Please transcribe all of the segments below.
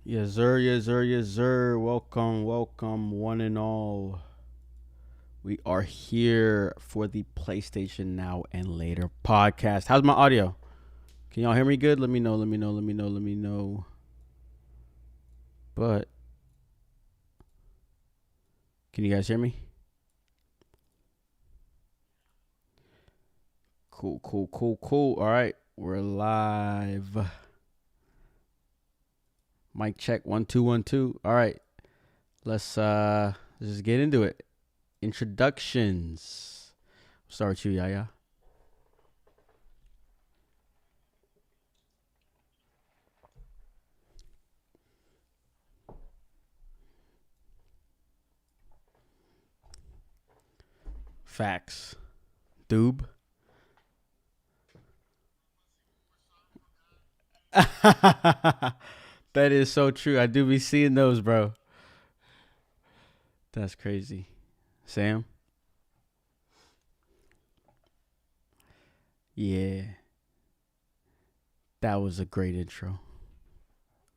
Yes, sir. Yes, sir. Yes, sir. Welcome, welcome, one and all. We are here for the PlayStation Now and Later podcast. How's my audio? Can y'all hear me good? Let me know. Let me know. Let me know. Let me know. But can you guys hear me? Cool, cool, cool, cool. All right, we're live. Mic check 1 2 1 2. All right, let's just get into it. Introductions. Start with you, Yaya. Facts. Doob. That is so true. I do be seeing those, bro. That's crazy. Sam? Yeah. That was a great intro.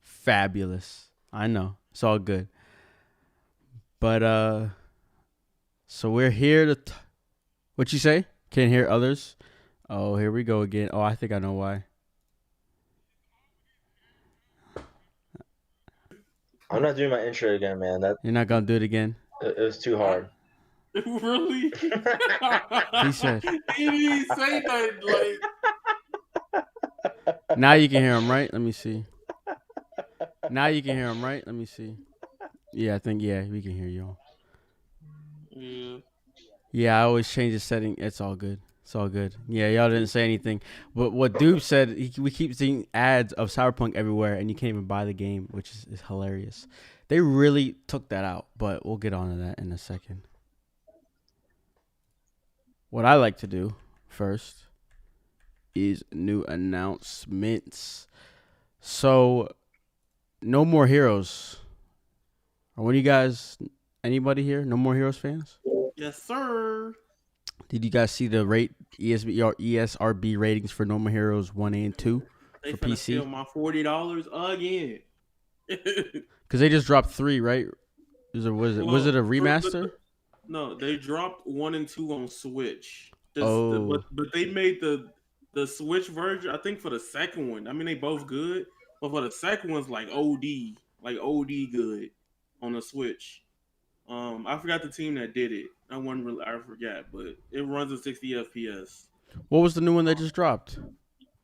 Fabulous. I know. It's all good. But so we're here to what you say? Can't hear others? Oh, here we go again. Oh, I think I know why. I'm not doing my intro again, man. You're not gonna do it again? It was too hard. Really? He said. He didn't say that. Like, Now you can hear him, right? Let me see. Now you can hear him, right? Let me see. Yeah, I think we can hear you. yeah. Yeah, I always change the setting. It's all good. It's all good. Yeah, y'all didn't say anything. But what Doob said, we keep seeing ads of Cyberpunk everywhere, and you can't even buy the game, which is hilarious. They really took that out, but we'll get on to that in a second. What I like to do first is new announcements. So, No More Heroes. Are one of you guys, anybody here, No More Heroes fans? Yes, sir. Did you guys see the ESRB ratings for No More Heroes 1 and 2 They for finna PC? steal my $40 again. Because they just dropped 3, right? Was it a remaster? No, they dropped 1 and 2 on Switch. Oh. But they made the Switch version, I think, for the second one. I mean, they both good, but for the second one's like OD good on the Switch. I forgot the team that did it. I forgot, but it runs at 60 FPS. What was the new one that just dropped?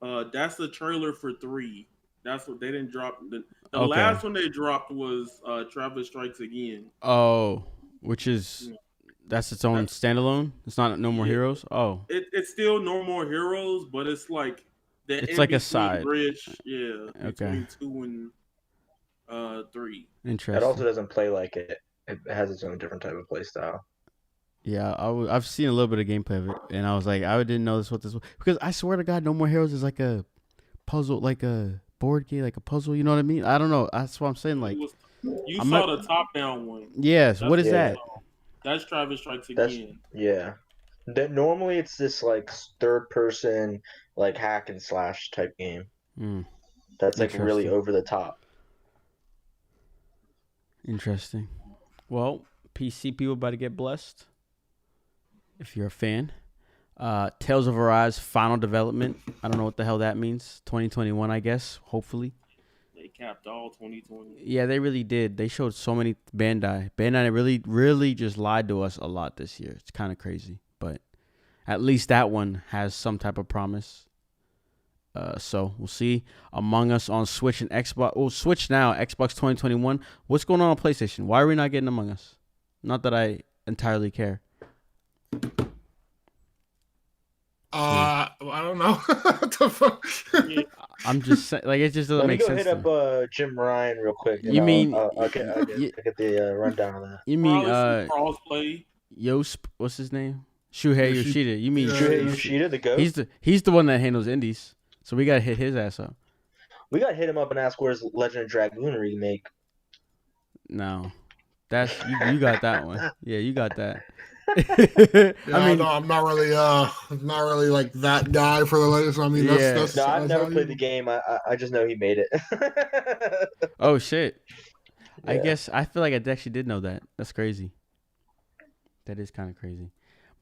That's the trailer for 3. That's what they didn't drop. The Okay. last one they dropped was Travis Strikes Again. Oh, which is that's its own standalone. It's not No More Heroes. Oh, It's still No More Heroes, but it's like it's like a side. bridge. Yeah, Okay. between 2 and 3. Interesting. It also doesn't play like it. It has its own different type of play style. Yeah, I've seen a little bit of gameplay of it, and I was like, I didn't know what this was, because I swear to God, No More Heroes is like a puzzle, like a board game, like a puzzle. You know what I mean? I don't know. That's what I'm saying. Like, You saw the top down one. Yes. What is that? That's Travis Strikes Again. Yeah. Normally it's this like third person like hack and slash type game. That's like really over the top. Interesting. Well, PC people about to get blessed. If you're a fan. Tales of Arise final development. I don't know what the hell that means. 2021, I guess. Hopefully. They capped all 2020. Yeah, they really did. They showed so many Bandai. Bandai really, really just lied to us a lot this year. It's kind of crazy, but at least that one has some type of promise. So we'll see. Among Us on Switch and Xbox. Well, Switch now, Xbox 2021. What's going on PlayStation? Why are we not getting Among Us? Not that I entirely care. I don't know. What the fuck? I'm just saying, like, it just doesn't make sense. Let me go hit up Jim Ryan real quick. You mean? I'll get the rundown of that. You mean crossplay? Yosp? What's his name? Shuhei Yoshida. You mean Shuhei Yoshida, the GOAT? He's the one that handles indies. So we gotta hit his ass up. We gotta hit him up and ask where's Legend of Dragoon remake. No, That's you got that one. Yeah, you got that. Yeah, I mean, I'm not really like that guy for the latest. I mean, that's no, I've never how played the game. I just know he made it. Oh shit! Yeah. I guess I feel like I actually did know that. That's crazy. That is kind of crazy.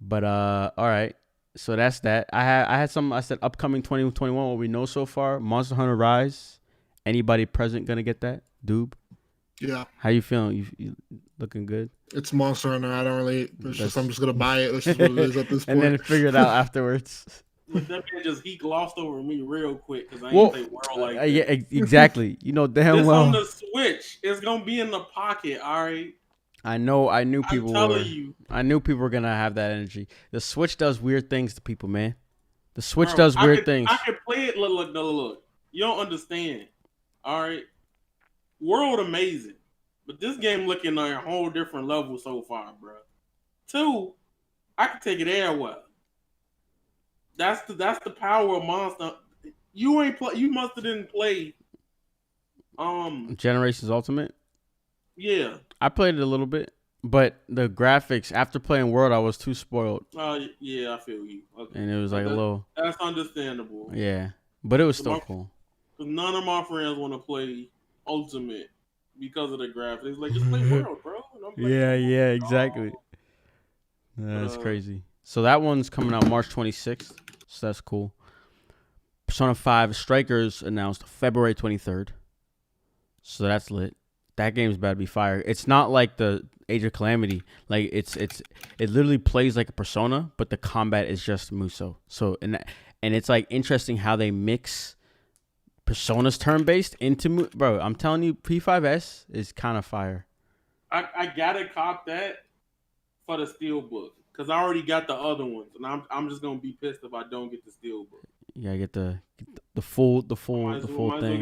But all right. So that's that. I had some. I said upcoming 2021. What we know so far: Monster Hunter Rise. Anybody present gonna get that? Doob. Yeah. How you feeling? You looking good? It's Monster Hunter. I don't really. I'm just gonna buy it. This is what it is at this point. And then figure it out afterwards. Look, that man just he glossed over me real quick because I ain't play World like that. Yeah, exactly. You know damn this well. on the Switch. It's gonna be in the pocket. All right. I knew people were. You. I knew people were gonna have that energy. The Switch does weird things to people, man. The Switch does weird things. I can play it. Look. You don't understand. All right. World amazing, but this game looking on a whole different level so far, bro. 2, I can take it anywhere. That's the power of Monster. You ain't play. You must have didn't play. Generations Ultimate. Yeah. I played it a little bit, but the graphics after playing World, I was too spoiled. Yeah, I feel you. Okay. And it was like a little. That's understandable. Yeah, but it was still cool. None of my friends want to play Ultimate because of the graphics. Like, just play World, bro. Yeah, exactly. That's crazy. So that one's coming out March 26th. So that's cool. Persona 5 Strikers announced February 23rd. So that's lit. That game's about to be fire. It's not like the Age of Calamity. Like it literally plays like a Persona, but the combat is just Muso. So and it's like interesting how they mix Persona's turn-based into bro. I'm telling you, P5S is kind of fire. I gotta cop that for the Steelbook because I already got the other ones, and I'm just gonna be pissed if I don't get the Steelbook. Yeah, get the full thing.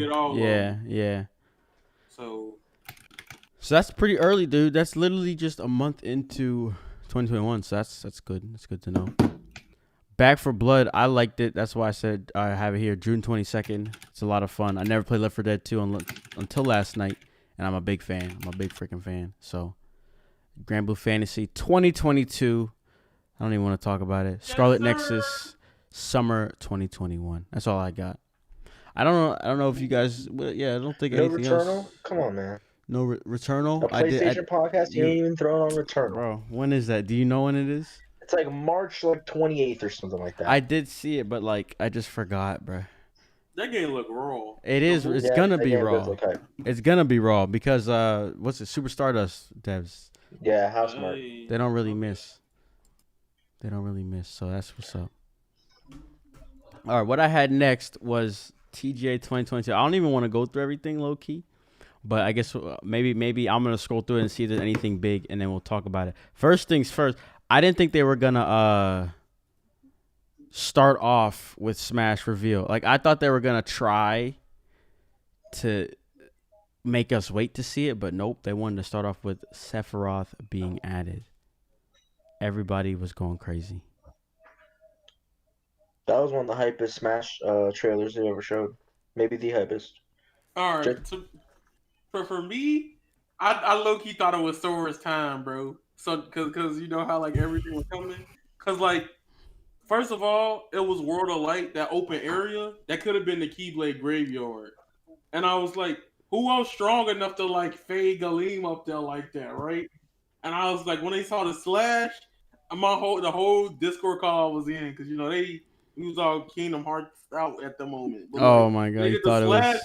Yeah. So that's pretty early, dude. That's literally just a month into 2021. So that's good. That's good to know. Back for Blood, I liked it. That's why I said I have it here, June 22nd. It's a lot of fun. I never played Left 4 Dead 2 until last night, and I'm a big fan. I'm a big freaking fan. So, Grand Blue Fantasy 2022. I don't even want to talk about it. Scarlet Nexus, summer 2021. That's all I got. I don't know if you guys. Yeah, I don't think anything Returnal? else. Come on, man. No Returnal. A PlayStation podcast. You ain't even throwing on Returnal, bro. When is that? Do you know when it is? It's like March 28th or something like that. I did see it, but like I just forgot, bro. That game look raw. It is. It's gonna be raw. It's gonna be raw because what's it? Super Stardust devs. Yeah, Housemark. They don't really miss. So that's what's up. All right, what I had next was TGA 2022. I don't even want to go through everything low key, but I guess maybe I'm gonna scroll through it and see if there's anything big, and then we'll talk about it. First things first. I didn't think they were gonna start off with Smash reveal. Like I thought they were gonna try to make us wait to see it, but nope. They wanted to start off with Sephiroth being added. Everybody was going crazy. That was one of the hypest Smash trailers they ever showed. Maybe the hypest. All right. For me, I low key thought it was Sora's time, bro. So, cause you know how like everything was coming. Cause like, first of all, it was World of Light, that open area that could have been the Keyblade graveyard, and I was like, who else strong enough to like fade Galeem up there like that, right? And I was like, when they saw the Slash, the whole Discord call was in, cause you know we was all Kingdom Hearts out at the moment. But oh my god! You thought Slash,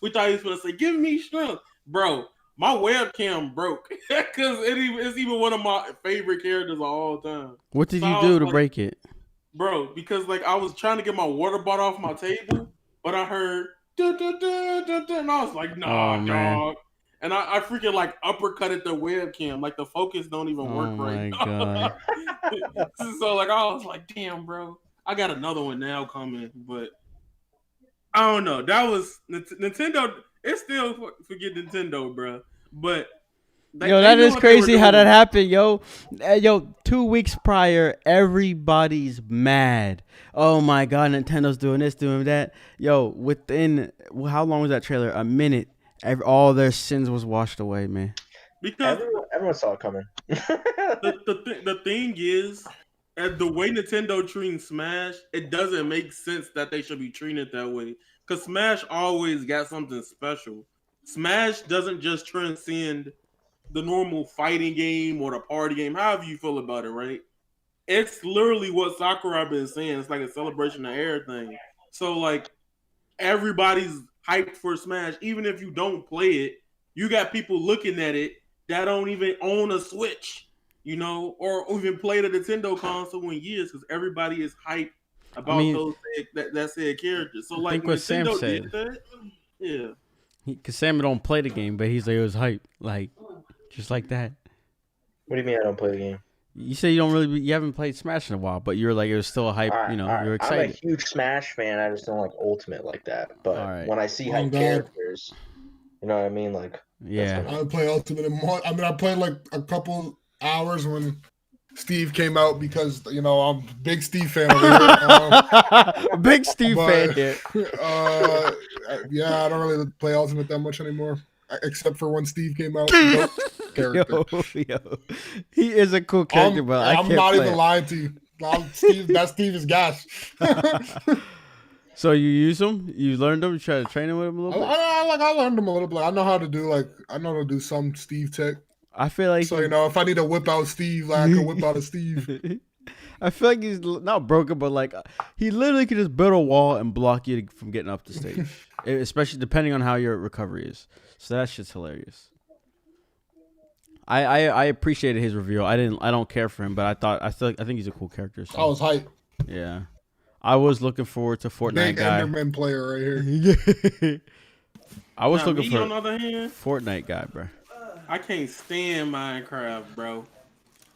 we thought he was gonna say, "Give me strength, bro." My webcam broke because it's even one of my favorite characters of all time. What did you do to break it? Bro, because like I was trying to get my water bottle off my table, but I heard and I was like, nah, dog. And I freaking like uppercutted the webcam. Like the focus don't even work right now. So like I was like, damn, bro. I got another one now coming, but I don't know. That was Nintendo. It's still forget Nintendo, bro. But yo, that is crazy how that happened, yo. 2 weeks prior, everybody's mad. Oh my god, Nintendo's doing this, doing that. Yo, within how long was that trailer? A minute. All their sins was washed away, man. Because everyone saw it coming. the thing is, the way Nintendo treats Smash, it doesn't make sense that they should be treating it that way. Because Smash always got something special. Smash doesn't just transcend the normal fighting game or the party game, however you feel about it, right? It's literally what Sakurai been saying. It's like a celebration of everything. So like everybody's hyped for Smash, even if you don't play it. You got people looking at it that don't even own a Switch, you know, or even played a Nintendo console in years because everybody is hyped about that said characters. So like what Nintendo Sam said. did that, yeah. Because Sam don't play the game, but he's like, it was hype, like just like that. What do you mean I don't play the game? You say you haven't played Smash in a while, but you're like, it was still a hype. You're excited. I'm a huge Smash fan. I just don't like Ultimate like that. But when I see hype characters, you know what I mean? Like, yeah, I would play Ultimate. I mean, I played like a couple hours when Steve came out because I'm a big Steve fan over here. Big Steve fan here. Yeah, I don't really play Ultimate that much anymore, except for when Steve came out. Character. Yo, he is a cool character, but I'm not even lying to you. That Steve is gas. So you use him? You learned him? You try to train him with him a little bit? I learned him a little bit. I know how to do some Steve tech. I feel like so if I need to whip out Steve, like I can whip out a Steve. I feel like he's not broken, but like he literally could just build a wall and block you from getting up the stage, especially depending on how your recovery is. So that shit's hilarious. I appreciated his reveal. I don't care for him, but I think he's a cool character. So. I was hyped. Yeah, I was looking forward to Fortnite Big guy. Enderman player right here. I was looking for on the other hand, Fortnite guy, bro. I can't stand Minecraft, bro.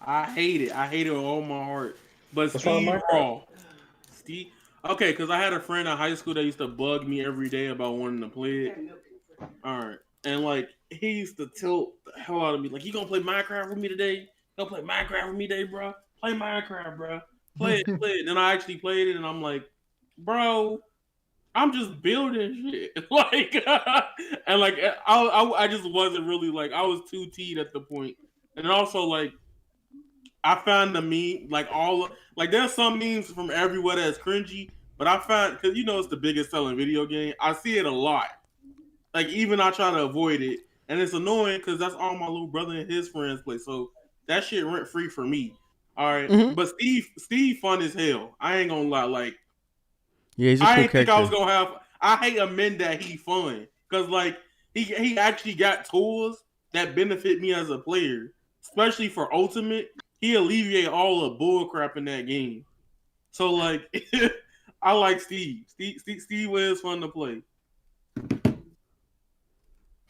I hate it. I hate it with all my heart. But Steve Raw. Steve. Okay, because I had a friend in high school that used to bug me every day about wanting to play it. All right. And like he used to tilt the hell out of me. Like, you gonna play Minecraft with me today? You gonna play Minecraft with me today, bro? Play Minecraft, bro. Play it. Then I actually played it, and I'm like, bro, I'm just building shit. Like, and like I just wasn't really like I was too teed at the point. And also like I found the meme like there's some memes from everywhere that's cringy, but I found because it's the biggest selling video game. I see it a lot. Like, even I try to avoid it. And it's annoying because that's all my little brother and his friends play. So that shit rent free for me. All right. Mm-hmm. But Steve fun as hell. I ain't gonna lie. Like, yeah, he's a cool character. Think I was gonna have. I hate a men that he fun. Because, like, he actually got tools that benefit me as a player. Especially for Ultimate. He alleviate all the bull crap in that game. So, like, I like Steve. Steve is fun to play.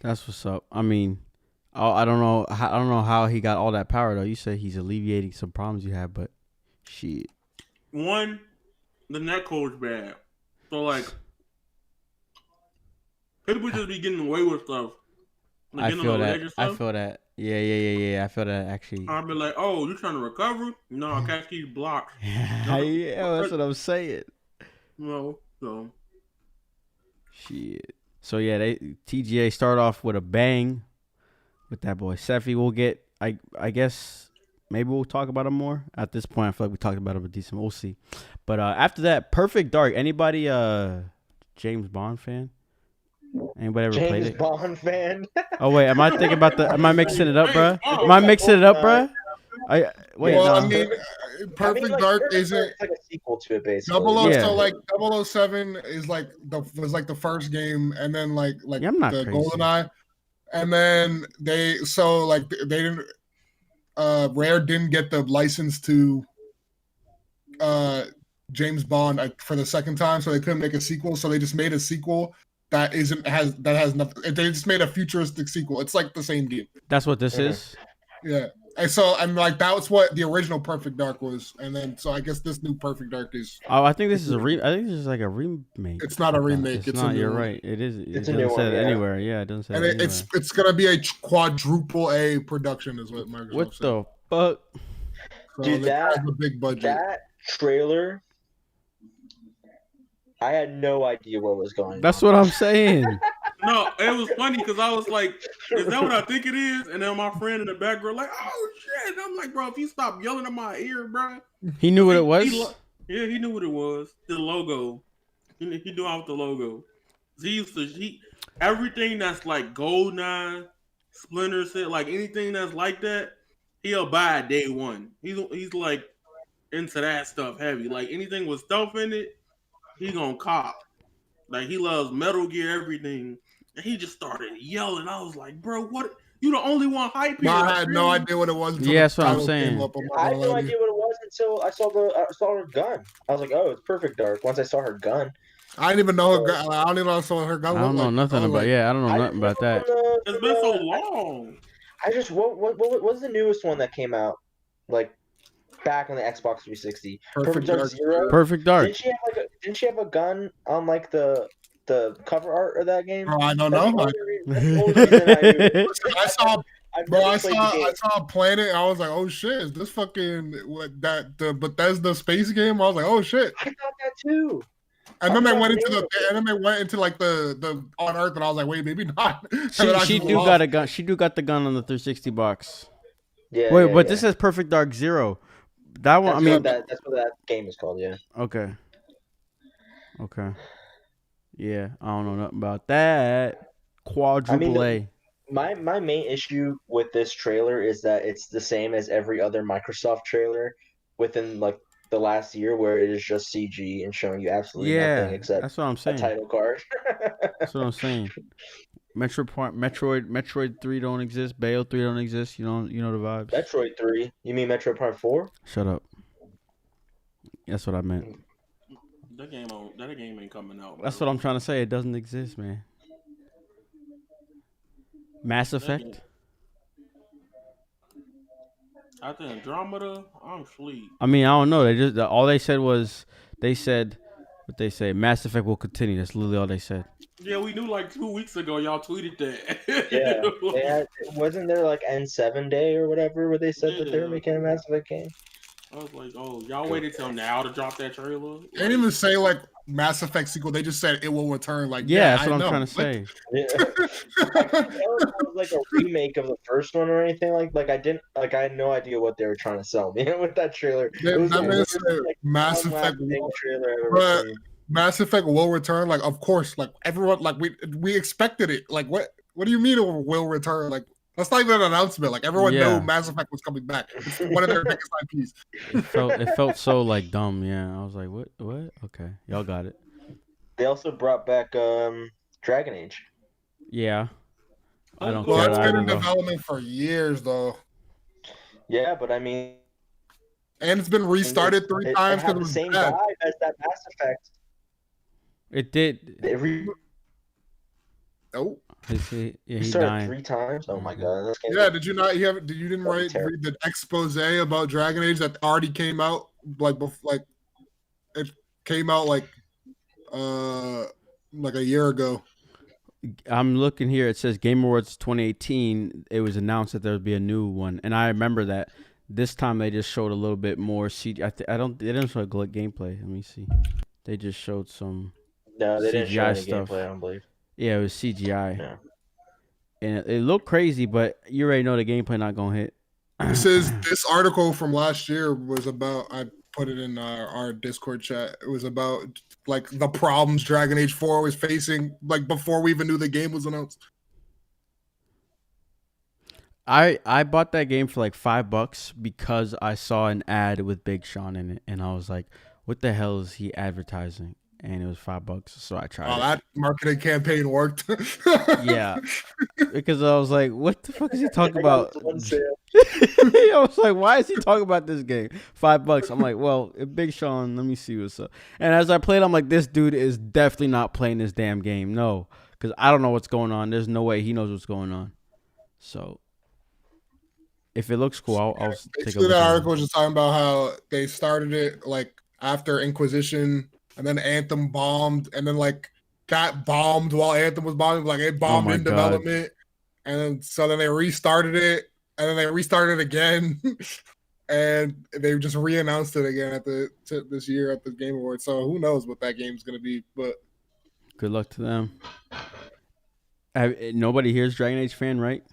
That's what's up. I mean, I don't know how he got all that power though. You said he's alleviating some problems you have, but shit. One, the netcode's bad. So like, people just be getting away with stuff. Like, I feel that. Yeah. I feel that actually. I'll be like, oh, you trying to recover? No, I can't keep blocked. Yeah, that's what I'm saying. No, so. Shit. So yeah, TGA start off with a bang with that boy Sephi. We'll get, I guess maybe we'll talk about him more. At this point, I feel like we talked about him a decent. We'll see. But after that, Perfect Dark. Anybody James Bond fan? Anybody ever played it? James Bond fan. Oh wait, am I mixing it up, bro? Am I mixing it up, bro? I mean, Perfect Dark isn't like a sequel to it, basically. So like 007 is was the first game, and then like I'm not the crazy. GoldenEye, and then they didn't Rare didn't get the license to James Bond for the second time, so they couldn't make a sequel. So they just made a sequel that has nothing. They just made a futuristic sequel. It's like the same game. That's what this is. Yeah. And like that was what the original Perfect Dark was, and then so I guess this new Perfect Dark is. Oh, I think this is I think this is like a remake. It's not a remake. It's not. You're right. It is. It's a new one. Anywhere. Yeah, it doesn't say. And it's gonna be a quadruple A production, is what Microsoft What said. the fuck? So dude, that has a big budget. That trailer, I had no idea what was going on. That's what I'm saying. No, it was funny because I was like, "Is that what I think it is?" And then my friend in the background like, "Oh shit!" And I'm like, "Bro, if you stop yelling in my ear, bro." He knew what it was. Yeah, he knew what it was. The logo. He knew out the logo. He used to everything that's like GoldenEye, Splinter Cell, like anything that's like that, he'll buy day one. He's like into that stuff heavy. Like anything with stuff in it, he gonna cop. Like he loves Metal Gear, everything. And he just started yelling. I was like, bro, what? You the only one hype here. No, I Like, had really? no idea what it was until Yeah, that's the what I'm title saying. came up. I had no idea what it was until I saw her gun. I was like, oh, it's Perfect Dark. Once I saw her gun. I didn't even know her gun. I don't even know her gun. I don't know nothing about. Yeah, I don't know nothing about that. It's been so long. I just what was the newest one that came out? Like back on the Xbox 360. Perfect Dark Zero. Perfect Dark. Didn't she have a gun on like the cover art of that game? Bro, I don't know. That's the only reason I knew. I saw Planet. And I was like, oh shit, is this fucking the Bethesda space game? I was like, oh shit. I thought that too. And then they went into like the on Earth, and I was like, wait, maybe not. She do got a gun. She do got the gun on the 360 box. Yeah. Wait, but this is Perfect Dark Zero. That one, that's what that game is called. Yeah. Okay. Yeah, I don't know nothing about that. Quadruple A. My main issue with this trailer is that it's the same as every other Microsoft trailer within like the last year, where it is just CG and showing you absolutely nothing except that's what I'm saying. a title card. That's what I'm saying. Metroid 3 don't exist. Bayo 3 don't exist. You know the vibes. Metroid 3? You mean Metroid Prime 4? Shut up. That's what I meant. That game ain't coming out. That's what I'm trying to say. It doesn't exist, man. Mass Effect. After Andromeda, I'm asleep. I mean, I don't know. All they said was what they say. Mass Effect will continue. That's literally all they said. Yeah, we knew like 2 weeks ago. Y'all tweeted that. Yeah, wasn't there like N7 Day or whatever where they said that they were making a Mass Effect game? I was like, oh, y'all waited till now to drop that trailer? They didn't even say like Mass Effect sequel. They just said it will return. Like, yeah, that's what I'm trying to say. Yeah. It was like a remake of the first one or anything like I had no idea what they were trying to sell me with that trailer. It was like Mass Effect trailer I've ever seen. Mass Effect will return. Like, of course, like everyone, like we expected it. Like, what do you mean it will return? Like, that's not even an announcement. Like, everyone knew Mass Effect was coming back. It's one of their biggest IPs. It felt so like dumb. Yeah, I was like, what? Okay, y'all got it. They also brought back Dragon Age. Yeah, I don't care. Well, that's been in development for years, though. Yeah, but I mean, and it's been restarted 3 times because it was the same bad. vibe as that Mass Effect. It did. He started dying 3 times. Oh my god! Yeah, did you not? Did you didn't read the expose about Dragon Age that already came out? It came out like a year ago. I'm looking here. It says Game Awards 2018. It was announced that there would be a new one, and I remember that. This time they just showed a little bit more CG. They didn't show gameplay. Let me see. They just showed some. No, they CGI didn't show any stuff. gameplay, I don't believe. Yeah, it was CGI. Yeah. And it looked crazy, but you already know the gameplay not gonna hit. This article from last year was about. I put it in our Discord chat. It was about like the problems Dragon Age 4 was facing, like before we even knew the game was announced. I bought that game for like $5 because I saw an ad with Big Sean in it, and I was like, "What the hell is he advertising?" And it was $5, so I tried. Oh, that marketing campaign worked. Yeah, because I was like, "What the fuck is he talking about?" I was like, "Why is he talking about this game?" $5. I'm like, "Well, Big Sean, let me see what's up." And as I played, I'm like, "This dude is definitely not playing this damn game." No, because I don't know what's going on. There's no way he knows what's going on. So. If it looks cool, I'll take a look. That article was just talking about how they started it like after Inquisition, and then Anthem bombed, and then like got bombed while Anthem was bombing. Like it bombed in development, and then so then they restarted it, and then they restarted it again, and they just re-announced it again at this year at the Game Awards. So who knows what that game's gonna be? But good luck to them. Nobody here is Dragon Age fan, right?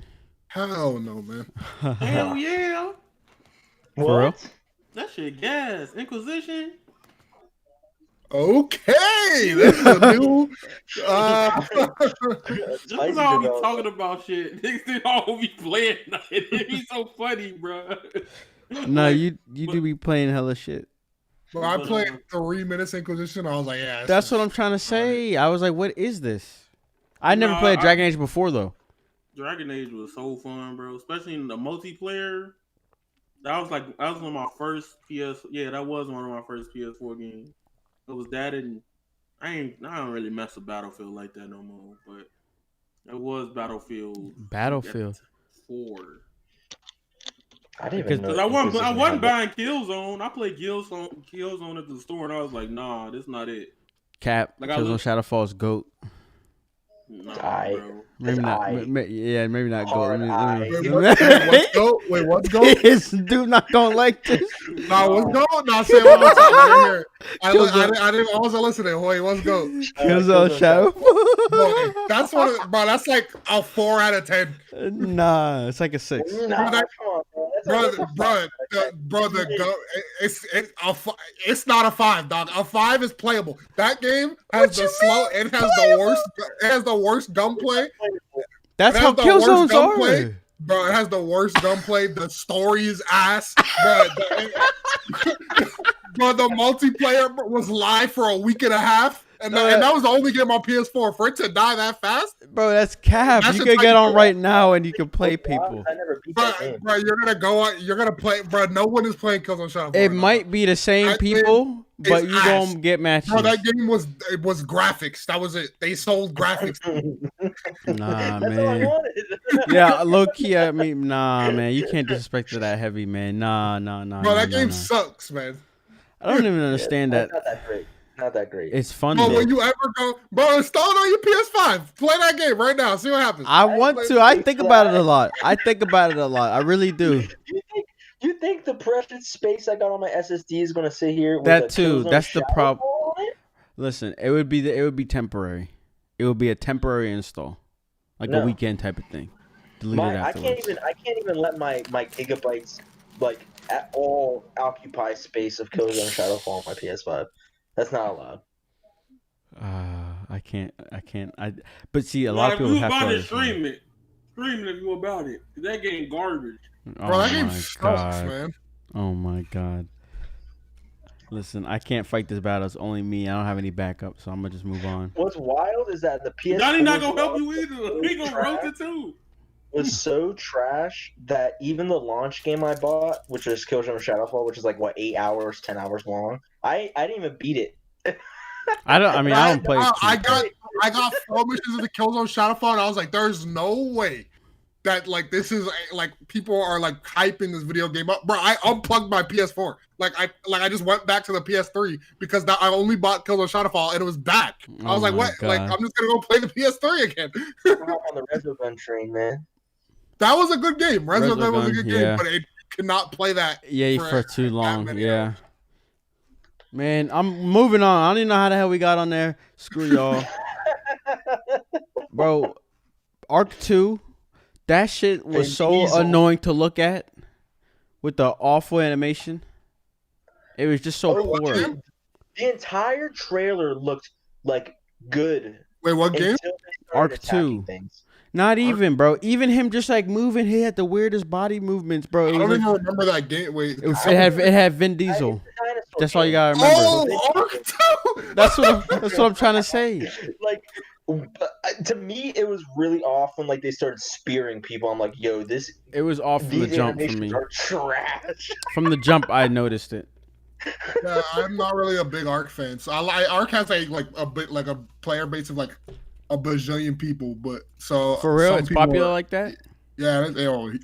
Hell no, man. Hell yeah. For real? That shit gas. Inquisition. Okay, this is a new. This is how we talking about shit. Niggas all be playing. It be so funny, bro. No, you do be playing hella shit. Well, I played 3 minutes Inquisition. I was like, yeah. That's what I'm trying to say. I was like, what is this? I never played Dragon Age before though. Dragon Age was so fun, bro. Especially in the multiplayer. That was one of my first that was one of my first PS4 games. It was that, and I don't really mess with Battlefield like that no more. But it was Battlefield 4. I didn't even know. Because I wasn't buying Killzone. I played Killzone at the store, and I was like, nah, this not it. Cap. Like Killzone Shadowfall's GOAT. Nah, bro. Maybe not. Maybe not GOAT. What's GOAT? Wait, what's GOAT? This dude not gonna like this. Nah, what's GOAT? Nah, say one more time. I wasn't listening. Wait, what's GOAT? Killzone Shadowfall. That's bro. That's like a 4 out of 10. Nah, it's like a 6. Nah, come on, bro. It's not a 5, dog. A 5 is playable. That game has It has the worst gunplay. That's how Killzones are. Bro, it has the worst gunplay. The story is ass. Bro, the multiplayer was live for a week and a half. And that was the only game on PS4. For it to die that fast? Bro, that's cap. You can get on right now and you can play people. I never beat that game. Bro, you're going to go on. You're going to play. Bro, no one is playing Killzone Shadowfall. It might be the same people, but you going to get matches. Bro, that game was graphics. That was it. They sold graphics. Nah, man. Yeah, low key, I mean, nah, man. You can't disrespect it that heavy, man. Nah. Bro, that game sucks, man. I don't even understand that. Not that great. Not that great. It's fun. Bro, when you ever go, bro, install it on your PS5. Play that game right now. See what happens. I want to. I think about it a lot. I really do. You think the precious space I got on my SSD is going to sit here? That too. That's the problem. Listen, it would be temporary. It would be a temporary install, like a weekend type of thing. Delete it afterwards. I can't even let my gigabytes like at all occupy space of Killzone Shadowfall on my PS5. That's not allowed. I can't. But see, a lot of people have to stream it. Stream it if you about it. That game garbage. Bro, that game sucks, man. Oh my god. Listen, I can't fight this battle. It's only me. I don't have any backup, so I'm gonna just move on. What's wild is that the PS4 Johnny not gonna help you either. He gonna roast it too. Was so trash that even the launch game I bought, which was Killzone Shadowfall, which is like 8 hours, 10 hours long. I didn't even beat it. I don't play. I got 4 missions of the Killzone Shadowfall, and I was like, "There's no way that like this is like people are like hyping this video game up, bro." I unplugged my PS4. I just went back to the PS3 because I only bought Killzone Shadowfall and it was back. I was like, "What? God. Like I'm just gonna go play the PS3 again." On the Resogun train, man. That was a good game. Resogun was a good game, but it could not play that. Yeah, for too long. Yeah. Man, I'm moving on. I don't even know how the hell we got on there. Screw y'all. Bro, Arc 2, that shit was so annoying to look at with the awful animation. It was just so poor. The entire trailer looked like good. Wait, what game? Arc 2. Not even, bro. Even him just like moving, he had the weirdest body movements, bro. I don't even remember that game. Wait, it had Vin Diesel. That's all you gotta remember. Oh, Arc 2. That's what I'm trying to say. Like, to me, it was really off when like they started spearing people. I'm like, yo, this. It was off from the jump for me. Are trash. From the jump, I noticed it. Yeah, I'm not really a big Arc fan. So Arc has a player base of like a bajillion people, but so for real, it's popular like that. Yeah,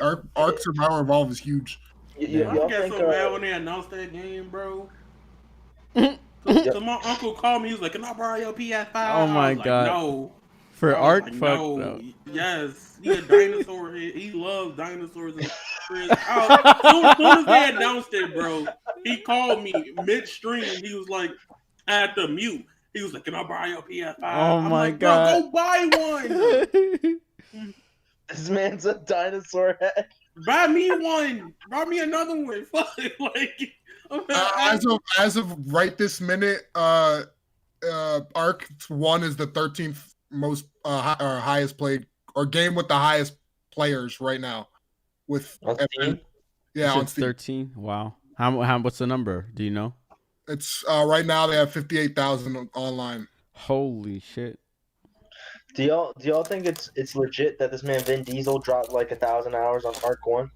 Arc Survivor Evolve is huge. I got so mad when they announced that game, bro. So my uncle called me. He was like, "Can I borrow your PS5?" Oh my god! No. For Arc, like, fuck no. No. Yes, he a dinosaur. He loves dinosaurs. And as soon as they announced it, bro, he called me midstream. He was like, "I had to mute." He was like, "Can I borrow your PS5?" Oh I'm my like, God. "Bro, go buy one. This man's a dinosaur head. Buy me one. Buy me another one." Fuck, like, As of right this minute, Arc 1 is the 13th most highest played or game with the highest players right now. With On Steam? Yeah, on Steam. 13. Wow. How? What's the number? Do you know? It's right now they have 58,000 online. Holy shit. Do y'all think it's legit that this man Vin Diesel dropped like 1,000 hours on Arc 1?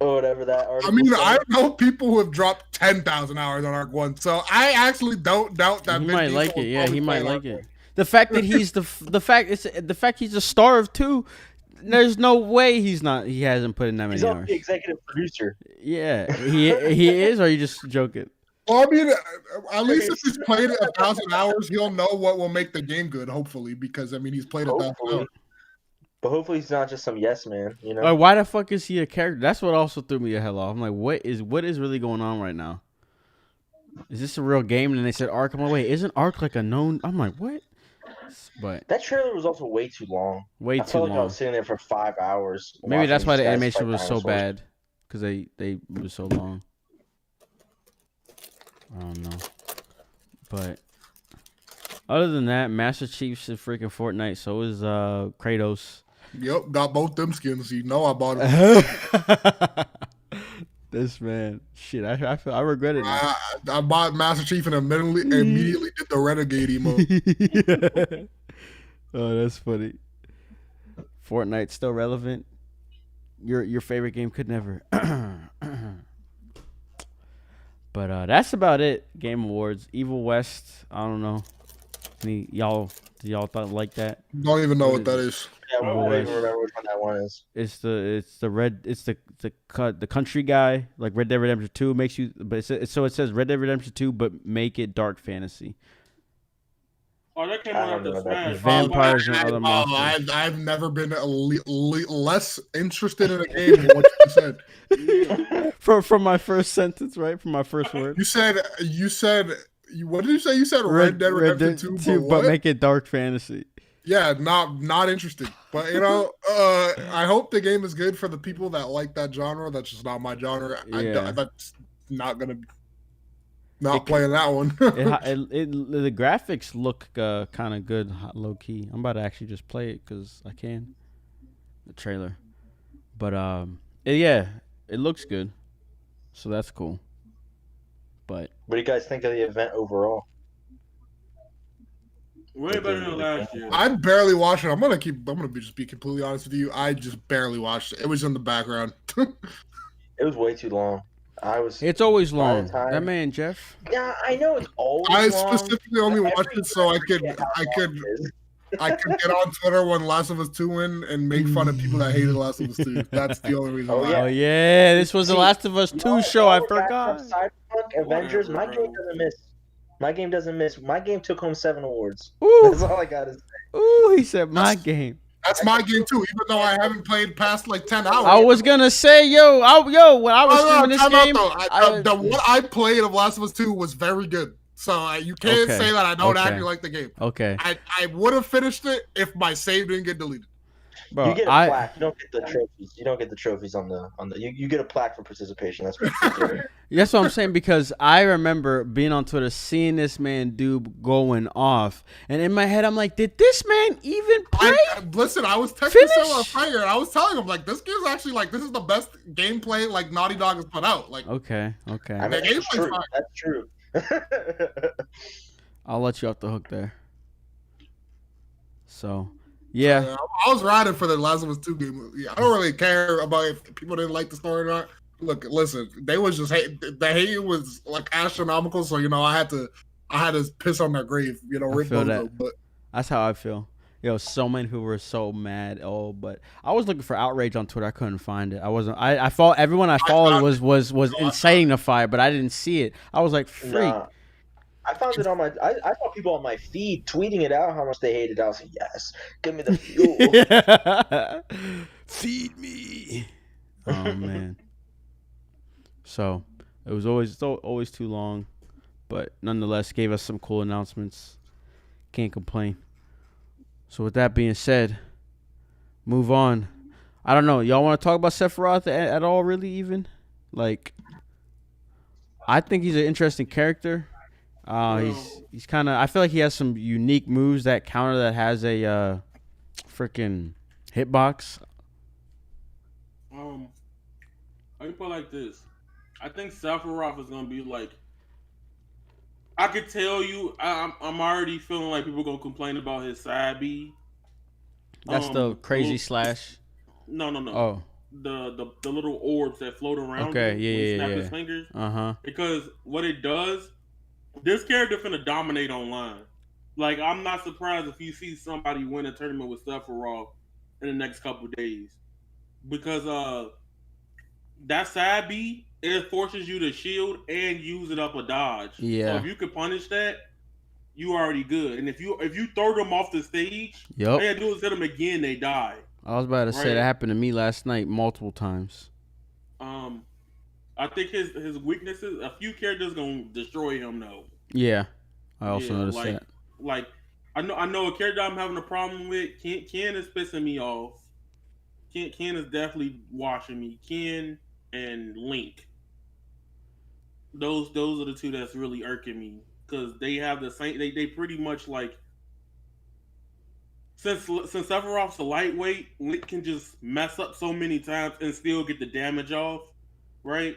Or whatever that article I mean, said. I know people who have dropped 10,000 hours on Arc 1, so I actually don't doubt that He Vin might Diesel like it. was Yeah, probably he might playing like Arc it. 1. The fact that he's the fact he's a star of 2. There's no way he hasn't put in that many He's also hours. the executive producer. Yeah, he is. Or are you just joking? Well, I mean, at least if he's played 1,000 hours, he'll know what will make the game good. Hopefully, because I mean, he's played 1,000 Hopefully. hours. But hopefully he's not just some yes man, you know? Like, why the fuck is he a character? That's what also threw me the hell off. I'm like, what is really going on right now? Is this a real game? And they said Ark. I'm like, wait, isn't Ark like a known? I'm like, what? But That trailer was also way too long. way I too felt like I long. was sitting there for 5 hours. Maybe that's why the watching these guys animation fight was so dinosaurs. bad, because they was so long. I don't know, but other than that, Master Chief's in freaking Fortnite. So is Kratos. Yep, got both them skins. You know I bought them. This man, shit, I regret it now. I bought Master Chief and immediately did the Renegade emote. Oh, that's funny. Fortnite's still relevant. Your favorite game could never. But that's about it. Game Awards, Evil West. I don't know. Do y'all like that? Don't even know what that is. Yeah, I don't even remember which one that one is. It's the country guy, like Red Dead Redemption 2 makes you, but it says Red Dead Redemption 2, but make it dark fantasy. Oh, that came out after Smash. Vampires and other monsters. I've never been less interested in a game than what you said. From my first sentence, right? From my first word. You said what did you say? You said Red Dead Redemption 2, but make it dark fantasy. Yeah, not interested. But I hope the game is good for the people that like that genre. That's just not my genre. Yeah. That's not gonna playing that one. The graphics look kind of good, low key. I'm about to actually just play it because I can. The trailer, but it looks good, so that's cool. But what do you guys think of the event overall? Way better than last year. I barely watched it. I'm gonna just be completely honest with you. I just barely watched it. It was in the background. It was way too long. It's always by the long. time- That man Jeff. Yeah, I know it's always I long. specifically only but watched it so I could get on Twitter when Last of Us 2 win and make fun of people that hated Last of Us 2. That's the only reason. Oh, why. yeah. Oh yeah, this was the Last of Us 2 show. I From forgot. Cyberpunk, Avengers, my game doesn't miss. My game doesn't miss. My game took home 7 awards. Ooh, That's all I gotta say. ooh, he said my game. That's my game too, even though I haven't played past like 10 hours. I was gonna say, when I was streaming this game, what I played of Last of Us 2 was very good. So you can't Okay. say that I don't Okay. actually like the game. okay, I would have finished it if my save didn't get deleted. bro, You get a plaque. You don't get the trophies. You don't get the trophies on the. You get a plaque for participation. That's what you get. that's what I'm saying, because I remember being on Twitter, seeing this man going off, and in my head I'm like, did this man even play? Listen, I was texting Finish? someone Fire, and I was telling him like, this game's actually like, this is the best gameplay like Naughty Dog has put out. Like, Okay, I okay, mean, The that's gameplay's true. fine. That's true. I'll let you off the hook there. So, yeah, I was riding for the Last of Us 2 game. Yeah, I don't really care about if people didn't like the story or not. Look, listen, they was just the hate was like astronomical, so I had to piss on their grave, rip feel Bozo, that. but that's how I feel. So many who were so mad. Oh, but I was looking for outrage on Twitter. I couldn't find it. I wasn't. I thought everyone I followed was inciting the fire, but I didn't see it. I was like, freak. Nah. I found it on my. I saw people on my feed tweeting it out how much they hated it. I was like, yes, give me the fuel. Feed me. Oh man. So it was always too long, but nonetheless gave us some cool announcements. Can't complain. So with that being said, move on. I don't know. Y'all want to talk about Sephiroth at all, really, even? Like, I think he's an interesting character. He's kind of... I feel like he has some unique moves that counter that has a freaking hitbox. I can put it like this. I think Sephiroth is going to be like... I could tell you, I'm already feeling like people are going to complain about his side B. That's the crazy slash. No. Oh. The little orbs that float around. Okay, him when he snap yeah. his fingers. Uh-huh. Because what it does, this character finna dominate online. Like, I'm not surprised if you see somebody win a tournament with Sephiroth in the next couple days. Because that side B, it forces you to shield and use it up a dodge. Yeah. So if you can punish that, you already good. And if you throw them off the stage, Yep. all you gotta do is hit them again, they die. I was about to say that happened to me last night multiple times. I think his weaknesses, a few characters gonna destroy him though. Yeah, I also noticed that. Like, I know a character I'm having a problem with. Ken is pissing me off. Ken is definitely washing me. Ken and Link. Those are the two that's really irking me because they have the same. They pretty much like. Since Sephiroth's a lightweight, Link can just mess up so many times and still get the damage off, right?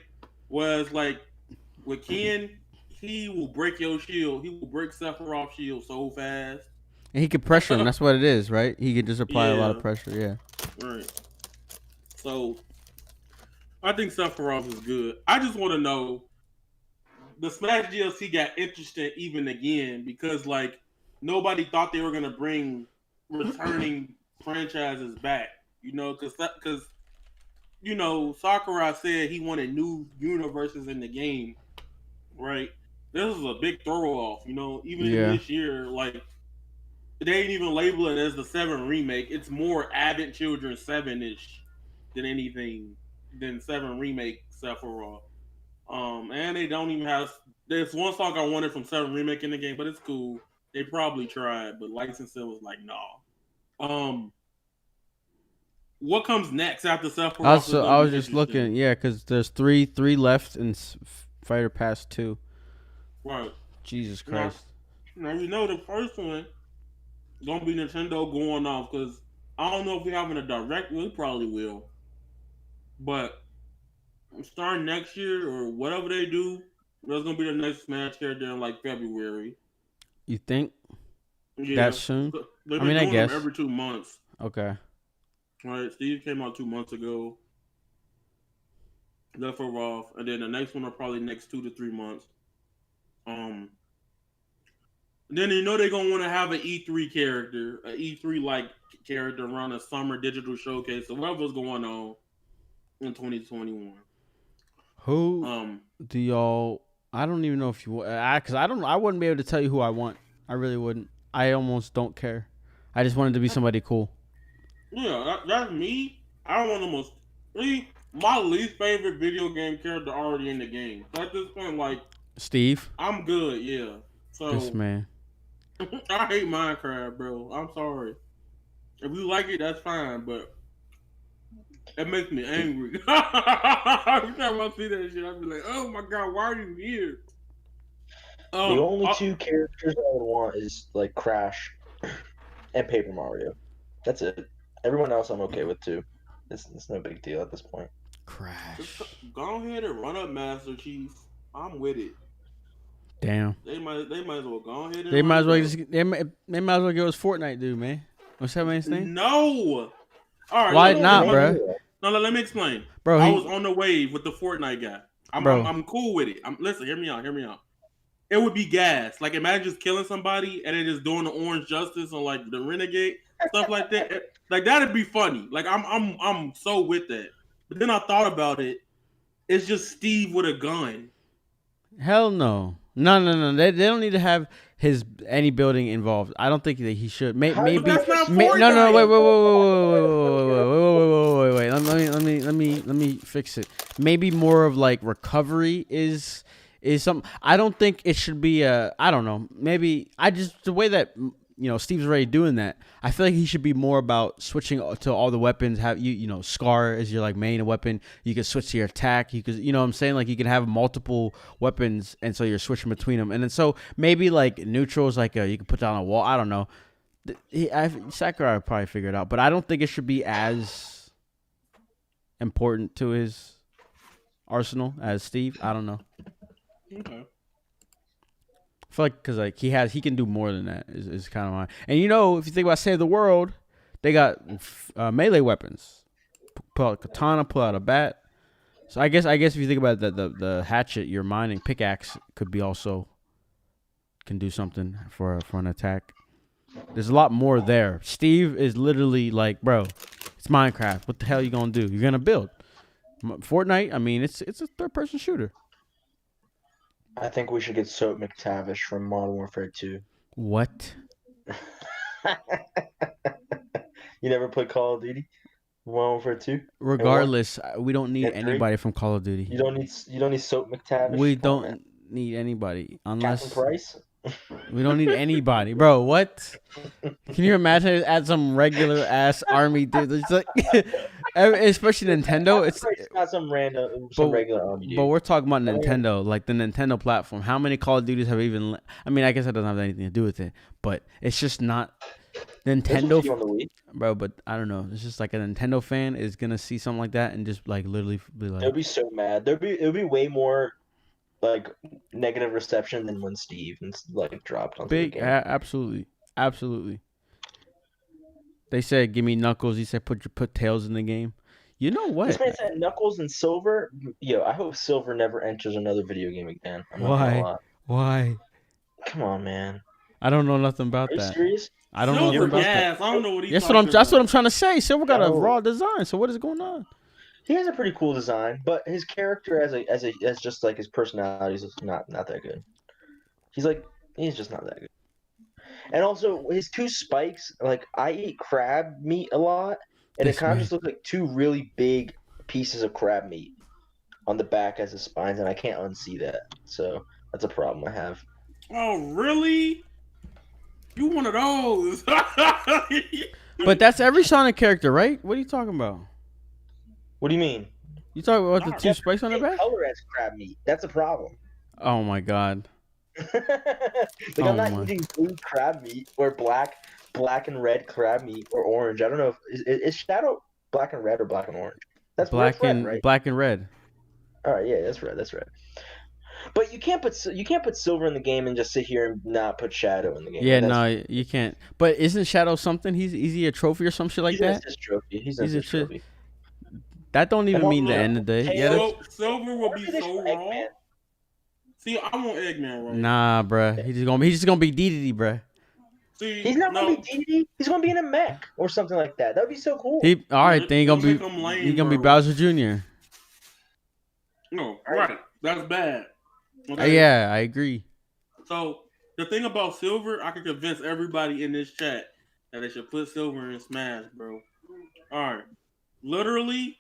Whereas like with Ken, he will break your shield. He will break Sephiroth's shield so fast. And he can pressure him. That's what it is, right? He can just apply a lot of pressure. Yeah. Right. So I think Sephiroth is good. I just want to know, the Smash DLC got interesting even again because like nobody thought they were gonna bring returning franchises back, because Sakurai said he wanted new universes in the game, right? This is a big throw off, even in this year, like they ain't even label it as the 7 remake. It's more Advent Children 7-ish than anything than 7 remake Sephiroth. And they don't even have. There's one song I wanted from 7 remake in the game, but it's cool. They probably tried, but licensing was like, nah. What comes next after Sephiroth? I was just looking, because there's three left in Fighter Pass 2. Right. Jesus Christ. Now the first one gonna be Nintendo going off because I don't know if we're having a direct. We probably will, but starting next year or whatever they do, there's gonna be the next Smash character in like February. You think? Yeah. That soon? I mean, I guess every 2 months. Okay. Right. Steve came out 2 months ago. Sephiroth, and then the next one are probably next 2 to 3 months. Then they're gonna want to have an E3 character, an E3 like character around a summer digital showcase, or whatever's going on in 2021. Who do y'all? I don't even know if you, because I wouldn't be able to tell you who I want. I really wouldn't. I almost don't care. I just wanted to be somebody cool. Yeah, that's me. I don't want the most. My least favorite video game character already in the game. So at this point, like Steve, I'm good. Yeah. So this man. I hate Minecraft, bro. I'm sorry. If you like it, that's fine, but it makes me angry. Every time I see that shit, I be like, "Oh my god, why are you here?" The only 2 characters I would want is like Crash and Paper Mario. That's it. Everyone else I'm okay with too. It's no big deal at this point. Crash. Just go ahead and run up Master Chief. I'm with it. Damn. They might as well go ahead and they might as well give us Fortnite, dude, man. What's that man's name? No. All right. Why not, bro? No, let me explain. Bro, I was on the wave with the Fortnite guy. I'm cool with it. Listen, hear me out. It would be gas. Like imagine just killing somebody and then just doing the Orange Justice on like the Renegade stuff like that. Like that'd be funny. Like I'm so with that. But then I thought about it. It's just Steve with a gun. Hell no. No. They don't need to have any building involved. I don't think that he should. Maybe. That's not No. Wait. Let me fix it. Maybe more of like recovery is is some. I don't think it should be a. I don't know. Maybe I just the way that Steve's already doing that. I feel like he should be more about switching to all the weapons. Have Scar as your like main weapon. You can switch to your attack. You could what I'm saying, like you can have multiple weapons, and so you're switching between them. And then so maybe like neutrals, like you can put down a wall. I don't know. Sakurai would probably figure it out, but I don't think it should be as important to his arsenal as Steve. I don't know. Okay. I feel like because like he can do more than that is kind of mine. And if you think about Save the World, they got melee weapons. Pull out a katana, pull out a bat. So I guess if you think about the hatchet, your mining pickaxe could be also can do something for an attack. There's a lot more there. Steve is literally like, bro, it's Minecraft. What the hell are you gonna do? You're gonna build. Fortnite. I mean, it's a third-person shooter. I think we should get Soap McTavish from Modern Warfare 2. What? You never played Call of Duty? Modern Warfare 2? Regardless, we don't need And 3? anybody from Call of Duty. You don't need Soap McTavish? We don't need anybody unless Captain Price? we don't need anybody, bro. What? Can you imagine add some regular ass army dude? It's like, especially Nintendo. It's not some random, regular army dude. But we're talking about Nintendo, like the Nintendo platform. How many Call of Duties have even? I mean, I guess that doesn't have anything to do with it, but it's just not Nintendo, bro. But I don't know. It's just like a Nintendo fan is gonna see something like that and just like literally be like, they'll be so mad. It'll be way more like negative reception than when Steve like dropped on the game. Absolutely. They said, "Give me Knuckles." He said, "Put Tails in the game." You know what? This man said Knuckles and Silver. Yo, I hope Silver never enters another video game again. Why? Come on, man. I don't know nothing about that. Are you serious? I don't know nothing about that. I don't know what he's That's what I'm trying to say. Silver got a raw design. So what is going on? He has a pretty cool design, but his character as just like his personality is not that good. He's just not that good. And also his two spikes, like I eat crab meat a lot, and it kind of just looks like two really big pieces of crab meat on the back as his spines, and I can't unsee that. So that's a problem I have. Oh, really? You one of those? But that's every Sonic character, right? What are you talking about? What do you mean? You talking about the two spikes on the back? Color as crab meat. That's a problem. Oh my god. I'm not eating blue crab meat or black and red crab meat or orange. I don't know if is Shadow black and red or black and orange. That's black red, and right? Black and red. All right, yeah, that's red. But you can't put Silver in the game and just sit here and not put Shadow in the game. Yeah, no, you can't. But isn't Shadow something? Is he a trophy or some shit like that? He's trophy. He's a trophy. That don't even mean the end of the day. Yeah, Silver will be so wrong. See, I want Eggman right. Nah, bruh. He's just gonna be DDD, bruh. See, he's not gonna be DDD. He's gonna be in a mech or something like that. That'd be so cool. Then he's gonna be Bowser Jr. No, right. That's bad. Okay? Yeah, I agree. So the thing about Silver, I can convince everybody in this chat that they should put Silver in Smash, bro. All right, literally,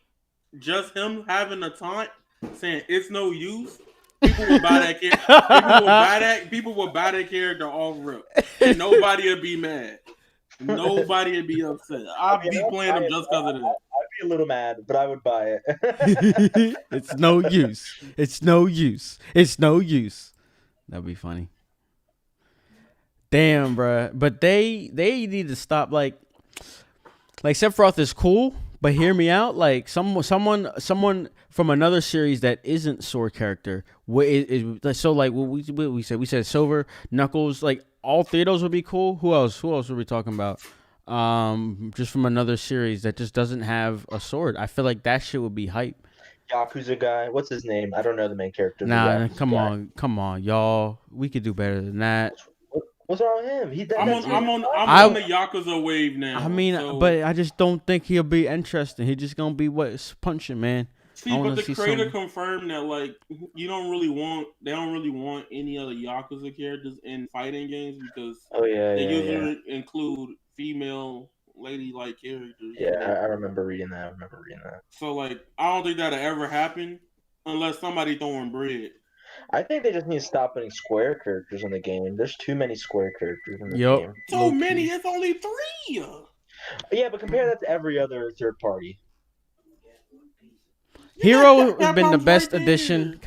just him having a taunt saying it's no use. People will buy that character. People will buy that character off rip, and nobody will be mad. Nobody would be upset. I'd be playing them just because of that. I'd be a little mad, but I would buy it. It's no use. It's no use. It's no use. That'd be funny. Damn, bruh. But they need to stop. Like Sephiroth is cool, but hear me out. Like someone from another series that isn't Sword character. So like what we said Silver, Knuckles, like all three of those would be cool. Who else were we talking about? Just from another series that just doesn't have a sword. I feel like that shit would be hype. Yakuza guy, what's his name? I don't know the main character. Nah, come on, y'all. We could do better than that. What's wrong with him? I'm on the Yakuza wave now. I mean, but I just don't think he'll be interesting. He's just gonna be punching, man. See, but the creator confirmed that like they don't really want any other Yakuza characters in fighting games because they usually include female lady-like characters. Yeah, I remember reading that. So like, I don't think that'll ever happen unless somebody throwing bread. I think they just need to stop putting Square characters in the game. There's too many Square characters in the Yup. game. So many. It's only 3. Yeah, but compare that to every other third party. Hero has been the Capcom's best right addition. there.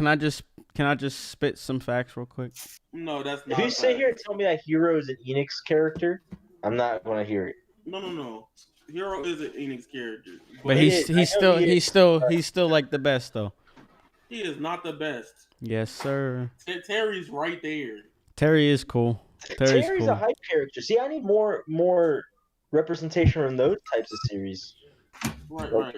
Can I just spit some facts real quick? No, that's If not. you sit here and tell me that Hero is an Enix character, I'm not gonna hear it. No. Hero is an Enix character, But He he's is. I know he is. he's still like the best though. he is not the best. Yes, sir. Terry's right there. Terry is cool. Terry's Terry's cool. a hype character. See, I need more representation from those types of series. Right.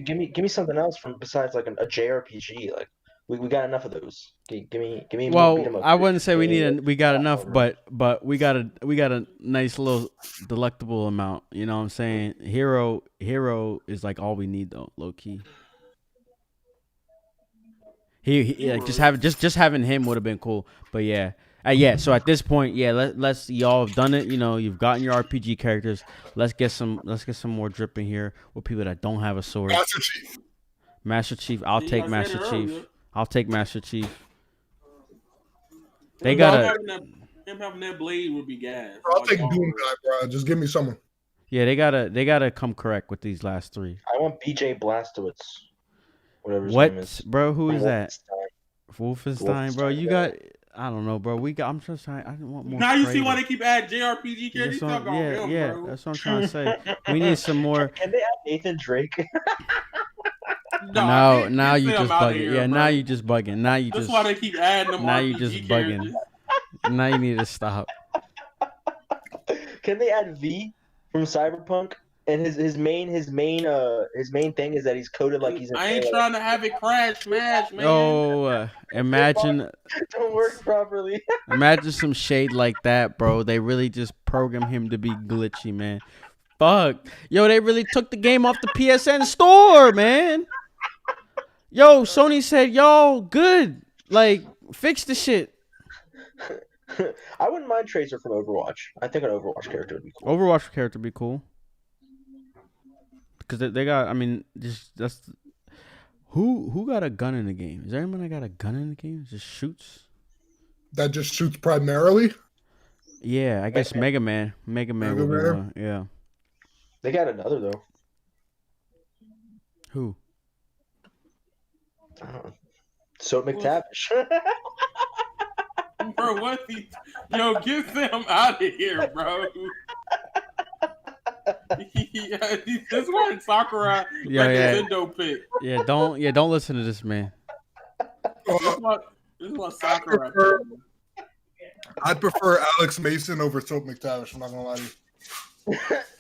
Give me something else from besides like a JRPG. Like we got enough of those. Give me more beat 'em Well, up. I wouldn't say we got enough, but we got a nice little delectable amount. You know what I'm saying? Hero is like all we need though, low key. He like, just having him would have been cool, but yeah. So at this point, let's y'all have done it. You know, you've gotten your RPG characters. Let's get some more drip in here with people that don't have a sword. Master Chief. I'll take Master Chief. I'll take Master Chief. They gotta. Him having that blade would be gas. I'll take Doom Guy, bro. Just give me someone. Yeah, they gotta come correct with these last 3. I want BJ Blazkowicz. Whatever his name is. Bro? Who is that? Wolfenstein, bro. You got. I don't know, bro. I'm just trying. I didn't want more. Now you see creative. why they keep adding JRPG characters. Bro. That's what I'm trying to say. We need some more. Can they add Nathan Drake? No, now you just bugging. Here, now you just bugging. Now you That's just. why they keep adding them. Now RPG you just characters. bugging. Now you need to stop. Can they add V from Cyberpunk? And his main thing is that he's coded like he's. I ain't trying to have it crash, smash, man. Oh, imagine. Don't work properly. Imagine some shade like that, bro. They really just program him to be glitchy, man. Fuck. Yo, they really took the game off the PSN store, man. Yo, Sony said, yo, good. Like, fix the shit. I wouldn't mind Tracer from Overwatch. I think an Overwatch character would be cool. Overwatch character would be cool. Because they got, I mean, that's. Who got a gun in the game? Is there anyone that got a gun in the game? Just shoots? That just shoots primarily? Yeah, I guess Mega Man. Mega Man would be one. Yeah. They got another, though. Who? I don't know. So McTavish. Bro, what the... Yo, get them out of here, bro. This one Sakura Nintendo pick. Yeah, don't listen to this man. This one Sakura. I'd prefer Alex Mason over Soap McTavish. I'm not gonna lie to you.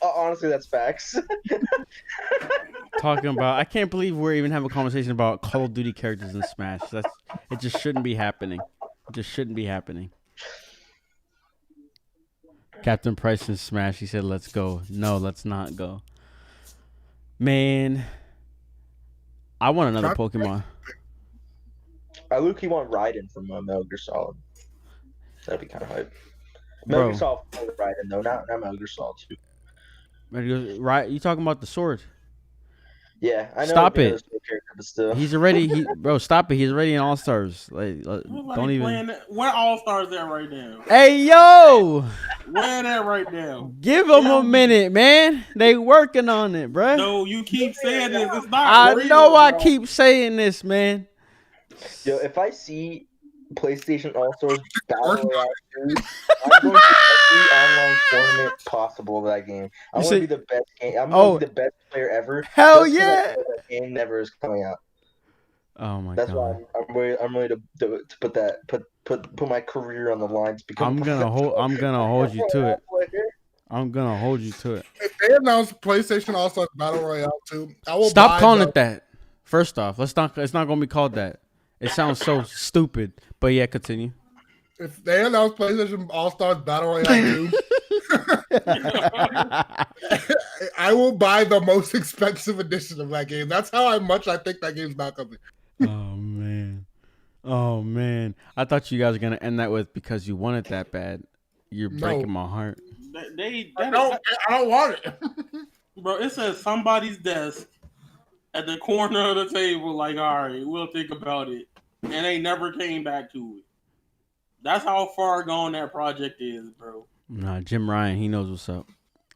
Honestly, that's facts. Talking about, I can't believe we're even having a conversation about Call of Duty characters in Smash. It just shouldn't be happening. It just shouldn't be happening. Captain Price in Smash, he said, let's go. No, let's not go. Man, I want another Pokemon. I look, want Raiden from Metal Gear Solid. That'd be kind of hype. Metal Gear Solid 4 Raiden, though, not Metal Gear Solid 2. Right? You talking about the sword? Yeah, I know. Stop it. Character, but still. He's already, bro. Stop it. He's already in All Stars. Like, don't even. Where All Stars at right now? Hey yo, where that right now? Give them a minute, man. They working on it, bro. No, you keep saying this. It's not. I real, know. bro. I keep saying this, man. Yo, if I see PlayStation All Stars Battle Royale 2, I'm going to every online tournament possible of that game. I want to be the best game. I'm going to be the best player ever. Hell yeah! That game never is coming out. Oh my god. That's why I'm ready to put my career on the line to become. I'm gonna hold you to it. I'm gonna hold you to it. If they announce PlayStation All Stars Battle Royale 2, I will stop calling it that. First off, it's not gonna be called that. It sounds so stupid. But yeah, continue. If they announce PlayStation All Stars Battle Royale 2, I will buy the most expensive edition of that game. That's how much I think that game's not coming. Oh man. I thought you guys were gonna end that with because you want it that bad. You're breaking my heart. I don't want it. Bro, it says somebody's desk at the corner of the table, like, all right, we'll think about it. and they never came back to it. That's how far gone that project is, bro. Nah, Jim Ryan, he knows what's up.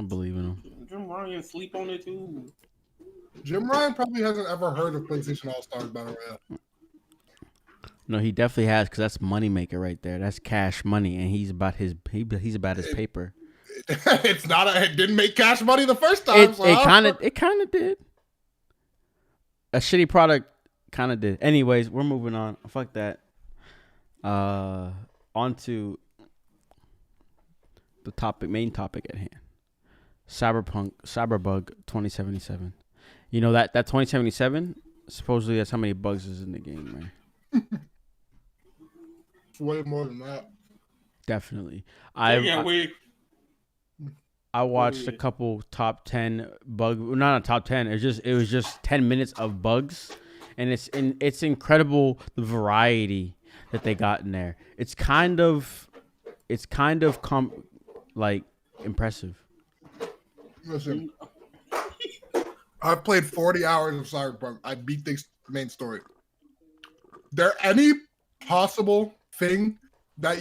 I believe in him. Jim Ryan sleep on it too. Jim Ryan probably hasn't ever heard of PlayStation All Stars Battle Royale. No, he definitely has, because that's moneymaker right there. That's cash money, and he's about his paper. It's not. It didn't make cash money the first time. It kind of did. A shitty product kind of did. Anyways, we're moving on. Fuck that. On to the main topic at hand. Cyberbug 2077. You know that 2077, supposedly that's how many bugs is in the game, man. It's way more than that. Definitely. Wait. I watched a couple top 10 not a top 10. It was just 10 minutes of bugs, and it's incredible the variety that they got in there. It's kind of impressive. Listen, I've played 40 hours of Cyberpunk. I beat the main story. There any possible thing that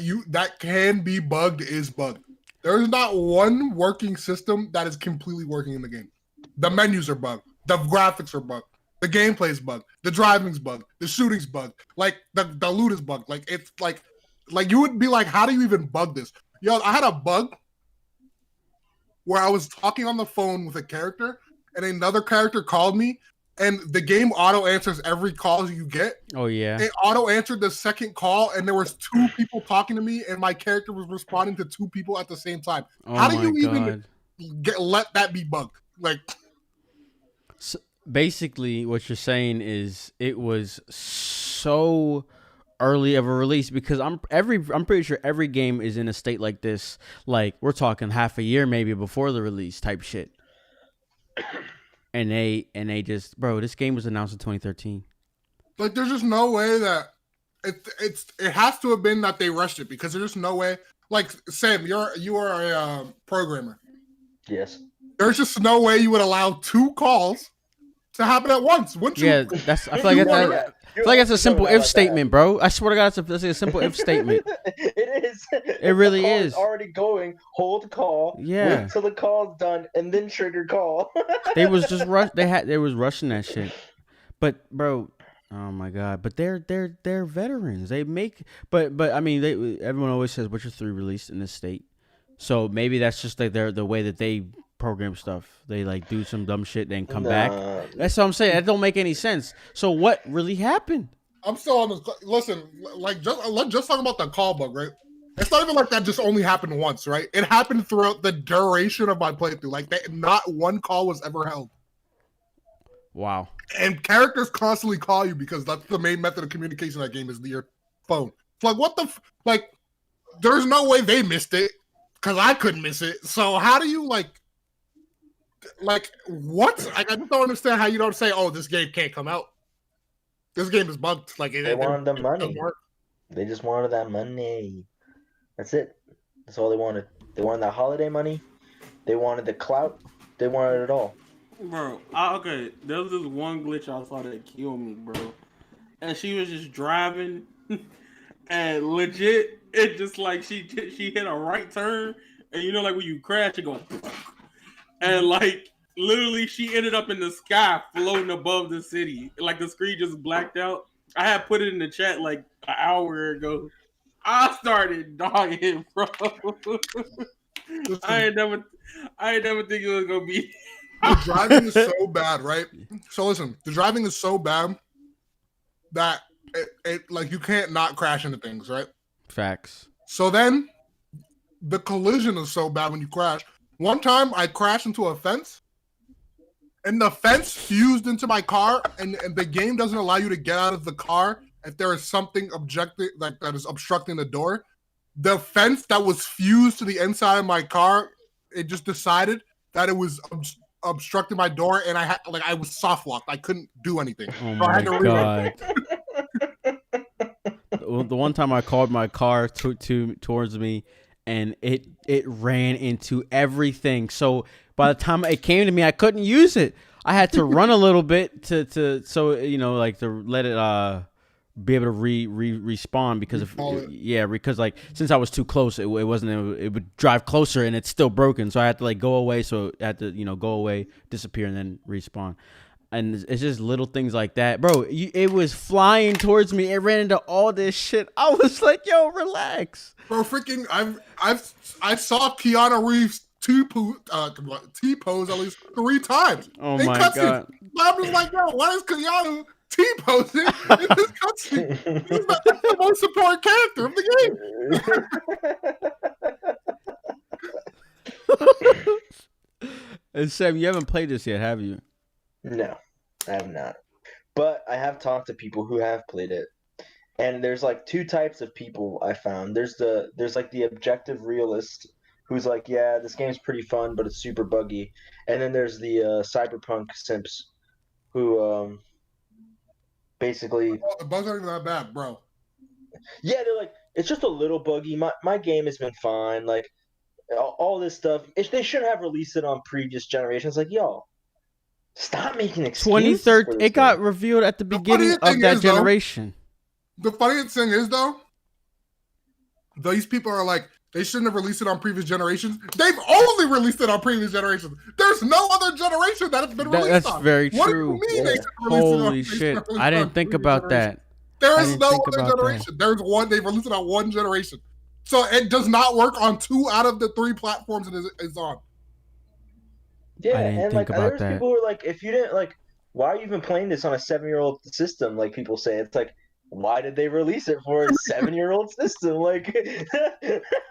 can be bugged is bugged. There is not one working system that is completely working in the game. The menus are bugged. The graphics are bugged. The gameplay is bugged. The driving's bugged. The shooting's bugged. Like the loot is bugged. Like it's like you would be like, how do you even bug this? Yo, I had a bug where I was talking on the phone with a character and another character called me, and the game auto answers every call you get. Oh yeah. It auto answered the second call, and there was two people talking to me, and my character was responding to two people at the same time. Oh how do my you God. even let that be bugged? Like, So basically, what you're saying is it was so early of a release, because I'm pretty sure every game is in a state like this. Like, we're talking half a year maybe before the release type shit. And they just, bro, this game was announced in 2013. like there's just no way that it has to have been that they rushed it, because there's just no way. Like, Sam, you are a programmer. Yes. There's just no way you would allow two calls to happen at once, wouldn't you? Yeah, I feel like that's a simple if statement, bro. I swear to God, that's a simple if statement. It is. It really the call is. already going. Hold call. Yeah. Wait till the call's done, and then trigger call. They was just they was rushing that shit. But bro, oh my God. But they're veterans. They make but I mean everyone always says Witcher 3 released in this state. So maybe that's just like the way that they program stuff. They like do some dumb shit, then come back. That's what I'm saying. That don't make any sense. So what really happened? I'm still on this. Listen, like just talking about the call bug, right? It's not even like that just only happened once, right? It happened throughout the duration of my playthrough. Like, not one call was ever held. Wow. And characters constantly call you because that's the main method of communication in that game is your phone. It's like, what the like, there's no way they missed it because I couldn't miss it. So how do you like what? I just don't understand how you don't say, oh, this game can't come out. This game is bugged. Like, they wanted the money. They just wanted that money. That's it. That's all they wanted. They wanted that holiday money. They wanted the clout. They wanted it all. Bro, okay. There was this one glitch I saw that killed me, bro. And she was just driving, and legit, it just like she hit a right turn, and you know, like when you crash, it goes, and like literally, she ended up in the sky, floating above the city. Like the screen just blacked out. I had put it in the chat like an hour ago. I started dying, bro. I ain't never think it was gonna be. The driving is so bad, right? So listen, the driving is so bad that it like you can't not crash into things, right? Facts. So then the collision is so bad when you crash. One time I crashed into a fence, and the fence fused into my car, and the game doesn't allow you to get out of the car if there is something that is obstructing the door. The fence that was fused to the inside of my car, it just decided that it was obstructing my door, and I was soft locked. I couldn't do anything. Oh so I had my to God. The one time I called my car towards me, and it ran into everything. So by the time it came to me, I couldn't use it. I had to run a little bit to so you know, like to let it be able to respawn because because like since I was too close, it wasn't. It would drive closer and it's still broken, so I had to like go away. So I had to go away, disappear, and then respawn. And it's just little things like that, bro. It was flying towards me. It ran into all this shit. I was like, yo, relax, bro. Freaking, I saw Keanu Reeves T-pose at least 3 times. Oh my god! I'm just like, yo, why is Keanu T-posing in this cutscene? He's the most important character of the game. And Sam, you haven't played this yet, have you? No, I have not. But I have talked to people who have played it. And there's like 2 types of people I found. There's like the objective realist who's like, yeah, this game's pretty fun, but it's super buggy. And then there's the Cyberpunk simps who basically the bugs aren't even that bad, bro. Yeah, they're like, it's just a little buggy. My game has been fine. Like all this stuff. They should have released it on previous generations. Like, yo, stop making excuses. 2013. It got revealed at the beginning of that generation. The funniest thing is, though, these people are like, they shouldn't have released it on previous generations. They've only released it on previous generations. There's no other generation that it's been released on. That's very true. What do you mean they should release Holy it on shit. I didn't think about that. There is no other generation. There's one. They've released it on 1 generation. So it does not work on 2 out of the 3 platforms it is on. Yeah, and like there's people who are like, if you didn't like, why are you even playing this on a 7-year-old system? Like people say, it's like, why did they release it for a 7-year-old system? Like,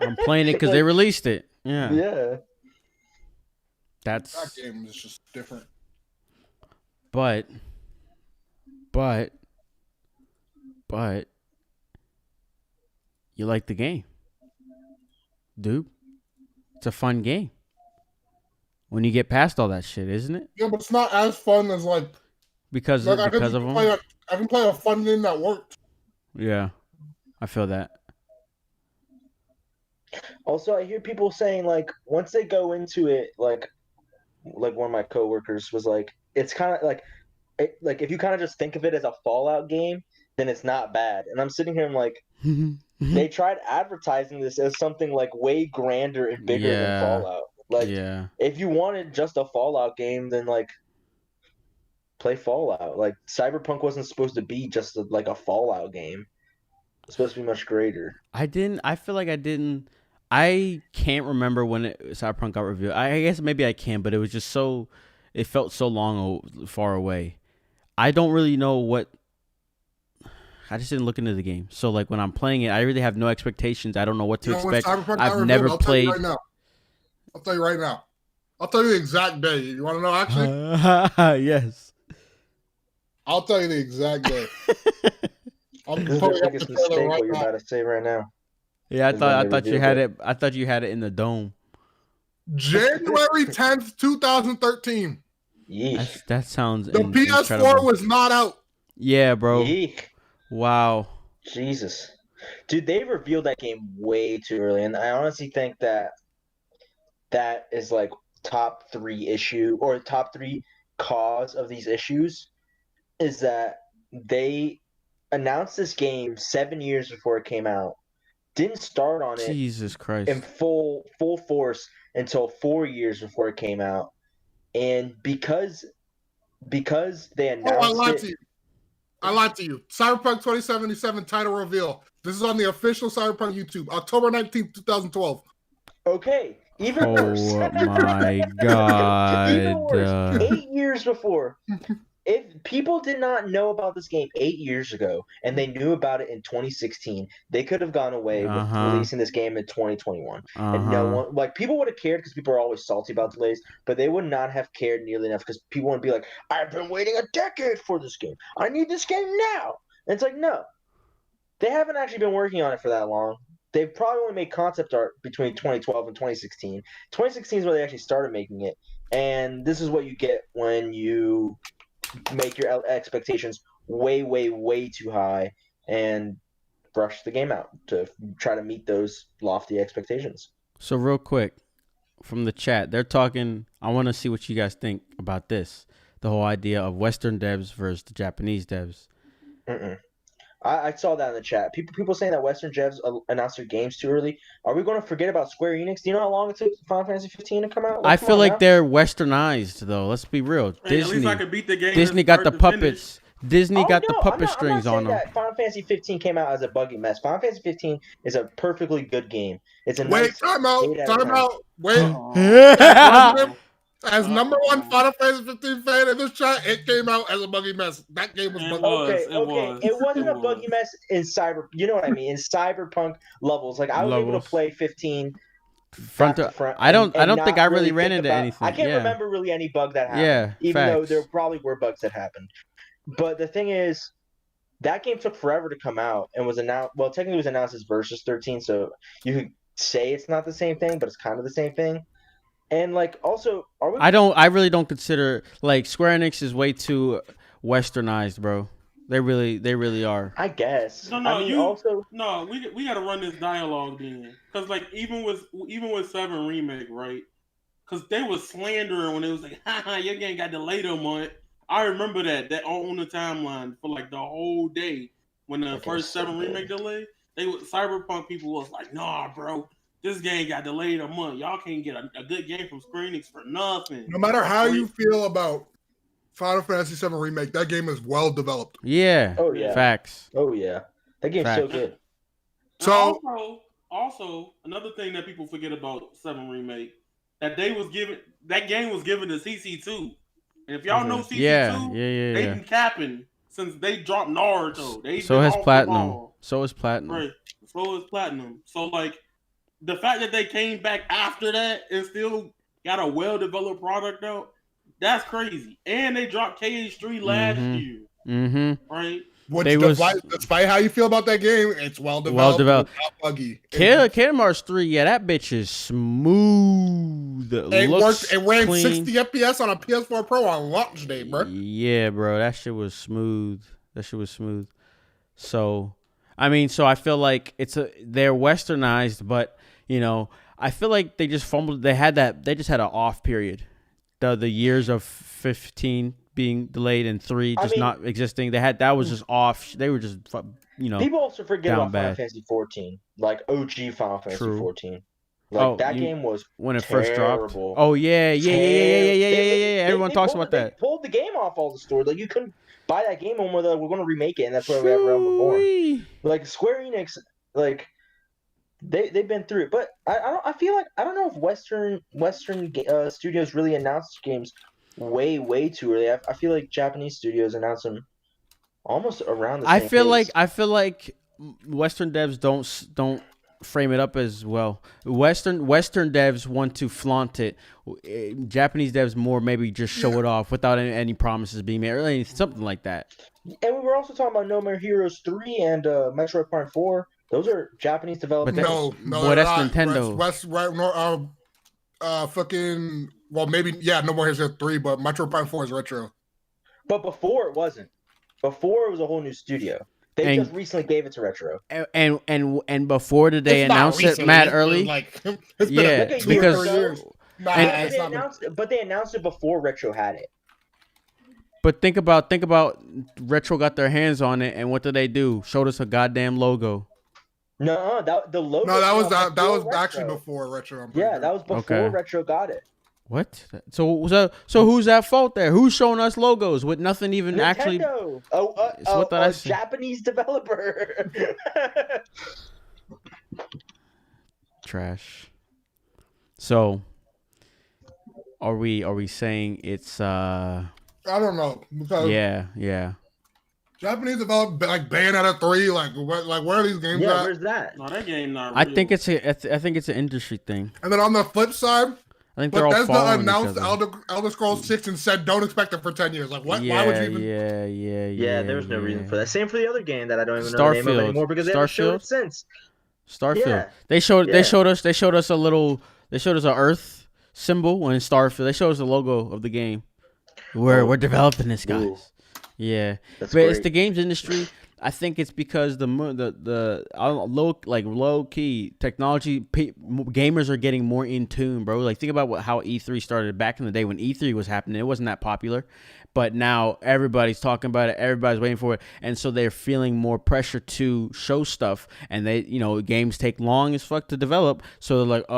I'm playing it because they released it. Yeah. Yeah. That game is just different. But you like the game, dude. It's a fun game. When you get past all that shit, isn't it? Yeah, but it's not as fun as like because of them. I can play a fun game that worked. Yeah, I feel that. Also, I hear people saying like once they go into it, like one of my coworkers was like, it's kind of like if you kind of just think of it as a Fallout game, then it's not bad. And I'm sitting here, I'm like, they tried advertising this as something like way grander and bigger than Fallout. Like, if you wanted just a Fallout game, then like play Fallout. Like Cyberpunk wasn't supposed to be just like a Fallout game. It's supposed to be much greater. I feel like I didn't. I can't remember when Cyberpunk got revealed. I guess maybe I can, but it was just so. It felt so far away. I don't really know what. I just didn't look into the game. So like when I'm playing it, I really have no expectations. I don't know what to expect. I've never played. I'll tell you right now. I'll tell you the exact day. You want to know actually? Yes. I'll tell you the exact day. I'm this is the biggest mistake what you're about to say right now. Yeah, I thought you had it. I thought you had it in the dome. January 10th, 2013. Yeesh. That sounds. The PS4 incredible. Was not out. Yeah, bro. Yeek. Wow. Jesus, dude, they revealed that game way too early, and I honestly think that is like top 3 issue or top 3 cause of these issues is that they announced this game 7 years before it came out, didn't start on it Jesus Christ in full force until 4 years before it came out, and because they announced I lied to you. Cyberpunk 2077 title reveal. This is on the official Cyberpunk YouTube, October 19th, 2012. Okay. Even worse. Oh my god. Even worse. 8 years before. If people did not know about this game 8 years ago and they knew about it in 2016, they could have gone away with releasing this game in 2021. And no one, like, people would have cared because people are always salty about delays, but they would not have cared nearly enough because people wouldn't be like, I've been waiting a decade for this game. I need this game now. And it's like, no. They haven't actually been working on it for that long. They've probably only made concept art between 2012 and 2016. 2016 is where they actually started making it. And this is what you get when you make your expectations way, way, way too high and brush the game out to try to meet those lofty expectations. So real quick, from the chat, they're talking, I want to see what you guys think about this. The whole idea of Western devs versus the Japanese devs. I saw that in the chat. People saying that Western devs announced their games too early. Are we going to forget about Square Enix? Do you know how long it took Final Fantasy 15 to come out? I Like, come feel on like now. they're westernized though. Let's be real. Hey, at least I could beat the game. Disney got the puppets. Disney got the puppet I'm strings not on saying them. that Final Fantasy 15 came out as a buggy mess. Final Fantasy 15 is a perfectly good game. It's a Wait, nice time out. 8 out of Time 10. out. Wait. Yeah. As number one Final Fantasy 15 fan in this chat, it came out as a buggy mess. That game was buggy. Okay. It wasn't a buggy mess in cyber. You know what I mean? In Cyberpunk levels, like I was able to play 15 front to front. I don't think I really ran into anything. I can't remember really any bug that happened. Yeah, even though there probably were bugs that happened. But the thing is, that game took forever to come out and was announced. Well, technically, it was announced as Versus 13, so you could say it's not the same thing, but it's kind of the same thing. And like, also, are we? I really don't consider like Square Enix is way too westernized, bro. They really are. I guess. No, I mean, we got to run this dialogue then, because like even with 7 Remake, right? Because they was slandering when it was like, haha, your game got delayed a month. I remember that on the timeline for like the whole day when the first 7 Remake delayed. Cyberpunk people was like, nah, bro. This game got delayed a month. Y'all can't get a good game from Square Enix for nothing. No matter how you feel about Final Fantasy VII Remake, that game is well developed. Yeah. Oh yeah. Facts. Oh yeah. That game's so good. So also another thing that people forget about 7 Remake, that game was given to CC2. And if y'all know CC2, they've been capping since they dropped Naruto. So has Platinum. So is Platinum. Right. So is Platinum. So like the fact that they came back after that and still got a well-developed product out, that's crazy. And they dropped KH3 last year. Mm-hmm. Right? Despite how you feel about that game, it's well developed. Not buggy. Kingdom Hearts 3, yeah, that bitch is smooth. It ran clean. 60 FPS on a PS4 Pro on launch day, bro. Yeah, bro, that shit was smooth. So, I mean, I feel like they're westernized, but you know, I feel like they just fumbled. They just had an off period. The years of 15 being delayed and 3 just not existing. That was just off. They were just, you know. People also forget about Final Fantasy 14, like OG Final Fantasy 14. Like that game was when it terrible. first dropped. Oh yeah. Everyone talks about that. They pulled the game off all the stores. Like you couldn't buy that game on whether we're going to remake it, and that's where we have Realm Reborn. Like Square Enix, like. They've been through it, but I feel like I don't know if Western studios really announced games way too early. I feel like Japanese studios announce them almost around the same pace. I feel like Western devs don't frame it up as well. Western devs want to flaunt it. Japanese devs more maybe just show it off without any promises being made or something like that. And we were also talking about No More Heroes 3 and Metroid Prime 4. Those are Japanese developers. No, boy, that's Nintendo. Fucking. Well, maybe No More Heroes 3, but Metroid Prime 4 is retro. But before it wasn't. Before it was a whole new studio. They just recently gave it to retro. And before did they announce it mad early? Because they announced it before retro had it. But think about retro got their hands on it, and what did they do? Showed us a goddamn logo. No, the logo. No, that was actually before retro. That was before retro got it. What? So who's at fault there? Who's showing us logos with nothing even Nintendo. actually? Japanese developer. Trash. So, are we saying it's I don't know. Because yeah. Japanese developed like Bayonetta 3. Like where are these games at? Yeah, where's that? No, that game not real. I think it's an industry thing. And then on the flip side, I think they're all following announced each other. Elder Scrolls 6 and said don't expect it for 10 years. Like what? Yeah, why would you even? Yeah, there was no reason for that. Same for the other game that I don't even know the name of anymore because they haven't showed it since. Starfield. Yeah. They showed us an Earth symbol when Starfield. They showed us the logo of the game. We're developing this, guys. Ooh. Yeah, That's but great. it's the games industry. I think it's because the low key technology gamers are getting more in tune, bro. Like think about how E3 started back in the day when E3 was happening. It wasn't that popular, but now everybody's talking about it. Everybody's waiting for it, and so they're feeling more pressure to show stuff. And they, games take long as fuck to develop. So they're like,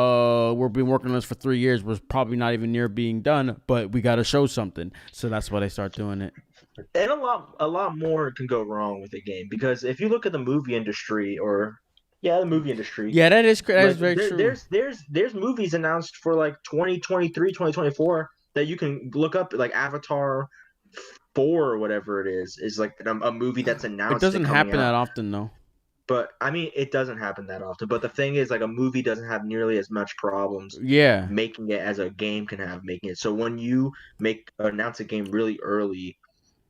we've been working on this for 3 years. We're probably not even near being done, but we got to show something. So that's why they start doing it. And a lot more can go wrong with a game, because if you look at the movie industry, the movie industry. Yeah, that is very true. There's movies announced for like 2023, 2024 that you can look up, like Avatar 4 or whatever it is like a movie that's announced. It doesn't happen that often though. But I mean, it doesn't happen that often. But the thing is, like, a movie doesn't have nearly as much problems making it as a game can have making it. So when you announce a game really early,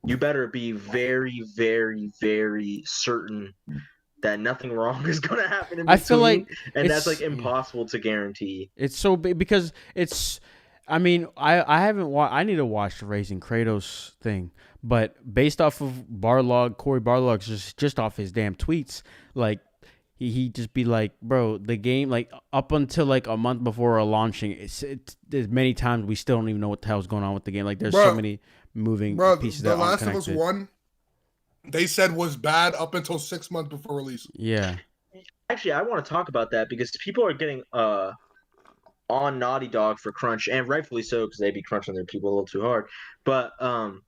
you better be very, very, very certain that nothing wrong is going to happen in between. I feel like that's like impossible to guarantee. It's so big because it's. I mean, I haven't watched. I need to watch the Raising Kratos thing, but based off of Corey Barlog's just off his damn tweets, like he just be like, bro, the game, like up until like a month before launching, there's many times we still don't even know what the hell's going on with the game. Like there's so many moving pieces that aren't connected. The Last of Us 1, they said was bad up until 6 months before release. Yeah. Actually, I want to talk about that because people are getting on Naughty Dog for crunch, and rightfully so, because they be crunching their people a little too hard. But no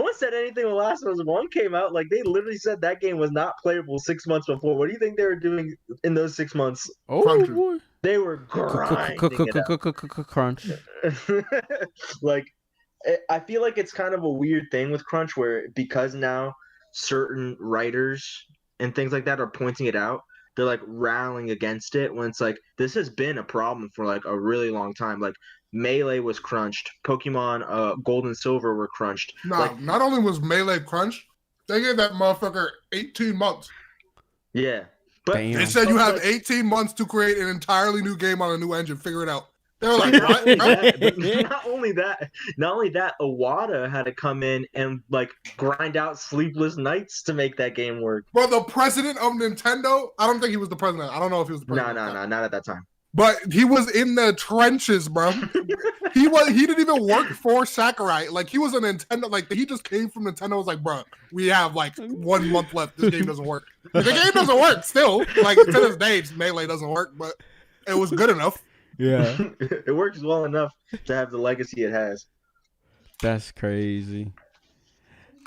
one said anything when Last of Us 1 came out. Like, they literally said that game was not playable 6 months before. What do you think they were doing in those 6 months? Oh, boy. They were grinding crunch. Like, I feel like it's kind of a weird thing with crunch, where because now certain writers and things like that are pointing it out, they're like rallying against it, when it's like this has been a problem for like a really long time. Like Melee was crunched, Pokemon Gold and Silver were crunched. Not only was Melee crunched, they gave that motherfucker 18 months. Yeah, but they said you have 18 months to create an entirely new game on a new engine. Figure it out. They were like, what? Not only that, Iwata had to come in and like grind out sleepless nights to make that game work. Bro, the president of Nintendo, I don't think he was the president. I don't know if he was the president. No, not at that time. But he was in the trenches, bro. He didn't even work for Sakurai. Like, he was a Nintendo, like, he just came from Nintendo, was like, bro, we have like 1 month left. This game doesn't work. Like, the game doesn't work still. Like, to this day, Melee doesn't work, but it was good enough. Yeah. It works well enough to have the legacy it has. That's crazy.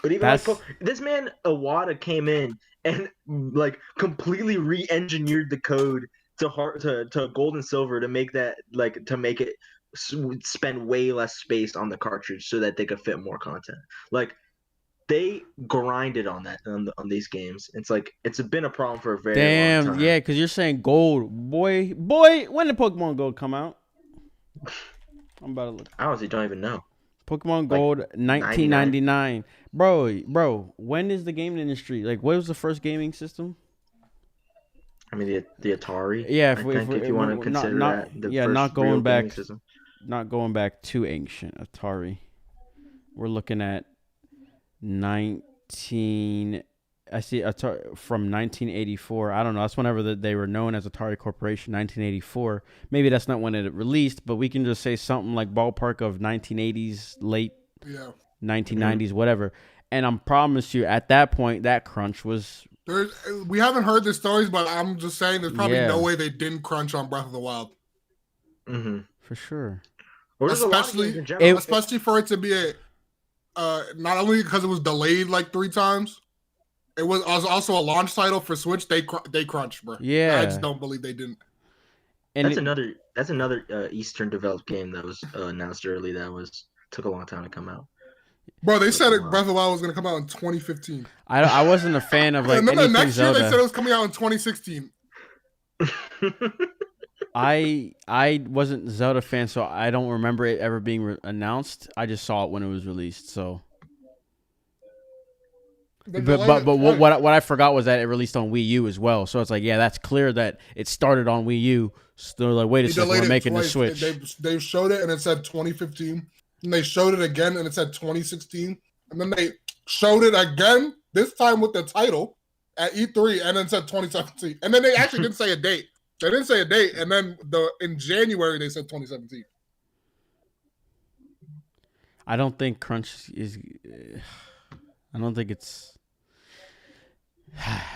But even this man Iwata came in and like completely re-engineered the code to Gold and Silver to make that, like, to make it spend way less space on the cartridge so that they could fit more content. Like, they grinded on that on these games. It's like it's been a problem for a very long time. Yeah, because you're saying Gold, boy. When did Pokemon Gold come out? I'm about to look. I honestly don't even know. Pokemon Gold, 1999. Bro, when is the gaming industry? Like, what was the first gaming system? I mean, the Atari. Yeah, if you want to consider that. Not going back. Not going back too ancient. Atari. We're looking at 19. I see Atari from 1984. I don't know. That's whenever they were known as Atari Corporation. 1984. Maybe that's not when it released, but we can just say something like ballpark of 1980s, late 1990s, whatever. And I promise you, at that point, that crunch was. We haven't heard the stories, but I'm just saying there's probably no way they didn't crunch on Breath of the Wild. Mm-hmm. For sure. Especially for it to be not only because it was delayed like 3 times, it was also a launch title for Switch. They crunched, bro. Yeah, I just don't believe they didn't. And that's another Eastern developed game that was announced early that took a long time to come out. Bro, they said Breath of the Wild was going to come out in 2015. I wasn't a fan of like and then anything next Zelda. year they said it was coming out in 2016. I wasn't a Zelda fan, so I don't remember it ever being announced. I just saw it when it was released. So, but what I forgot was that it released on Wii U as well. So it's like, yeah, that's clear that it started on Wii U. So they're like, wait a second, we're making the Switch. They showed it and it said 2015, and they showed it again and it said 2016, and then showed it again, this time with the title at E3, and then said 2017. And then they actually didn't say a date. They didn't say a date, and then in January they said 2017. I don't think crunch is. I don't think it's.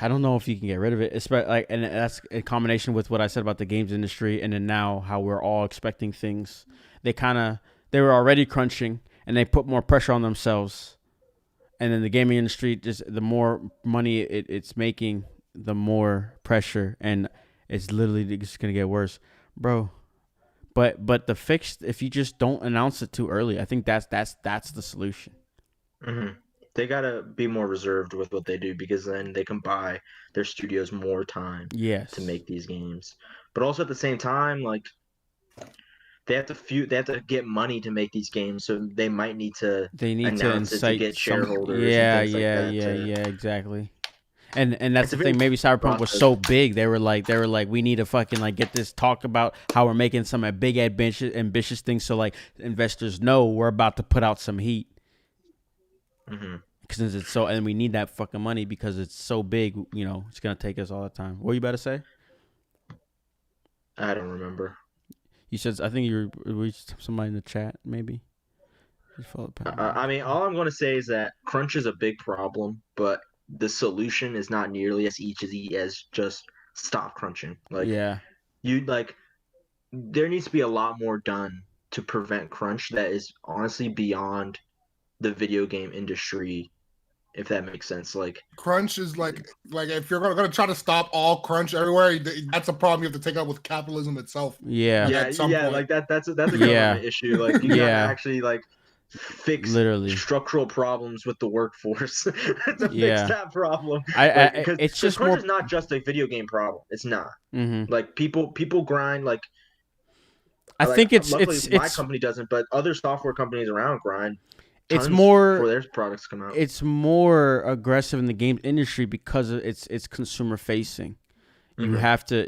I don't know if you can get rid of it, especially like, and that's in combination with what I said about the games industry, and then now how we're all expecting things. They were already crunching, and they put more pressure on themselves, and then the gaming industry, just the more money it's making, the more pressure, and it's literally just gonna get worse, bro. But the fix, if you just don't announce it too early, I think that's the solution. Mm-hmm. They gotta be more reserved with what they do, because then they can buy their studios more time to make these games. But also at the same time, like they have to get money to make these games, so they might need to announce it to get shareholders. Yeah, exactly. And that's the thing. Maybe Cyberpunk was so big, they were like, we need to fucking like get this talk about how we're making some big ambitious things, so like investors know we're about to put out some heat. Mm-hmm. Because it's so, and we need that fucking money because it's so big. You know, it's gonna take us all the time. What you about to say? I don't remember. You said, I think you reached somebody in the chat, maybe. I mean, all I'm gonna say is that crunch is a big problem, but the solution is not nearly as easy as just stop crunching. Like, there needs to be a lot more done to prevent crunch that is honestly beyond the video game industry, if that makes sense. Like, crunch is like if you're gonna try to stop all crunch everywhere, that's a problem you have to take up with capitalism itself. Yeah, like that's a government issue. Like, you gotta actually like fix structural problems with the workforce to fix that problem. It's just crunch is not just a video game problem. It's not. Mm-hmm. Like people grind. Like, I think my company doesn't, but other software companies around grind. It's more for their products come out. It's more aggressive in the game industry because it's consumer facing. You have to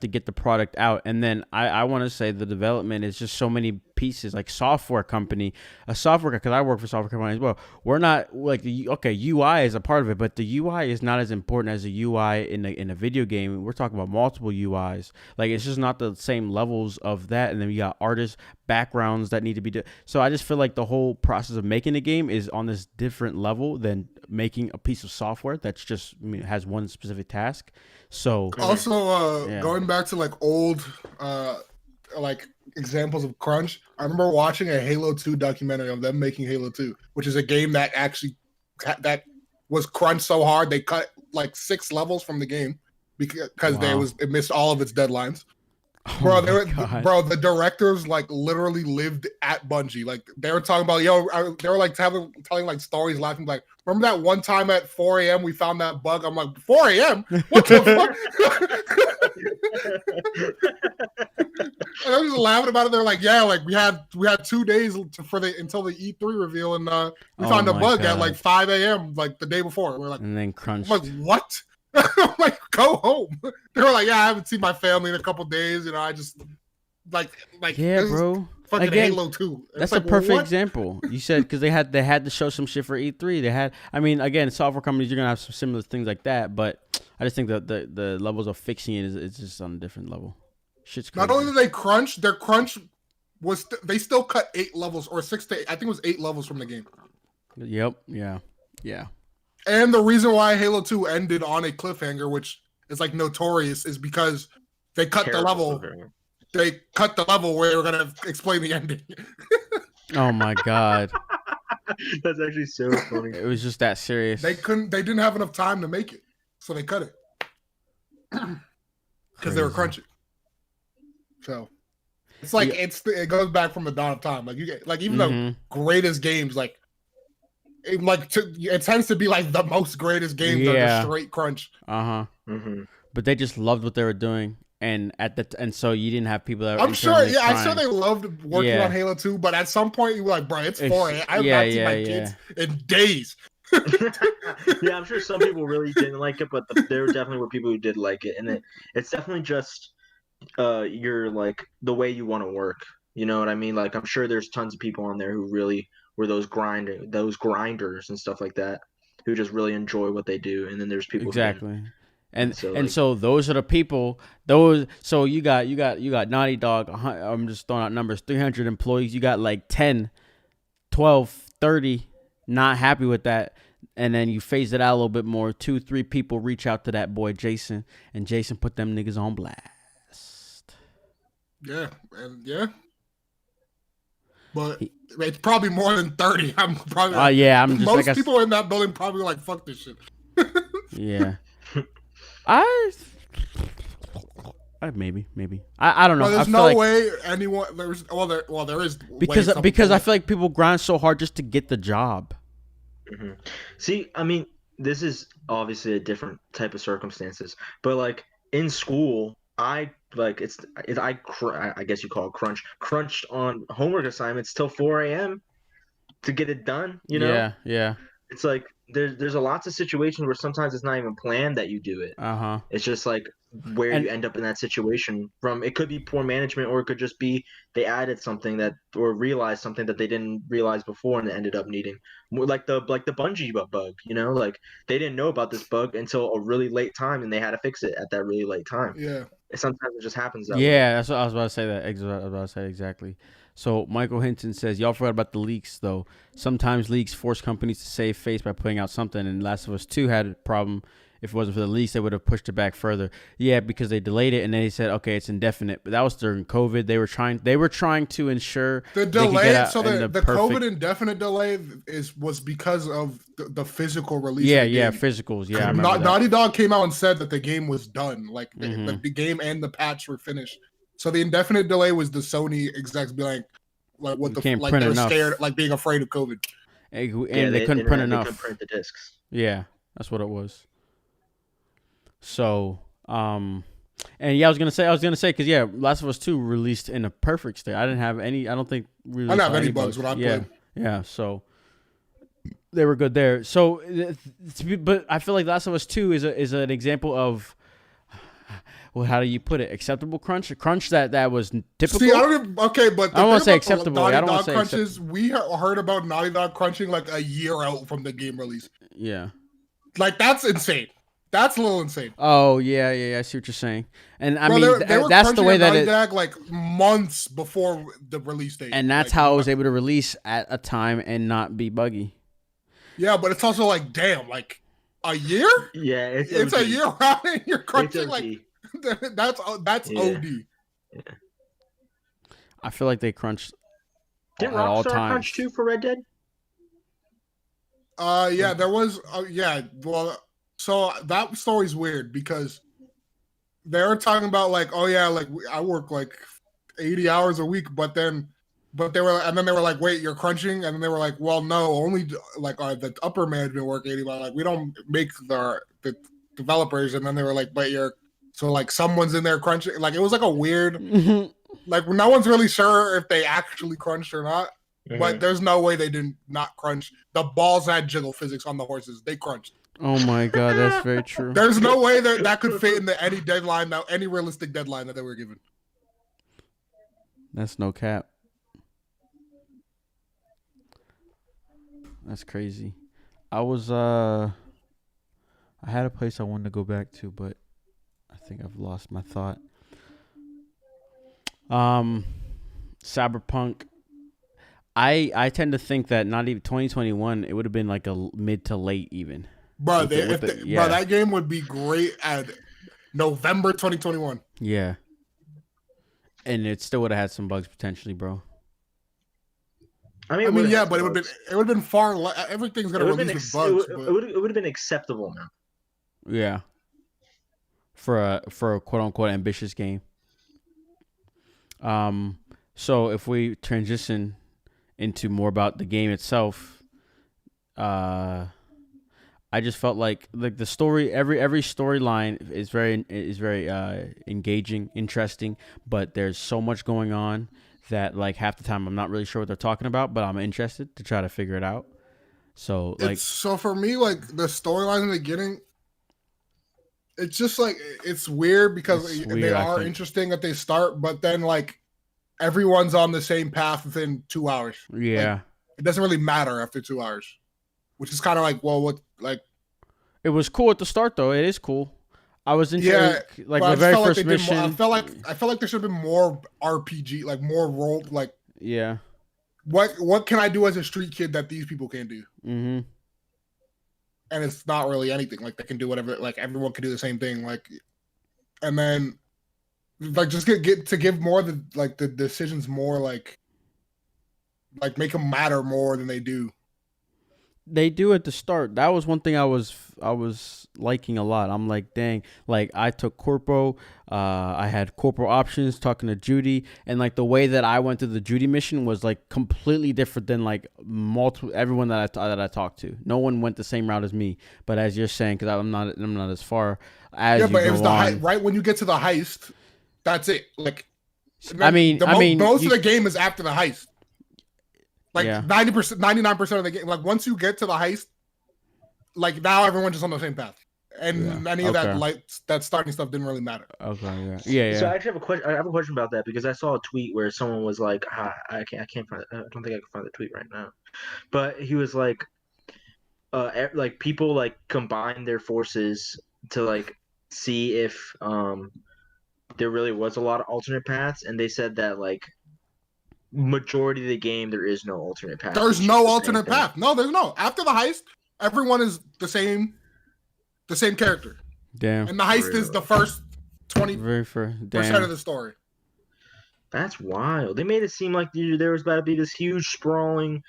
get the product out, and then I want to say the development is just so many pieces. Like a software company, because I work for a software company as well. We're not like UI is a part of it, but the UI is not as important as the UI in a video game. We're talking about multiple UIs. Like, it's just not the same levels of that. And then you got artists backgrounds that need to be so I just feel like the whole process of making a game is on this different level than making a piece of software that's just has one specific task. So also going back to like old like examples of crunch, I remember watching a Halo 2 documentary of them making Halo 2, which is a game that actually that was crunched so hard they cut like 6 levels from the game because it missed all of its deadlines. Bro, the directors like literally lived at Bungie. Like, they were talking about, they were like telling like stories, laughing like, remember that one time at 4 a.m. we found that bug? I'm like, 4 a.m. What the fuck? And I was just laughing about it. They're like, yeah, like we had 2 days until the E3 reveal, and we found a bug at like 5 a.m. like the day before. We're like, and then crunched. I'm like, what? I'm like, go home. They were like, yeah, I haven't seen my family in a couple days. You know, I just like yeah, bro. Fucking again, Halo 2. That's like, a perfect example. You said because they had to show some shit for E3. They had, I mean, again, software companies, you're gonna have some similar things like that, but I just think that the levels of fixing it is just on a different level. Shit's crazy. Not only did they crunch, their crunch was they still cut 8 levels or 6 to 8, I think it was 8 levels from the game. Yep. Yeah. And the reason why Halo 2 ended on a cliffhanger, which is like notorious, is because they cut the level. They cut the level where they were gonna explain the ending. Oh my god, that's actually so funny. It was just that serious. They didn't have enough time to make it, so they cut it because they were crunching. So it's like it goes back from the dawn of time. Like you get even the greatest games, like it tends to be like the most greatest games are just straight crunch. But they just loved what they were doing, and so you didn't have people that were I'm sure they loved working on Halo 2, but at some point you were like, bro, it's 4 a.m. I have not seen my kids in days. Yeah, I'm sure some people really didn't like it, but there definitely were people who did like it, and it's definitely just your like the way you want to work. You know what I mean? Like, I'm sure there's tons of people on there who really were those grinders and stuff like that. who just really enjoy what they do, and then there's people exactly. And so, and like- so those are the people. Those so you got Naughty Dog. I'm just throwing out numbers. 300 employees. You got like 10, 12, 30 not happy with that. And then you phase it out a little bit more. 2, 3 people reach out to that boy Jason, and Jason put them niggas on blast. Yeah, and yeah. But it's probably more than 30. I'm probably. Yeah, I'm just most like people in that building probably like fuck this shit. Yeah. I maybe. I don't know. Well, there's I feel no like, way anyone. There is because I feel like people grind so hard just to get the job. Mm-hmm. See, I mean, this is obviously a different type of circumstances, but like in school, I guess you call it crunched on homework assignments till 4 a.m. to get it done. You know? Yeah. It's like there's a lots of situations where sometimes it's not even planned that you do it. It's just like where you end up in that situation from. It could be poor management, or it could just be they added something or realized something that they didn't realize before, and it ended up needing more, like the Bungie bug. You know, like they didn't know about this bug until a really late time, and they had to fix it at that really late time. Yeah. Sometimes it just happens that way. Yeah, that's what I was about to say. I was about to say exactly. So Michael Hinton says, y'all forgot about the leaks, though. Sometimes leaks force companies to save face by putting out something, and Last of Us 2 had a problem. If it wasn't for the leaks, they would have pushed it back further. Yeah, because they delayed it, and then they said, okay, it's indefinite. But that was during COVID. They were trying to ensure the delay. So the COVID indefinite delay was because of the physical release. Yeah, physicals. Yeah, I remember that. Naughty Dog came out and said that the game was done. Like the game and the patch were finished. So the indefinite delay was the Sony execs be like what like they're scared, like being afraid of COVID. And they couldn't print enough. They couldn't print the discs. Yeah, that's what it was. So, and yeah, I was gonna say because Last of Us 2 released in a perfect state. I didn't have any. I don't think I didn't have any bugs when I played. Yeah, so they were good there. So, but I feel like Last of Us 2 is an example of. Well, how do you put it? Acceptable crunch? A crunch that was typical? See, but I don't want to say acceptable. Naughty Dog crunches, we heard about Naughty Dog crunching like a year out from the game release. Yeah. Like, that's insane. That's a little insane. Oh, yeah, I see what you're saying. And I mean, that's the way that it... Dog, like, months before the release date. And that's how it was able to release at a time and not be buggy. Yeah, but it's also like, damn, like, a year? Yeah, it's a year out and you're crunching like... That's OD. Yeah. I feel like they crunched Didn't Rockstar crunch too for Red Dead? Yeah, there was. Yeah, well, so that story's weird because they were talking about like, oh yeah, like I work like 80 hours a week, but then they were like, wait, you're crunching, and then they were like, well, no, only like the upper management work 80, but like we don't make the developers, and then they were like, but you're. So, like, someone's in there crunching. Like, it was, like, a weird... like, no one's really sure if they actually crunched or not. Mm-hmm. But there's no way they did not crunch. The balls had jiggle physics on the horses. They crunched. Oh, my God. That's very true. There's no way that could fit into any deadline, any realistic deadline that they were given. That's no cap. That's crazy. I had a place I wanted to go back to, but... I think I've lost my thought. Cyberpunk. I tend to think that not even 2021. It would have been like a mid to late even. Bro, that game would be great at November 2021. Yeah, and it still would have had some bugs potentially, bro. I mean, yeah, but it would have been far. Everything's gonna release with bugs. It would have been acceptable now. Yeah. For a quote unquote ambitious game. So if we transition into more about the game itself, I just felt like the story, every storyline is very engaging, interesting, but there's so much going on that like half the time I'm not really sure what they're talking about, but I'm interested to try to figure it out. So like, so for me, like the storyline in the beginning. It's just like it's weird because they are interesting at they start, but then like everyone's on the same path within 2 hours. Yeah, like, it doesn't really matter after 2 hours, which is kind of like, well, what? Like, It was cool at the start, though. It is cool. I was into like but the I very felt like first they did more, mission. I felt like there should have been more RPG, like more role. Like, Yeah. what can I do as a street kid that these people can't do? Mm-hmm. And it's not really anything. Like, they can do whatever. Like, everyone can do the same thing. Like, and then like just get to give more the decisions more like make them matter more than they do. They do at the start. That was one thing I was liking a lot. I'm like, dang, like I took corpo, I had corporal options talking to Judy, and like the way that I went through the Judy mission was like completely different than like everyone that I talked to. No one went the same route as me. But as you're saying, because I'm not as far as you but go it was on. right when you get to the heist, that's it. Like, most of the game is after the heist. Like, yeah. 90%, 99% of the game. Like, once you get to the heist, like now everyone's just on the same path, and any of that starting stuff didn't really matter. Okay, yeah. So I actually have a question. I have a question about that because I saw a tweet where someone was like, I can't find. I don't think I can find the tweet right now, but he was like people like combine their forces to like see if there really was a lot of alternate paths, and they said that like majority of the game there is no alternate path. There's no alternate path. No, there's no. After the heist, everyone is the same character. Damn. And the heist is the first 20% of the story. That's wild. They made it seem like there was about to be this huge sprawling.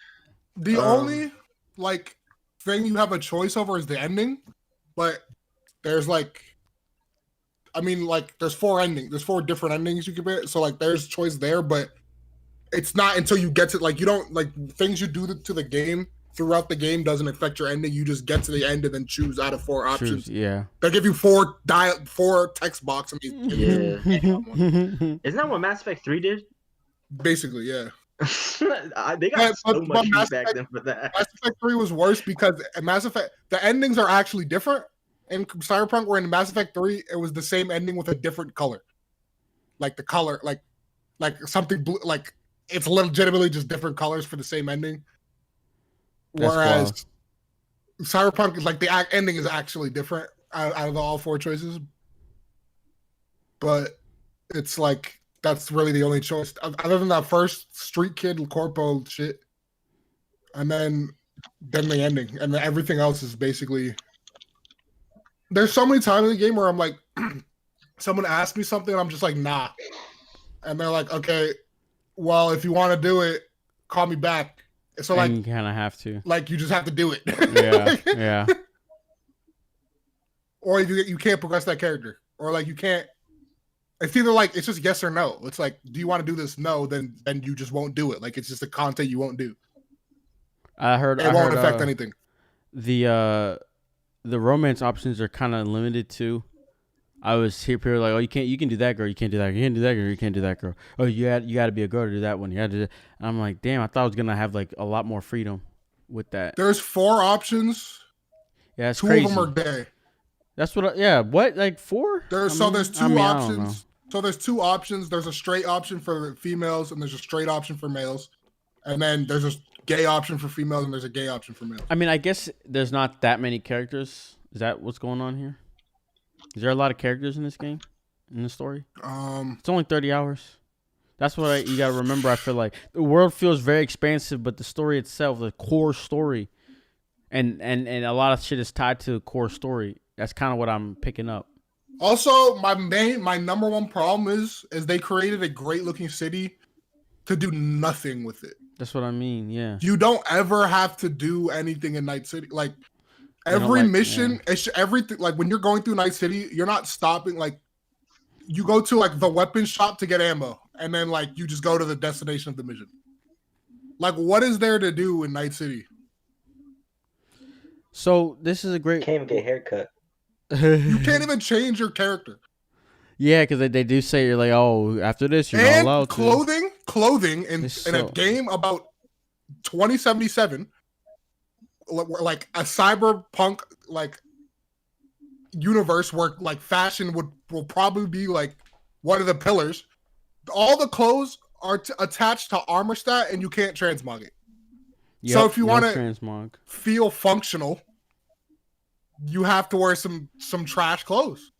The only like thing you have a choice over is the ending, but there's like, I mean, like there's 4 endings. There's 4 different endings you can pick. So like there's choice there, but it's not until you get to like you don't like things you do to the game throughout the game doesn't affect your ending. You just get to the end and then choose out of 4 options. Yeah, they give you 4 text boxes. Yeah, isn't that what Mass Effect 3 did? Basically, yeah. They got so much feedback then for that. Mass Effect 3 was worse because Mass Effect the endings are actually different in Cyberpunk. Where in Mass Effect 3 it was the same ending with a different color, like the color, like something blue, like. It's legitimately just different colors for the same ending. Whereas Cyberpunk is like the ending is actually different out of all 4 choices. But it's like that's really the only choice. Other than that first street kid corpo shit. And then the ending. And then everything else is basically there's so many times in the game where I'm like someone asks me something and I'm just like, nah. And they're like, okay. Well, if you want to do it, call me back. So like, you kind of have to. Like, you just have to do it. Yeah, yeah. Or you can't progress that character, or like you can't. It's either like it's just yes or no. It's like, do you want to do this? No, then you just won't do it. Like it's just the content you won't do. It won't affect anything. The romance options are kind of limited too. I was here, people like, oh, you can do that girl, you can't do that, you can't do that girl, you can't do that girl. Oh, you got to be a girl to do that one. You got to do that. And I'm like, damn, I thought I was gonna have like a lot more freedom with that. There's 4 options. Yeah, it's 2 crazy. of them are gay. That's what. What like 4? There's 2 options. So there's 2 options. There's a straight option for females, and there's a straight option for males, and then there's a gay option for females, and there's a gay option for males. I mean, I guess there's not that many characters. Is that what's going on here? Is there a lot of characters in this game, in the story? It's only 30 hours. That's what you gotta remember. I feel like the world feels very expansive, but the story itself, the core story, and a lot of shit is tied to the core story. That's kind of what I'm picking up. Also, my number one problem is they created a great looking city to do nothing with it. That's what I mean. Yeah. You don't ever have to do anything in Night City. Like every mission, it's everything. Like when you're going through Night City, you're not stopping. Like you go to like the weapons shop to get ammo, and then like you just go to the destination of the mission. Like what is there to do in Night City? So this is a great. Can't even get a haircut. You can't even change your character. Yeah, because they do say you're like, oh, after this you're not allowed to. Clothing in a game about 2077, like a cyberpunk like universe where like fashion will probably be like one of the pillars. All the clothes are attached to armor stat, and you can't transmog it. Yep, so if you want to feel functional, you have to wear some trash clothes.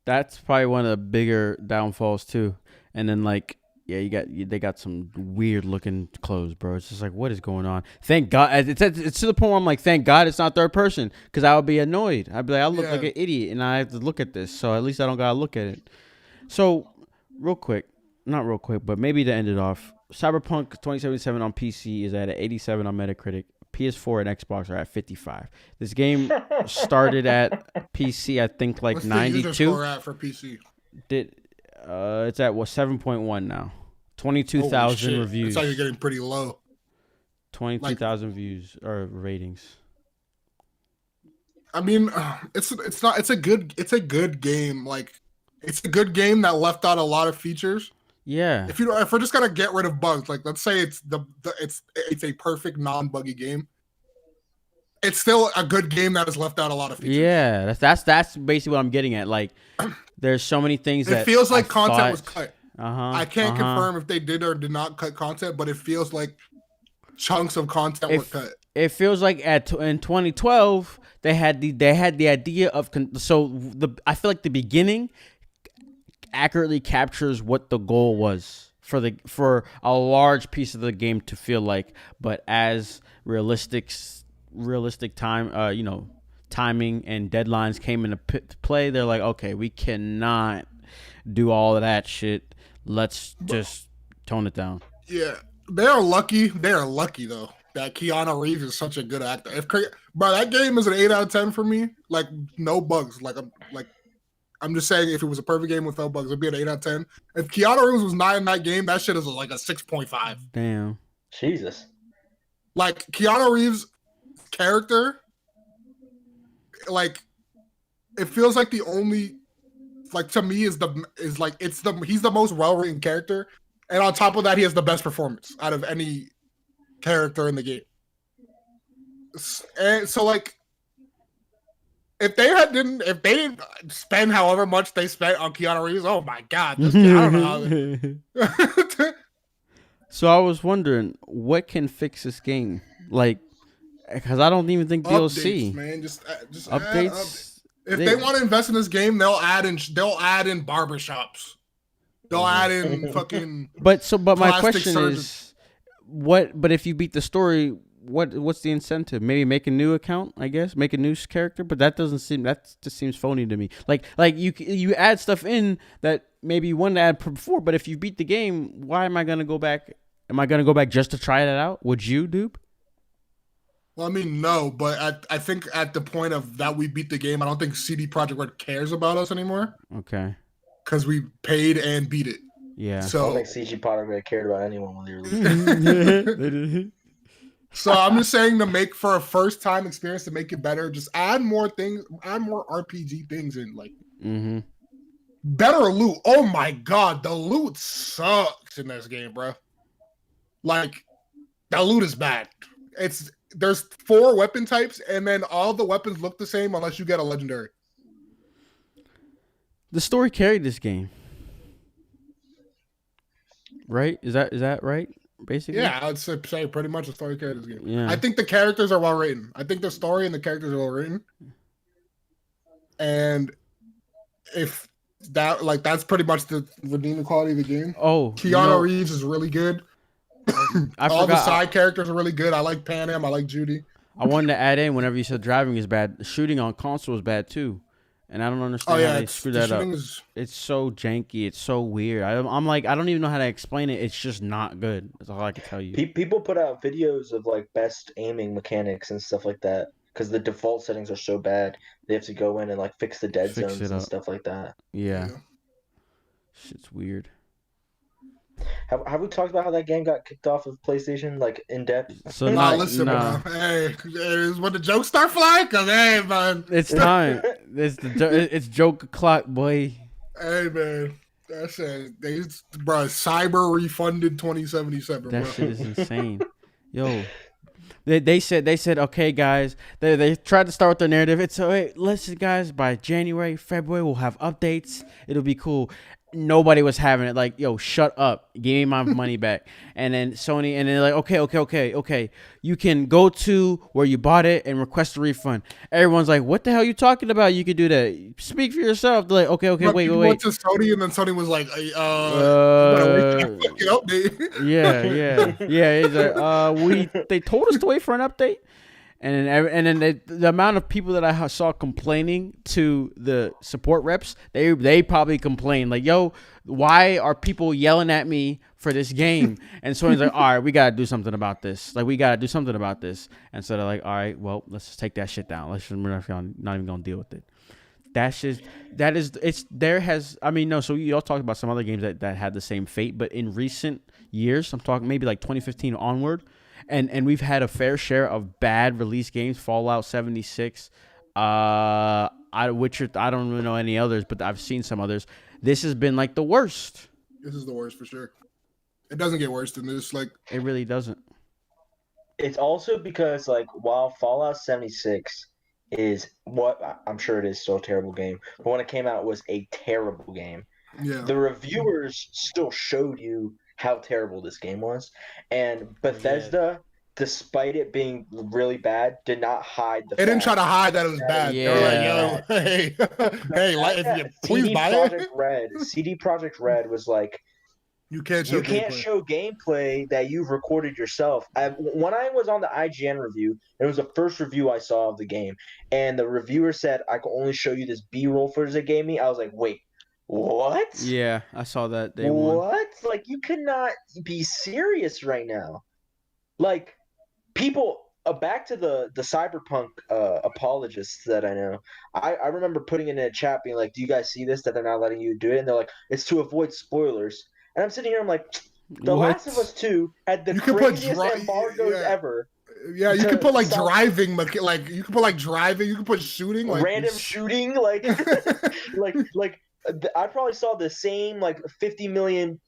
That's probably one of the bigger downfalls too. And then like, yeah, they got some weird looking clothes, bro. It's just like, what is going on? Thank God. It's to the point where I'm like, thank God it's not third person, because I would be annoyed. I'd be like, I look like an idiot, and I have to look at this. So at least I don't gotta look at it. So not real quick, but maybe to end it off, Cyberpunk 2077 on PC is at an 87 on Metacritic. PS4 and Xbox are at 55. This game started at PC, I think, like What's 92. the user score at for PC? It's at 7.1 now. 22,000 reviews. It's like you're getting pretty low. 22,000 views or ratings. I mean, it's a good game. Like, it's a good game that left out a lot of features. Yeah. If we're just gonna get rid of bugs, like let's say it's it's a perfect non-buggy game, it's still a good game that has left out a lot of features. Yeah, that's basically what I'm getting at. Like, there's so many things that it feels like content was cut. I can't uh-huh. confirm if they did or did not cut content, but it feels like chunks of content were cut. It feels like in 2012 they had the idea of I feel like the beginning accurately captures what the goal was for a large piece of the game to feel like, but as realistic time timing and deadlines came into play, they're like, okay, we cannot do all of that shit, let's just tone it down. Yeah, they are lucky though that Keanu Reeves is such a good actor. Bro, that game is an 8 out of 10 for me, like no bugs. I'm just saying, if it was a perfect game with no bugs, it'd be an 8 out of 10. If Keanu Reeves was not in that game, that shit is like a 6.5. Damn. Jesus. Like, Keanu Reeves' character, like, it feels like the only, like, to me he's the most well-written character, and on top of that, he has the best performance out of any character in the game. And so, like, if they didn't spend however much they spent on Keanu Reeves, oh my God, I don't know how. So I was wondering, what can fix this game? Like, because I don't even think DLC. Updates, man, just updates. If they want to invest in this game, they'll add in barbershops. They'll add in fucking. But my question surgeons. is, what? But if you beat the story, what's the incentive? Maybe make a new account, I guess. Make a new character, but that just seems phony to me. Like you add stuff in that maybe you wanted to add before, but if you beat the game, why am I gonna go back? Am I gonna go back just to try that out? Would you, dude? Well, I mean, no, but I think at the point of that we beat the game, I don't think CD Projekt Red cares about us anymore. Okay. Because we paid and beat it. Yeah. I So don't think CG Projekt cared about anyone when they released it. So I'm just saying, to make for a first time experience, to make it better, just add more things, add more RPG things in, like better loot. Oh my God, the loot sucks in this game, bro. Like, the loot is bad. There's 4 weapon types, and then all the weapons look the same unless you get a legendary. The story carried this game, right? Is that right? Basically, Yeah, I'd say pretty much the story carried this game. Yeah. I think the characters are well written. I think the story and the characters are well written. And if that, like, that's pretty much the redeeming quality of the game. Oh, Keanu Reeves is really good. All the side characters are really good. I like Panem. I like Judy. I wanted to add in, whenever you said driving is bad, shooting on console is bad too, and I don't understand how they screw that up. It's so janky. It's so weird. I'm like, I don't even know how to explain it. It's just not good. That's all I can tell you. People put out videos of like best aiming mechanics and stuff like that because the default settings are so bad. They have to go in and like fix the dead zones and stuff like that. Yeah. Shit's weird. Have we talked about how that game got kicked off of PlayStation, like, in depth? So now, listen, bro. Hey, is when the jokes start flying? Cause hey, man, it's time. It's joke o'clock, boy. Hey, man, that's it. Bro, cyber refunded 2077. That bro. shit is insane. Yo, they said, okay, guys. They tried to start with their narrative. It's, hey, listen, guys, by January, February, we'll have updates. It'll be cool. nobody was having it. Like, yo, shut up, give me my money back. And then Sony, and then they're like, okay, you can go to where you bought it and request a refund. Everyone's like, what the hell are you talking about? You could do that. Speak for yourself. They're like, okay, But wait. you went to Sony, and then Sony was like, you better wait for that fucking update. Yeah. It's like, they told us to wait for an update. And then the amount of people that I saw complaining to the support reps, they probably complained like, "Yo, why are people yelling at me for this game?" And so he's like, "All right, we gotta do something about this. Like, we gotta do something about this." And so they're like, "All right, well, let's just take that shit down. We're not even gonna deal with it." So y'all talked about some other games that had the same fate, but in recent years, I'm talking maybe like 2015 onward. And we've had a fair share of bad release games. Fallout 76, Witcher. I don't really know any others, but I've seen some others. This has been like the worst. This is the worst for sure. It doesn't get worse than this. Like, it really doesn't. It's also because like while Fallout 76 is what I'm sure it is still a terrible game, but when it came out it was a terrible game. yeah, The reviewers still showed you how terrible this game was, and Bethesda, despite it being really bad, did not hide the. They didn't try to hide that it was bad. Yeah. They were like, yo, hey, if you please buy it. CD Projekt Red was like, you can't show gameplay that you've recorded yourself. When I was on the IGN review, it was the first review I saw of the game, and the reviewer said I could only show you this B-roll footage they gave me. I was like, wait. What? Yeah, I saw that. They won. What? Like, you could not be serious right now. Like, people, back to the Cyberpunk apologists that I know. I remember putting in a chat being like, do you guys see this, that they're not letting you do it? And they're like, it's to avoid spoilers. And I'm sitting here, I'm like, The Last of Us 2 had the craziest embargoes ever. Yeah, you could put like driving, like you could put like driving, you could put shooting, like random shooting, like like I probably saw the same like 50 million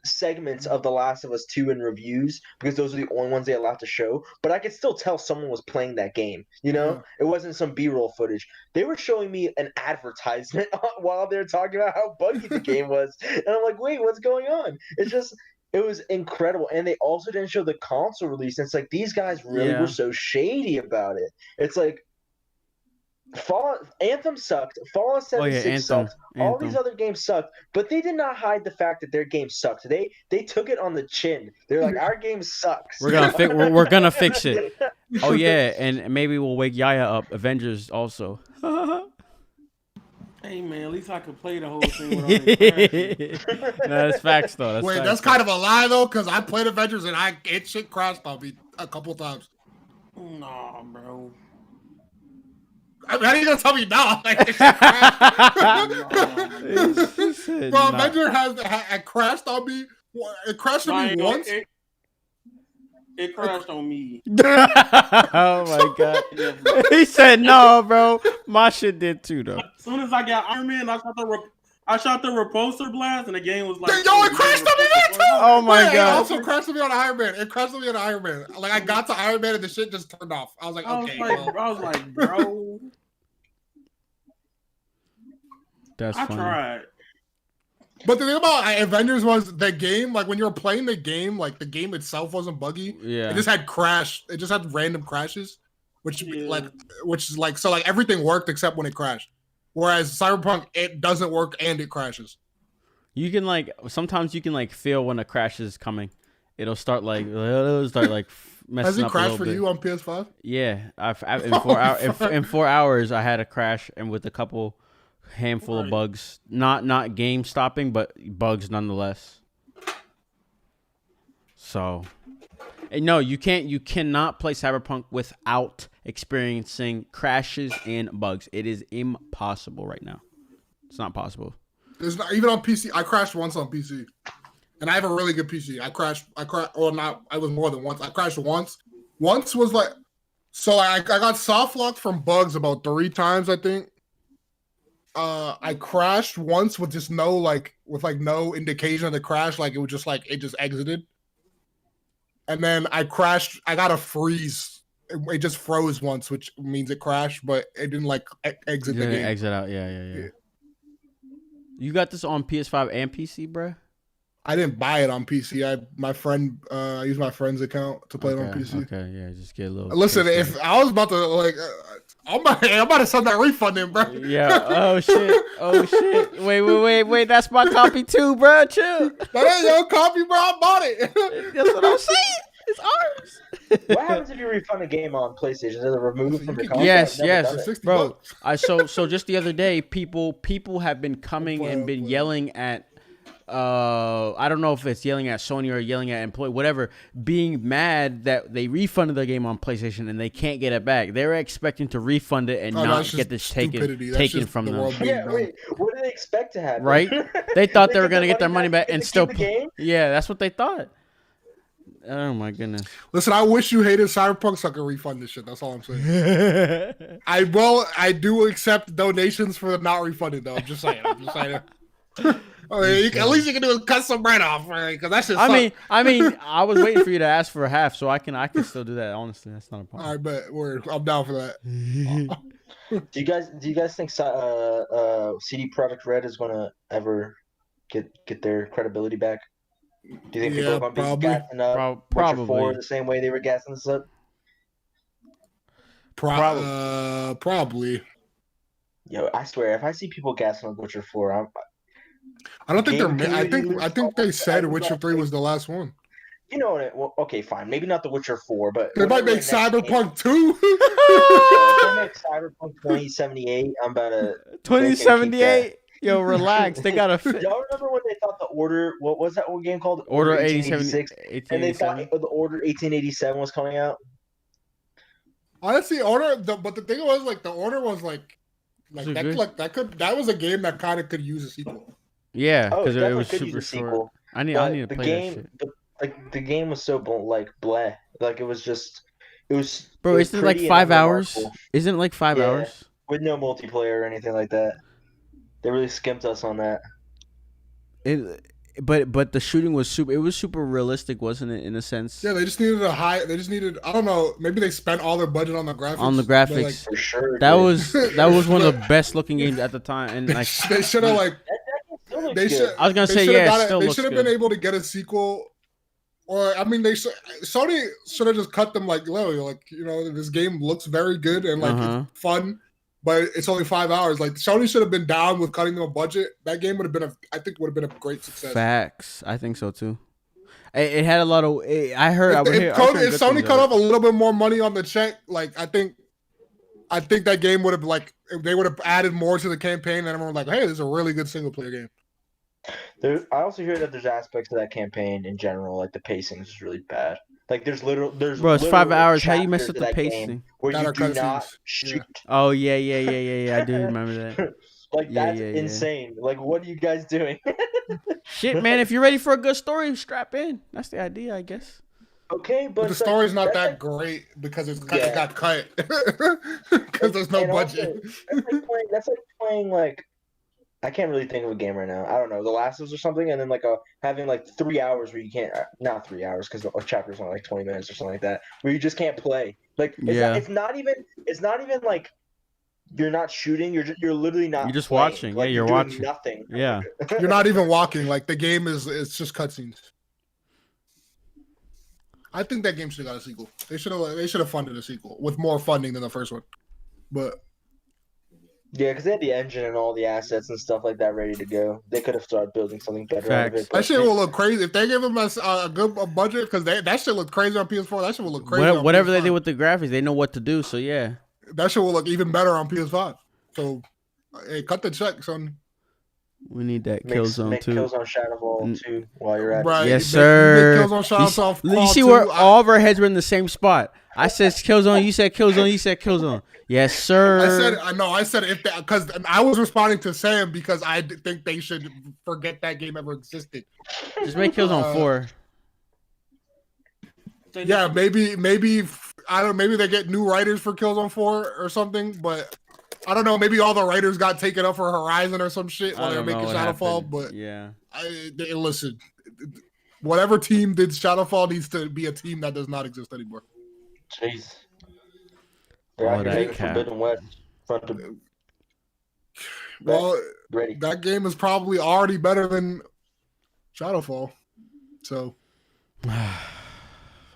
segments of The Last of Us 2 in reviews because those are the only ones they allowed to show. But I could still tell someone was playing that game. You know, It wasn't some B-roll footage. They were showing me an advertisement while they were talking about how buggy the game was, and I'm like, wait, what's going on? It was incredible. And they also didn't show the console release. And it's like these guys really were so shady about it. It's like Anthem sucked. Fallout 76 sucked. All these other games sucked, but they did not hide the fact that their game sucked. They took it on the chin. They're like, our game sucks. We're gonna fix it. Oh yeah, and maybe we'll wake Yaya up. Avengers also. Hey man, at least I could play the whole thing without No, that's facts though. That's kind of a lie though, because I played Avengers and it shit crashed on me a couple times. Nah, bro. I mean, how are you gonna tell me no? Like, bro, Avenger has crashed on me. It crashed on me once. It crashed on me. Oh my god! He said no, bro. My shit did too, though. As soon as I got Iron Man, I shot the repulsor blast, and the game was like, yo, it crashed on me there too. Oh my god! It also crashed on me on Iron Man. It crashed on me on Iron Man. Like I got to Iron Man and the shit just turned off. I was like, okay. I was like, bro. That's funny. I tried. But the thing about Avengers was the game, like when you were playing the game, like the game itself wasn't buggy. Yeah. It just had It just had random crashes, which is like so like everything worked except when it crashed. Whereas Cyberpunk, it doesn't work and it crashes. You can sometimes you can feel when a crash is coming. It'll start messing Has it up crashed a for bit. you on PS5? Yeah, in 4 hours I had a crash and with a handful of bugs, not game stopping, but bugs nonetheless. So, and no, you cannot play Cyberpunk without experiencing crashes and bugs. It is impossible right now. It's not possible. There's not even on PC. I crashed once on PC, and I have a really good PC. I crashed. Or not. I was more than once. I crashed once. Once was like, so I got soft locked from bugs about 3 times, I think. I crashed once with just no indication of the crash, like it was just it just exited. And then I crashed. I got a freeze. It just froze once, which means it crashed, but it didn't exit the game. Exit out. Yeah. You got this on PS5 and PC, bro? I didn't buy it on PC. I used my friend's account to play it on PC. Okay, yeah, just get a little. Listen, if I was about to I'm about to send that refund in, bro. Yeah. Oh shit. Wait. That's my copy too, bro. Chill. That ain't your copy, bro. I bought it. That's what I'm saying. It's ours. What happens if you refund a game on PlayStation? Does it remove it from your console? Yes, I've never done yes, it. bro. So just the other day, people have been coming and been yelling at. I don't know if it's yelling at Sony or yelling at employee, whatever, being mad that they refunded their game on PlayStation and they can't get it back. They were expecting to refund it and not get this taken from them. Yeah, wait. What do they expect to happen? Right? They thought they were get gonna get their money back if and they still. keep the game? Yeah, that's what they thought. Oh my goodness. Listen, I wish you hated Cyberpunk so I could refund this shit. That's all I'm saying. I do accept donations for not refunding though. I'm just saying. At least you can do is cut some bread off, right? Because that's just. I mean, I was waiting for you to ask for a half, so I can still do that. Honestly, that's not a problem. All right, I'm down for that. Do you guys think CD Projekt Red is gonna ever get their credibility back? Do you think people are gonna be gassing up Witcher 4 the same way they were gassing this up? Probably. Yo, I swear, if I see people gassing up Witcher 4, I don't think they're. I think they said Witcher 3 was the last one. You know what? Well, okay, fine. Maybe not the Witcher 4, but they might make Cyberpunk 2. If they make Cyberpunk 2078, I'm about to 2078. Yo, relax. They gotta. Y'all remember when they thought the Order? What was that one game called? Order 1886. And they thought the Order 1887 was coming out. Honestly, but the thing was, like, the Order was like that was a game that kind of could use a sequel. Yeah, because it was super short. I need to play that shit. Like the game was so bleh. Like it was. Bro, isn't it like 5 hours? Isn't it like 5 hours? With no multiplayer or anything like that. They really skimped us on that. But the shooting was super. It was super realistic, wasn't it? In a sense. Yeah, they just needed I don't know. Maybe they spent all their budget on the graphics. On the graphics, like, for sure. That was one of the best looking games at the time, and like they should have like. They should. I was gonna say they should have been able to get a sequel, or I mean, Sony should have just cut them like, this game looks very good and like it's fun, but it's only 5 hours. Like Sony should have been down with cutting them a budget. That game would have been a great success. Facts, I think so too. It had a lot of. I heard. If Sony cut off a little bit more money on the check, like I think that game would have they would have added more to the campaign, and everyone was like, hey, this is a really good single player game. I also hear that there's aspects of that campaign in general, like the pacing is really bad. Like there's bro, it's 5 hours. How you mess up the pacing? Where you do not shoot. Oh yeah. I do remember that. Like that's insane. Like what are you guys doing? Shit, man! If you're ready for a good story, strap in. That's the idea, I guess. Okay, but the story's not that great because it got cut because there's no budget. Also, that's like playing like. I can't really think of a game right now. I don't know, The Last of Us or something, and then like having like 3 hours where you can't, not 3 hours because a chapter's only like 20 minutes or something like that, where you just can't play. Like it's not even like you're not shooting. You're literally not. You're just playing. watching. Like, You're watching nothing. Yeah. You're not even walking. Like the game it's just cutscenes. I think that game should have got a sequel. They should have funded a sequel with more funding than the first one, but. Yeah, because they had the engine and all the assets and stuff like that ready to go. They could have started building something better out of it. That shit will look crazy if they give them a good budget, because that shit look crazy on PS4. That shit will look crazy. Whatever they did with the graphics, they know what to do. So yeah, that shit will look even better on PS5. So, hey, cut the check, son. We need that Killzone too. Killzone Shadowfall 2 while you're at it. Right. Yes, sir. You see where all of our heads were in the same spot. I said Killzone, you said Killzone, you said Killzone. Yes, sir. I said if that, because I was responding to Sam because I think they should forget that game ever existed. Just make Killzone 4. Yeah, maybe I don't know, maybe they get new writers for Killzone 4 or something, but I don't know, maybe all the writers got taken up for Horizon or some shit while they were making Shadowfall, but yeah. Listen, whatever team did Shadowfall needs to be a team that does not exist anymore. Jeez. They're out here making Forbidden West. Well, Ready. that game is probably already better than Shadowfall. So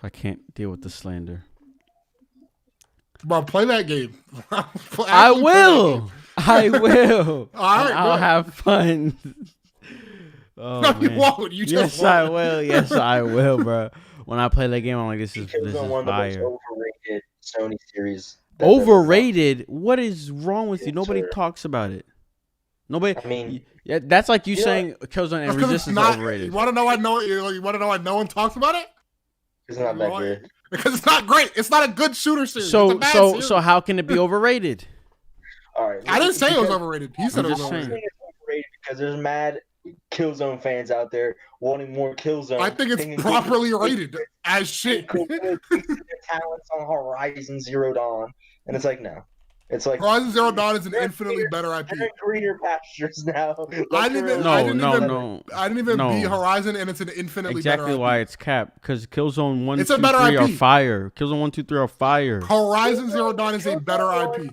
I can't deal with the slander. bro, play that game. I Actually play that will. game. I will. All right, And I'll bro. have fun. Oh, No, you man. won't. You just Yes, I won't. will. Yes, I will, bro. When I play that game, I'm like, this is Killzone one of the most fire. overrated Sony series. that's ever come out. Overrated? What is wrong with you? Yes, Nobody sir. talks about it. Nobody. I mean, yeah, that's like you you know- saying Killzone and That's 'cause it's Resistance not. are overrated. You want to know why no? You want to know why no one talks about it? it's not that good. Because it's not great. It's not a good shooter series. It's a So bad so series. so how can it be overrated? All right. I didn't say it was because- overrated. He said I'm it was just saying. I'm overrated. saying it's overrated because there's mad Killzone fans out there wanting more Killzone. I think it's thinking properly good- rated as shit. cool, good, wasting their talents on Horizon Zero Dawn, and it's like no, it's like Horizon Zero Dawn is an They're infinitely better IP. they're in greener pastures now. I didn't even- No, I didn't no, even- no. I didn't even No. beat Horizon, and it's an infinitely better Exactly IP. why it's capped. Because Killzone 1, It's 2, a better 3 are IP. fire. Killzone 1, 2, 3 are fire. Horizon Zero Dawn is a better IP.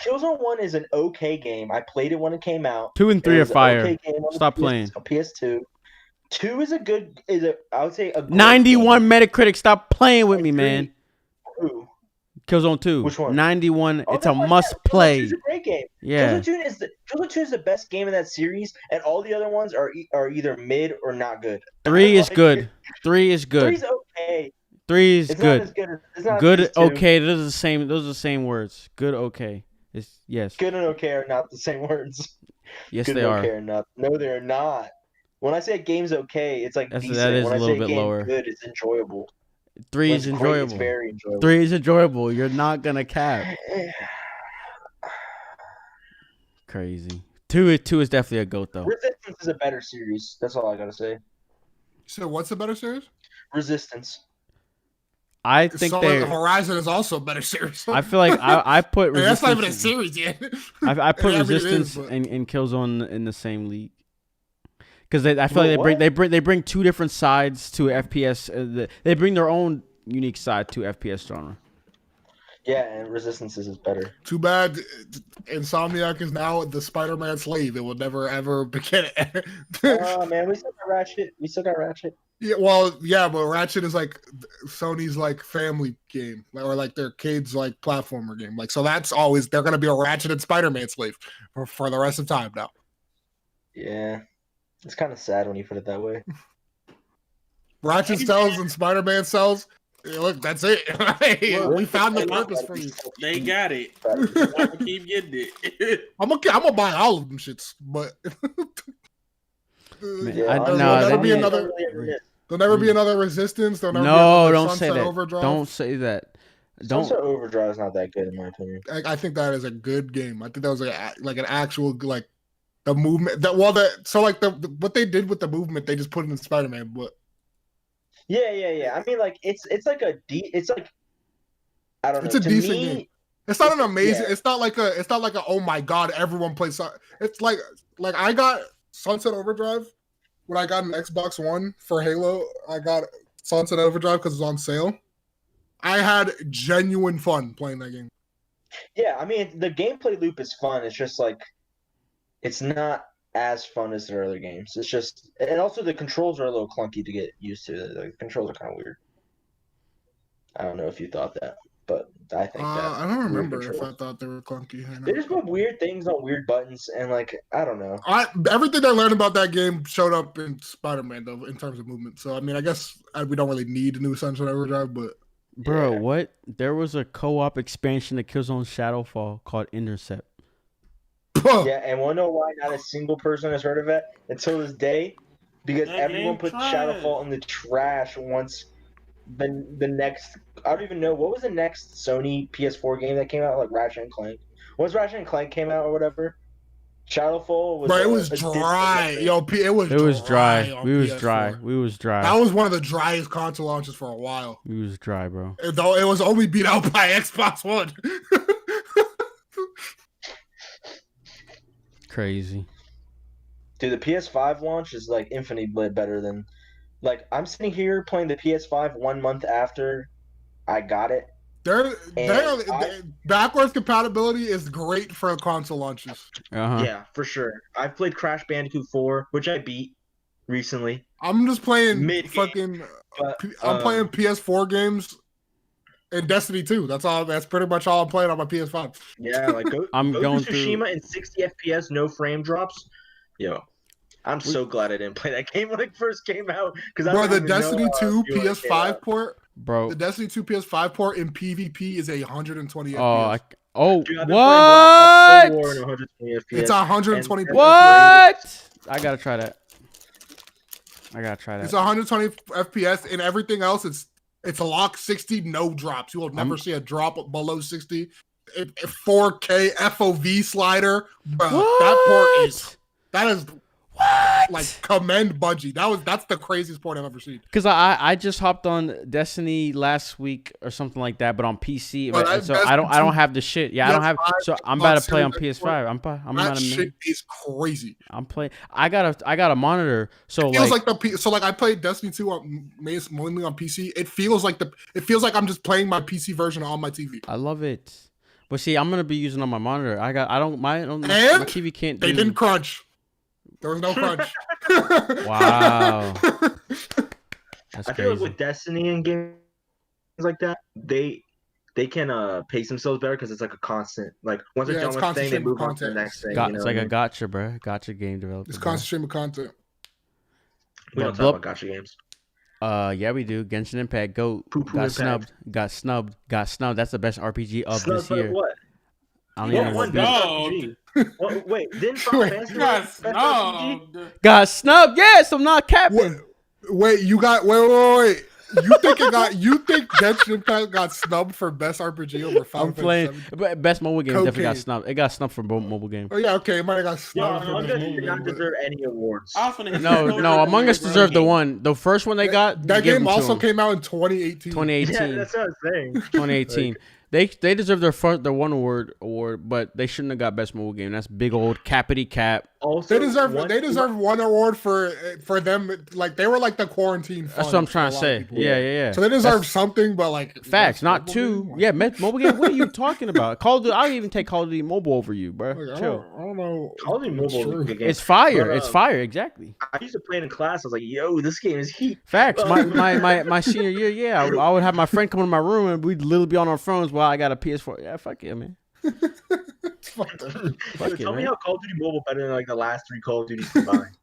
Killzone 1 is an okay game. I played it when it came out. 2 and It 3 are was an fire. okay game on the Stop playing. PS2. 2 is a good. I would say a great 91 game. Metacritic. Stop playing with me, Agree. man. Ooh. Killzone 2. Which one? 91. Oh, It's no, a yeah, must Killzone play. 2 is a great game. Yeah. Killzone 2 is the best game in that series, and all the other ones are either mid or not good. 3 is Like, good. 3 is good. 3's okay. 3 is It's not as good. good as it's not Good, as 2. okay. Those are the same. Those are the same words. Good, okay. It's yes. Good and okay are not the same words. Yes, Good they and are. okay are not. No, they're not. When I say a game's okay, it's like That decent. is when a I little say bit a game's lower. good, it's enjoyable. 3 When is it's great, it's enjoyable. very enjoyable. 3 is enjoyable. You're not gonna cap. Crazy. 2 is definitely a goat though. Resistance is a better series. That's all I gotta say. So what's the better series? Resistance. I think so they. Horizon is also a better series. I feel like I put And that's not even a Resistance. series yet. I put I mean, it is, Resistance but- and Killzone in the same league. Because I feel Well, like they bring two different sides to FPS. They bring their own unique side to FPS genre. Yeah, and Resistance is better. Too bad Insomniac is now the Spider-Man slave. It will never ever begin. Oh man, we still got Ratchet. Yeah, well, yeah, but Ratchet is like Sony's like family game, or like their kids like platformer game. Like, so that's always they're gonna be a Ratchet and Spider-Man slave for the rest of time now. Yeah, it's kind of sad when you put it that way. Ratchet sells and Spider-Man sells. Yeah, look, that's it. Hey, Look, we found the they purpose for you. They got it. I'm gonna keep getting it. I'm gonna buy all of them shits, but Man, Yeah, I- honestly, no, there'll never they be need- another. Sunset There'll never be another Resistance. There'll never be No, another don't say Sunset that. Overdrive. Don't say that. Don't. Overdrive is not that good in my opinion. I think that is a good game. I think that was like an actual like the movement that what they did with the movement they just put it in Spider-Man, but Yeah. I mean, like it's like it's like I don't know. it's a To decent me, game. It's not an amazing. Yeah. It's not like a oh my god everyone plays. It's like I got Sunset Overdrive when I got an Xbox One for Halo. I got Sunset Overdrive because it's on sale. I had genuine fun playing that game. Yeah, I mean the gameplay loop is fun. It's just like it's not as fun as their other games. It's just and also the controls are a little clunky to get used to. The controls are kind of weird. I don't know if you thought that, but I think that. I don't weird remember if controls. I thought they were clunky. I know. They just put weird things on weird buttons and like I don't know. Everything I learned about that game showed up in Spider-Man though, in terms of movement. So I mean, I guess we don't really need a new Sunset Overdrive, but Bro, Yeah. what? There was a co-op expansion to Killzone Shadowfall called Intercept. Yeah, and wanna know why not a single person has heard of it until this day? Because That everyone game put trash. Shadowfall in the trash once the next I don't even know what was the next Sony PS4 game that came out, like Ratchet and Clank. Once Ratchet and Clank came out or whatever, Shadowfall was but it a- was a dry. distant Yo, it was It was dry. on We was PS4. dry. We was That dry. was one of the driest console launches for a while. We was dry, bro. Though it was only beat out by Xbox One. Crazy. Dude, the PS5 launch is like infinitely better than like I'm sitting here playing the PS5 1 month after I got it, Backwards compatibility is great for console launches. Yeah, for sure. I've played Crash Bandicoot 4, which I beat recently. I'm just playing Mid-game, I'm playing PS4 games and Destiny 2. That's pretty much all I'm playing on my PS5. Yeah, like go going to Tsushima in 60 FPS, no frame drops. Yo, I'm so glad I didn't play that game when it first came out. Bro, the Destiny 2 PS5 port, bro. The Destiny 2 PS5 port in PvP is 120 FPS. Dude, What? It's 120. What? I gotta try that. It's 120 FPS, and everything else it's a lock 60, no drops. You will never see a drop below 60. 4K FOV slider, bro. That is what? Like, commend Bungie. That's the craziest port I've ever seen. Because I just hopped on Destiny last week or something like that, but on PC. So I don't have the shit. Yeah, I don't have. So I'm about to play on PS5. I'm that shit is crazy. I'm playing. I got a monitor. So it feels like I played Destiny 2 mainly on PC. It feels like I'm just playing my PC version on my TV. I love it. But see, I'm gonna be using on my monitor. My TV can't. They didn't crunch. There was no crunch. Wow. That's I crazy. feel like with Destiny and games like that, they can pace themselves better because it's like a constant. Like once they're done with the thing, they move on to the next thing. It's like a gotcha, bro. Gotcha game developer. It's constant stream of content. We don't talk about gotcha games. Yeah, we do. Genshin Impact got snubbed. That's the best RPG of this year. What? I don't even know. Wait, didn't Final Fantasy got snubbed? Yes, I'm not capping. Wait. You think Genshin Impact got snubbed for best RPG over Final Fantasy? But best mobile game definitely got snubbed. It got snubbed for mobile game. Oh yeah, okay, it might have got snubbed. Among Us did not deserve any awards. No, Among Us deserved the one. The first one they got. That game also came out in 2018. 2018. Yeah, that's what I was saying. 2018. They deserve their one award, but they shouldn't have got best mobile game. That's big old cappity cap. Also, they deserve one award for them. Like they were like the quarantine. That's what I'm trying to say. Yeah. So they deserve something, but like facts, not two. Game? Yeah, mobile game. What are you talking about? Call of Duty. I'll even take Call of Duty Mobile over you, bro. Like, Chill. I don't know. Call of Duty Mobile is a good game. It's fire. It's fire. Exactly. I used to play it in class. I was like, "Yo, this game is heat." Facts. My senior year, yeah, I would have my friend come into my room and we'd literally be on our phones while I got a PS4. Yeah, fuck it, man. Tell me how Call of Duty Mobile better than like the last 3 Call of Duties combined.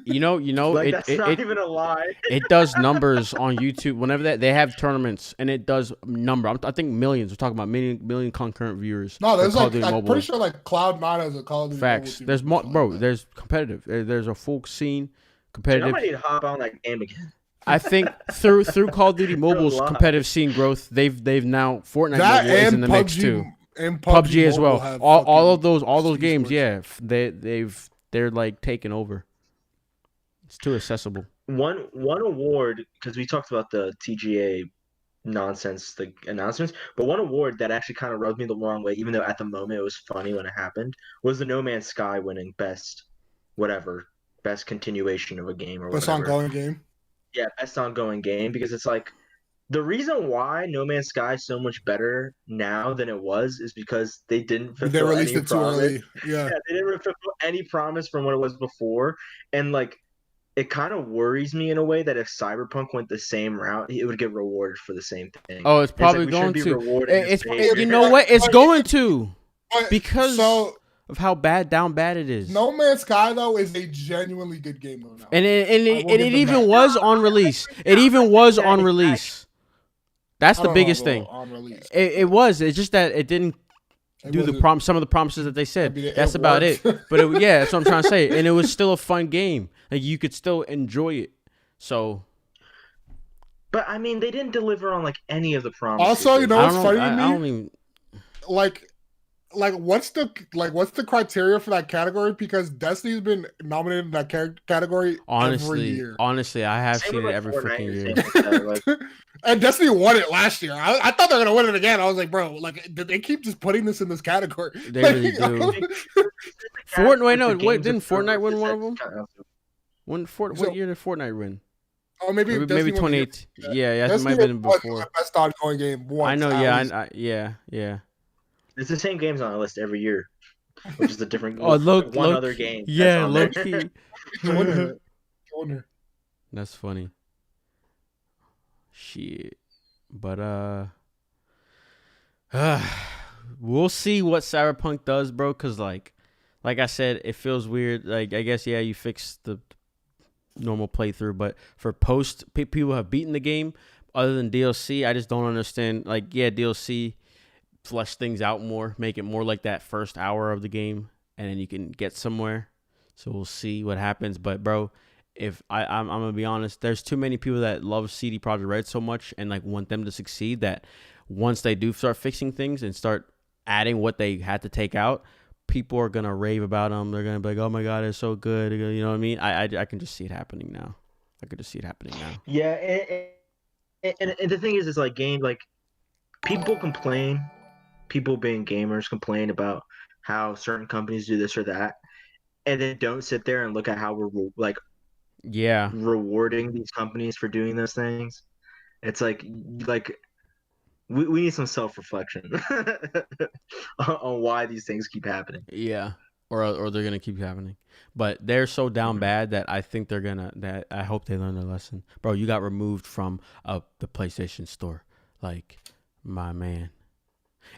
You know, like, that's not even a lie. It does numbers on YouTube. Whenever they have tournaments, and it does number. I think millions. We're talking about million concurrent viewers. No, there's like I'm pretty sure like Cloud9 has a Call of Duty. Facts. There's more, bro. There's competitive. There's a full scene. Competitive. I might need to hop on that game again. I think through Call of Duty Mobile's competitive scene growth, they've now Fortnite Mobile is in the mix too. And PUBG as well. All those games, yeah, they're like taking over. It's too accessible. One award, because we talked about the TGA nonsense, the announcements, but one award that actually kind of rubbed me the wrong way, even though at the moment it was funny when it happened, was the No Man's Sky winning best continuation of a game or best whatever. ongoing game. Yeah, best ongoing game, because it's like the reason why No Man's Sky is so much better now than it was is because they didn't fulfill they released any it too promise. early. Yeah, they didn't fulfill any promise from what it was before, and like it kind of worries me in a way that if Cyberpunk went the same route, it would get rewarded for the same thing. Oh, it's probably going to. You know what? It's going to because of how down bad it is. No Man's Sky though is a genuinely good game though now. And it even was on release. It even was on release. That's the biggest thing. It was. It's just that it didn't do some of the promises that they said. That's about it. But that's what I'm trying to say. And it was still a fun game. Like you could still enjoy it. So. But I mean, they didn't deliver on like any of the promises. Also, you know what's funny to me? I don't even. Like what's the criteria for that category? Because Destiny's been nominated in that category every year. Honestly, I have seen it every freaking year. And Destiny won it last year. I thought they were gonna win it again. I was like, bro, like they keep just putting this in this category. They really do. Fortnite, didn't Fortnite win one of them? What year did Fortnite win? Oh, maybe maybe Destiny 1 the year. 2018. Yeah, it might Destiny have been 1 is before. the best ongoing game once. I know. at Yeah, least. yeah. It's the same games on the list every year, which is a different Oh, one other key. game that's Yeah, on low there. key. It's a winner. It's a winner. That's funny. Shit. But we'll see what Cyberpunk does, bro. Cause like I said, it feels weird. Like I guess you fixed the normal playthrough, but for people have beaten the game. Other than DLC, I just don't understand. Like DLC flesh things out more, make it more like that first hour of the game, and then you can get somewhere. So we'll see what happens. But bro, if I'm gonna be honest, there's too many people that love CD Projekt Red so much and like want them to succeed that once they do start fixing things and start adding what they had to take out, people are gonna rave about them. They're gonna be like, "Oh my god, it's so good." You know what I mean? I can just see it happening now. I could just see it happening now. Yeah, and the thing is like game like people complain, people being gamers complain about how certain companies do this or that, and then don't sit there and look at how we're like Yeah, rewarding these companies for doing those things. It's like we need some self-reflection on why these things keep happening. yeah. Or they're gonna keep happening, but they're so down bad that I think they're gonna. That I hope they learn their lesson, bro. You got removed from the PlayStation Store, like my man,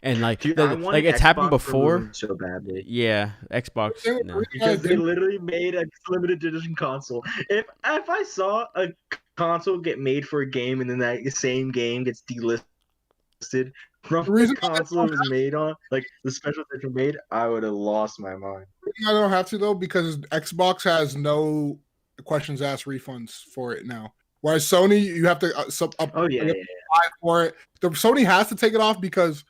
and like Dude, like it's happened before. So badly. Yeah, Xbox. No. Because they literally made a limited edition console. If I saw a console get made for a game and then that same game gets delisted from the console it was made on, like the special edition made, I would have lost my mind. I don't have to though because Xbox has no questions asked refunds for it now. Whereas Sony, you have to apply for it. The Sony has to take it off because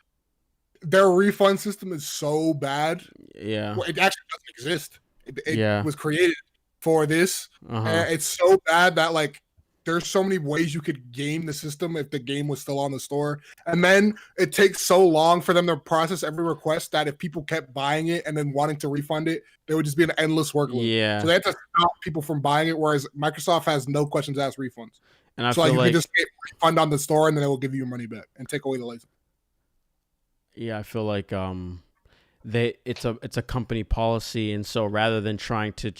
their refund system is so bad. Yeah, it actually doesn't exist. It was created for this. And it's so bad that like there's so many ways you could game the system if the game was still on the store. And then it takes so long for them to process every request that if people kept buying it and then wanting to refund it, there would just be an endless workload. Yeah. So they have to stop people from buying it, whereas Microsoft has no questions asked refunds. And I so feel you can just get a refund on the store and then it will give you your money back and take away the license. Yeah, I feel like it's a company policy, and so rather than trying to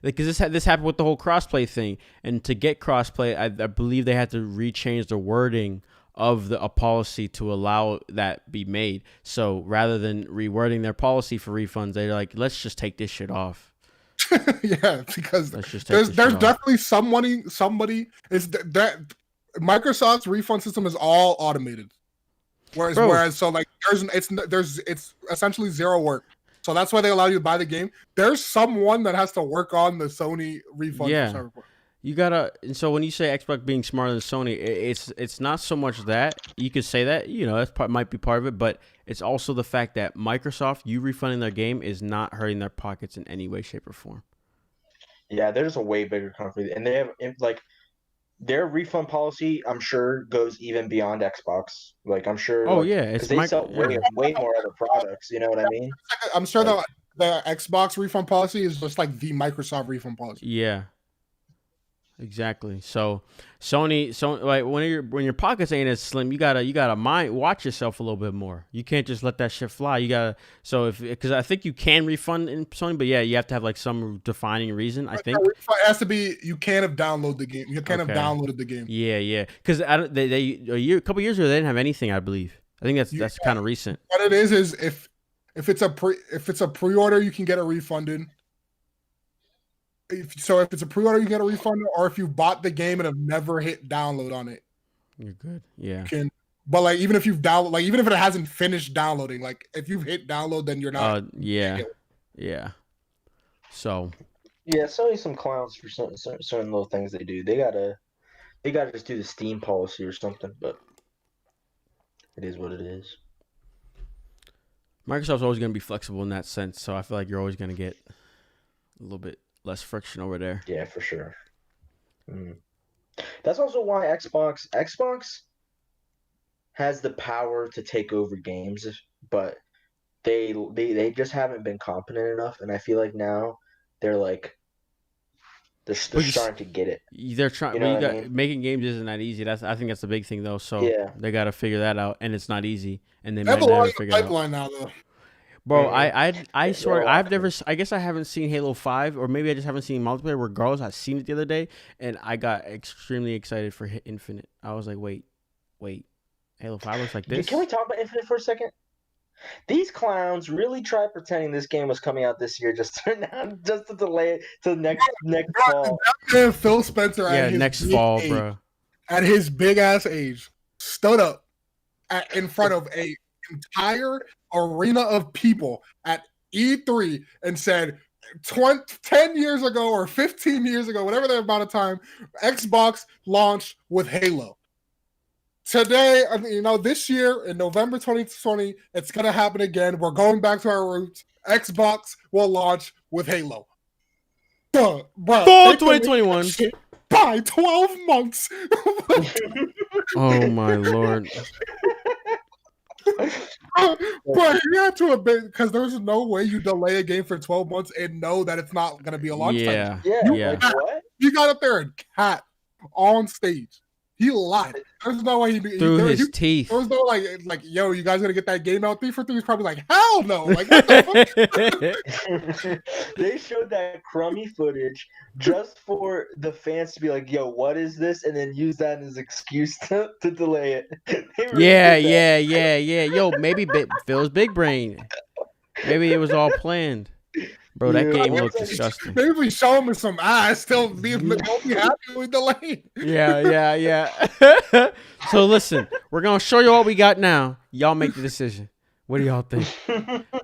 because this happened with the whole crossplay thing, and to get crossplay, I believe they had to rechange the wording of a policy to allow that be made. So rather than rewording their policy for refunds, they're like, let's just take this shit off. Yeah, because there's definitely somebody is that Microsoft's refund system is all automated. Whereas so like it's essentially zero work. So that's why they allow you to buy the game. There's someone that has to work on the Sony refund. Yeah. You gotta, and so when you say Xbox being smarter than Sony, it's not so much that you could say that, you know, that might be part of it, but it's also the fact that Microsoft, you refunding their game is not hurting their pockets in any way, shape, or form. Yeah, they're just a way bigger company, and they have like their refund policy. I'm sure goes even beyond Xbox. Like I'm sure. Oh like, yeah, because they sell way more other products. You know what I mean? I'm sure the Xbox refund policy is just like the Microsoft refund policy. Yeah. Exactly. So Sony like when your pockets ain't as slim, you gotta watch yourself a little bit more. You can't just let that shit fly. You gotta because I think you can refund in Sony, but yeah, you have to have like some defining reason. I think it has to be you can't have downloaded the game. You can't have downloaded the game. Yeah. Because a couple years ago they didn't have anything. I believe. I think that's kind of recent. What it is if it's a pre-order, you can get it refunded. If it's a pre-order, you get a refund, or if you bought the game and have never hit download on it, you're good. Yeah. But like even if you've downloaded, like even if it hasn't finished downloading, like if you've hit download, then you're not. Yeah. So. Yeah, Sony's some clowns for certain little things they do. They gotta just do the Steam policy or something. But it is what it is. Microsoft's always gonna be flexible in that sense, so I feel like you're always gonna get a little bit less friction over there. Yeah, for sure. That's also why Xbox has the power to take over games, but they just haven't been competent enough, and I feel like now they're like They're starting to get it. They're trying. You know what I mean? Making games isn't that easy. I think that's the big thing though. So Yeah. they got to figure that out, and it's not easy. And they They have might a lot never in the figure it out. pipeline now, though. Bro, Mhm. I swear Yeah. I've never. I guess I haven't seen Halo 5, or maybe I just haven't seen multiplayer. Regardless, I seen it the other day, and I got extremely excited for Infinite. I was like, wait, Halo 5 looks like this. Can we talk about Infinite for a second? These clowns really tried pretending this game was coming out this year just to delay it to next fall. And Phil Spencer Yeah, at his next big fall, age, bro. at his big ass age, stood up in front of a entire arena of people at E3 and said 10 years ago or 15 years ago, whatever the amount of time, Xbox launched with Halo. Today, this year in November 2020, it's going to happen again. We're going back to our roots. Xbox will launch with Halo. Bro, Fall 2021. By 12 months. Oh my lord. But you had to have been, because there's no way you delay a game for 12 months and know that it's not going to be a launch title. Yeah. Like, what? You got up there and cat on stage. He lied. There's no way Through his teeth. There was no like, yo, you guys gonna get that game out 343? He's probably like, hell no. Like, what the fuck? They showed that crummy footage just for the fans to be like, yo, what is this? And then use that as an excuse to delay it. Yeah. Yo, maybe Phil's big brain. Maybe it was all planned. Bro, that game looked disgusting. Maybe we show him some ass. They'll be happy with delay. Yeah. So listen, we're gonna show you what we got now. Y'all make the decision. What do y'all think?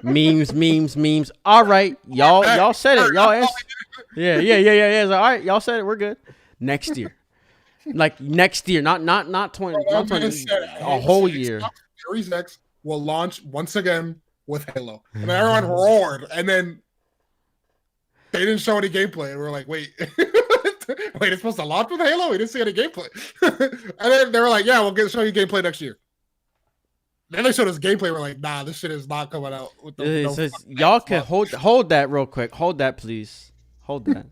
Memes. All right, y'all said it. Y'all answered. Yeah. It's like, all right, y'all said it. We're good. Next year, like next year, not 20, not 20, a whole year. Series X will launch once again with Halo, and everyone roared, and then they didn't show any gameplay. And we were like, wait, it's supposed to launch with Halo? We didn't see any gameplay. And then they were like, yeah, we'll show you gameplay next year. Then they showed us gameplay. We're like, nah, this shit is not coming out. With y'all can hold that real quick. Hold that, please. Hold that.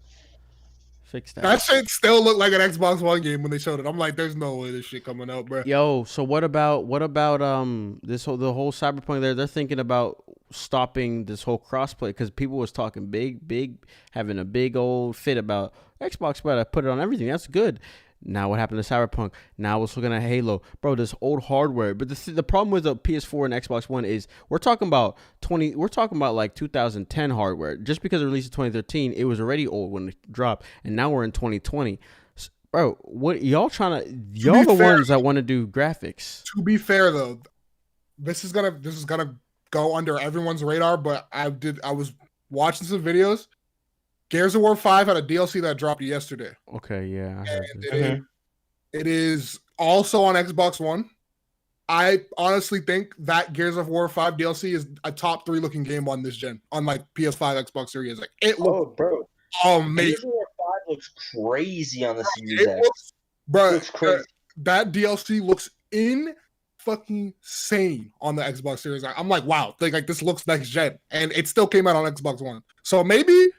Fix that. That shit still looked like an Xbox One game when they showed it. I'm like, there's no way this shit coming out, bro. Yo, so what about the whole Cyberpunk? They're thinking about stopping this whole crossplay because people was talking big, having a big old fit about Xbox better put it on everything. That's good. Now what happened to Cyberpunk? Now we're looking at Halo, bro. This old hardware, but the problem with the PS4 and Xbox One is we're talking about like 2010 hardware. Just because it released in 2013, it was already old when it dropped, and now we're in 2020. Bro, what y'all trying to? Y'all the ones that want to do graphics. To be fair though, this is gonna go under everyone's radar. But I was watching some videos. Gears of War 5 had a DLC that dropped yesterday. Okay, yeah. I heard it is also on Xbox One. I honestly think that Gears of War 5 DLC is a top 3 looking game on this gen, on like PS5, Xbox Series. Like it looks amazing. Gears of War 5 looks crazy on the Series X. Bro, it looks crazy. That DLC looks fucking insane on the Xbox Series. I'm like, wow, like this looks next gen, and it still came out on Xbox One. So maybe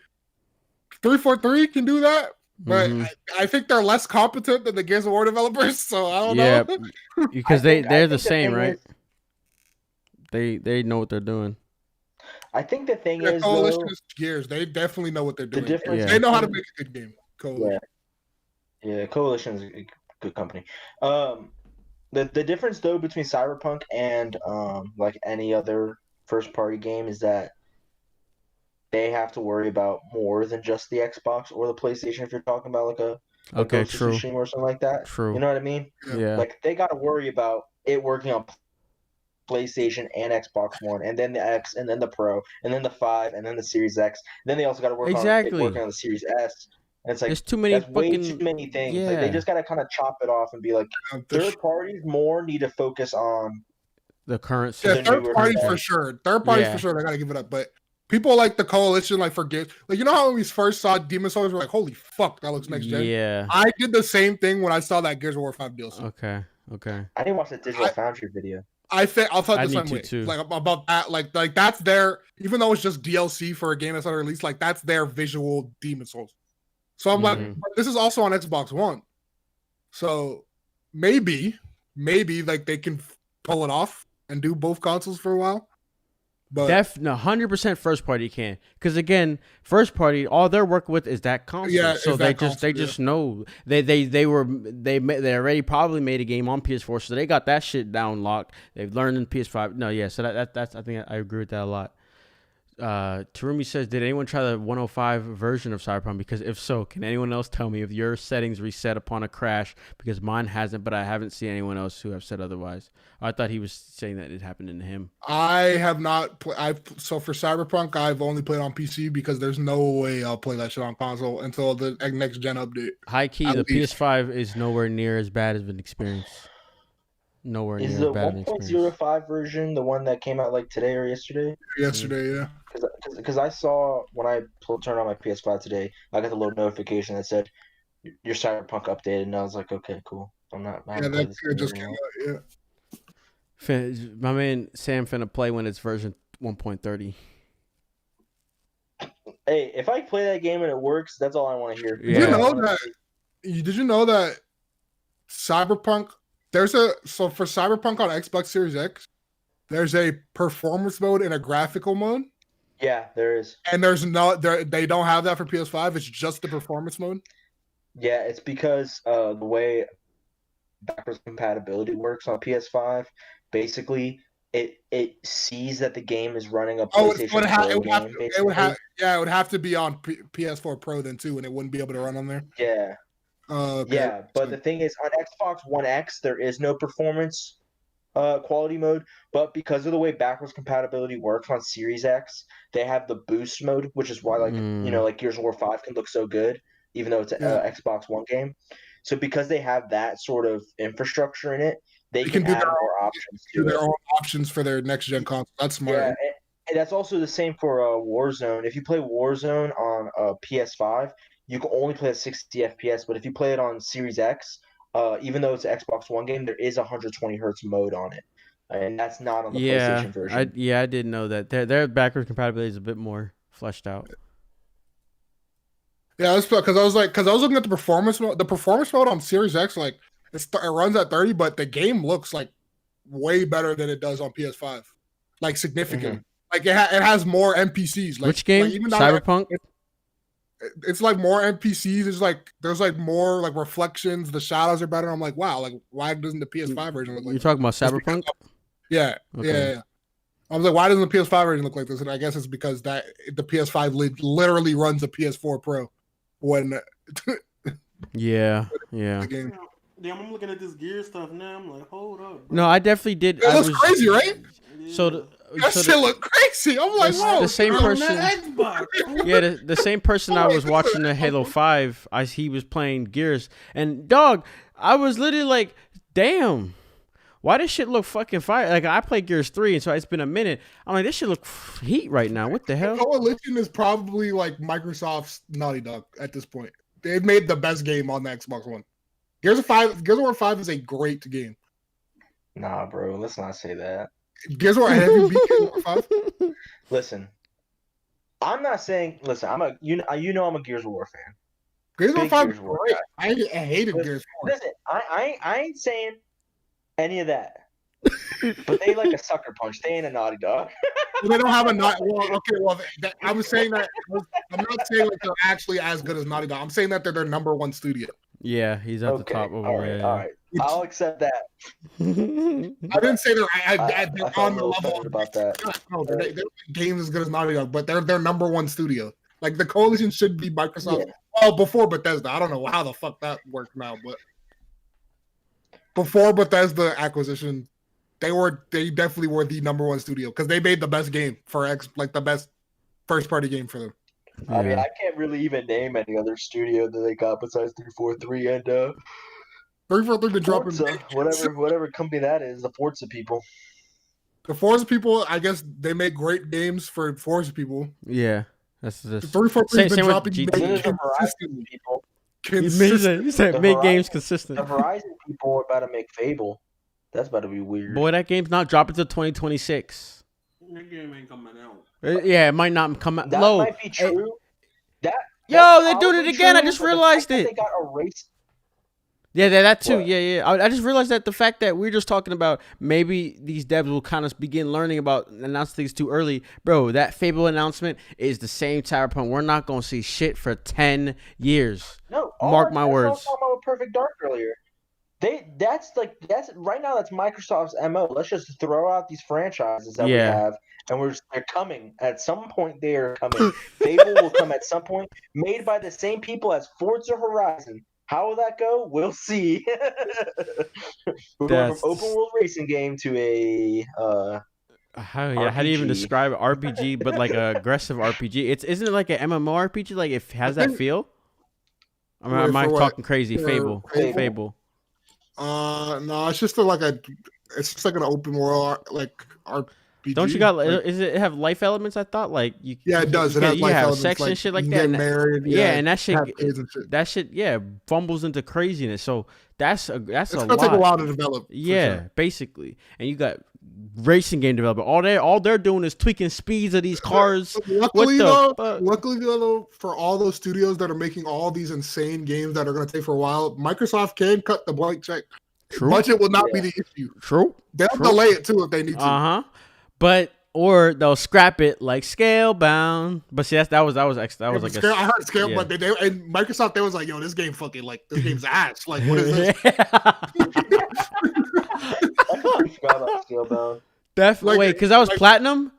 343 can do that, but I think they're less competent than the Gears of War developers. So I don't know. Because they're the same, right? They know what they're doing. I think the thing is, Coalition though, is Gears. They definitely know what they're doing. They know how to make a good game. Coalition. Yeah, Coalition's a good company. The difference though between Cyberpunk and like any other first party game is that they have to worry about more than just the Xbox or the PlayStation if you're talking about like a Ghost of Tsushima or something like that. True. You know what I mean? Yeah. Like they got to worry about it working on PlayStation and Xbox One, and then the X, and then the Pro, and then the 5, and then the Series X. And then they also got to work on the Series S. And it's like there's too many way too many things. Yeah. Like, they just got to kind of chop it off and be like, third parties more need to focus on the current. Yeah, third parties for sure. Third parties for sure. They got to give it up, but. People like the Coalition, like forget, like you know how when we first saw Demon Souls, we're like, "Holy fuck, that looks next gen." Yeah, I did the same thing when I saw that Gears of War 5 DLC. Okay. I didn't watch the Digital Foundry video. I thought the same way. Too. Like about that, like that's their, even though it's just DLC for a game that's not released, like that's their visual Demon Souls. So I'm like, but this is also on Xbox One. So maybe like they can pull it off and do both consoles for a while. But 100% first party can, because again, first party, all they're working with is that console. Yeah, so is they that just console, just know they already probably made a game on PS4, so they got that shit down locked. They've learned in PS5. No, yeah, so that's I think I agree with that a lot. Terumi says, did anyone try the 105 version of Cyberpunk? Because if so, can anyone else tell me if your settings reset upon a crash? Because mine hasn't, but I haven't seen anyone else who have said otherwise. I thought he was saying that it happened to him. I have not. So for Cyberpunk, I've only played on PC because there's no way I'll play that shit on console until the next gen update. High key, the PS5 is nowhere near as bad as an experience. Nowhere near Is as the bad of an experience. 1.05 version the one that came out like today or yesterday? Yesterday, yeah. Because I saw when I turned on my PS5 today, I got the little notification that said your Cyberpunk updated, and I was like, okay, cool. I'm not. Yeah, that just came out. Yeah. My man Sam finna play when it's version 1.30. Hey, if I play that game and it works, that's all I want to hear. Yeah. Did you know that Cyberpunk? For Cyberpunk on Xbox Series X, there's a performance mode and a graphical mode. Yeah, there is. And they don't have that for PS5. It's just the performance mode. Yeah, it's because the way backwards compatibility works on PS5, basically it sees that the game is running a PlayStation Pro game. It would have to be on PS4 Pro then too, and it wouldn't be able to run on there. Yeah. Okay. Yeah, but the thing is, on Xbox One X, there is no performance quality mode, but because of the way backwards compatibility works on Series X, they have the boost mode, which is why, like Gears of War 5 can look so good, even though it's an Xbox One game. So because they have that sort of infrastructure in it, they can add more options to their own options for their next gen console. That's smart. Yeah, and that's also the same for Warzone. If you play Warzone on PS5, you can only play at 60 FPS, but if you play it on Series X, even though it's an Xbox One game, there is a 120 hertz mode on it, and that's not on the PlayStation version. I didn't know that. Their backwards compatibility is a bit more fleshed out. Yeah, that's because I was looking at the performance mode. The performance mode on Series X, like it runs at 30, but the game looks like way better than it does on PS5, like significant. Like it has more NPCs. Like, which game? Like, even Cyberpunk. It's like more NPCs. There's like more like reflections. The shadows are better. I'm like, wow. Like, why doesn't the PS5 version look like? You're talking about Cyberpunk? Yeah, okay. Yeah. I was like, why doesn't the PS5 version look like this? And I guess it's because the PS5 literally runs a PS4 Pro. When yeah. Damn, I'm looking at this gear stuff now. I'm like, hold up, bro. No, I definitely did. It looks crazy, right? That shit look crazy. I'm like, whoa. The same person. Yeah, the same person I was watching the Halo 5. He was playing Gears, and dog, I was literally like, damn. Why does shit look fucking fire? Like, I played Gears 3, and so it's been a minute. I'm like, this shit look heat right now. What the hell? Coalition is probably like Microsoft's Naughty Dog at this point. They've made the best game on the Xbox One. Gears of War 5 is a great game. Nah, bro, let's not say that. Gears of War, have you beat Gears of War 5? Listen, I'm not saying. Listen, I'm a Gears of War fan. Gears of War 5 is great. I hated Gears of War. Listen, I ain't saying any of that. But they like a sucker punch. They ain't a Naughty Dog. They don't have a Naughty. Well, okay. Well, I was saying that. I'm not saying like they're actually as good as Naughty Dog. I'm saying that they're their number one studio. Yeah, he's at the top over there. All right. I'll accept that. I didn't say they're on the level about that. No, they're games as good as Naughty Dog, but they're their number one studio. Like the Coalition should be Microsoft. Yeah. Well, before Bethesda, I don't know how the fuck that worked now, but before Bethesda acquisition, they definitely were the number one studio because they made the best game for the best first party game for them. I mean, I can't really even name any other studio that they got besides 343 and 343 been dropping whatever company that is, the Forza people. The Forza people, I guess they make great games for Forza people. Yeah, that's the 343 been dropping Horizon people. You said make games consistent. The Horizon people are about to make Fable. That's about to be weird. Boy, that game's not dropping until 2026. That game ain't coming out. Yeah, it might not come out. That might be true. Yo, they're doing it again. I just realized it. They got erased. Yeah, that too. What? Yeah. I just realized that the fact that we're just talking about maybe these devs will kind of begin learning about announce things too early, bro. That Fable announcement is the same Cyberpunk. We're not gonna see shit for 10 years. No, Mark my words. I was talking about Perfect Dark earlier. That's right now. That's Microsoft's MO. Let's just throw out these franchises that we have, and they're coming at some point. They are coming. Fable will come at some point, made by the same people as Forza Horizon. How will that go? We'll see. We're going from open world racing game to a how do you even describe it? RPG, but like a aggressive RPG. Isn't it like an MMORPG? Like it has that feel? Am I talking crazy? Fable. No, it's just like an open world like RPG. Don't you got? Is it have life elements? I thought like you. Yeah, it does. It has life have elements, sex and like, shit like you that. Get married, and that shit, fumbles into craziness. So that's a it's lot. gonna take a while to develop. Yeah, sure. Basically, and you got racing game developer. All they're doing is tweaking speeds of these cars. Luckily though, for all those studios that are making all these insane games that are gonna take for a while, Microsoft can cut the blank check. True. Budget will not be the issue. True. They'll delay it too if they need to. Or they'll scrap it like Scalebound. But see, that was like I heard Scale, but they and Microsoft they was like, yo, this game fucking like this game's ass. Like, what is this? I completely forgot about Scalebound. Definitely. Wait, because that was Platinum?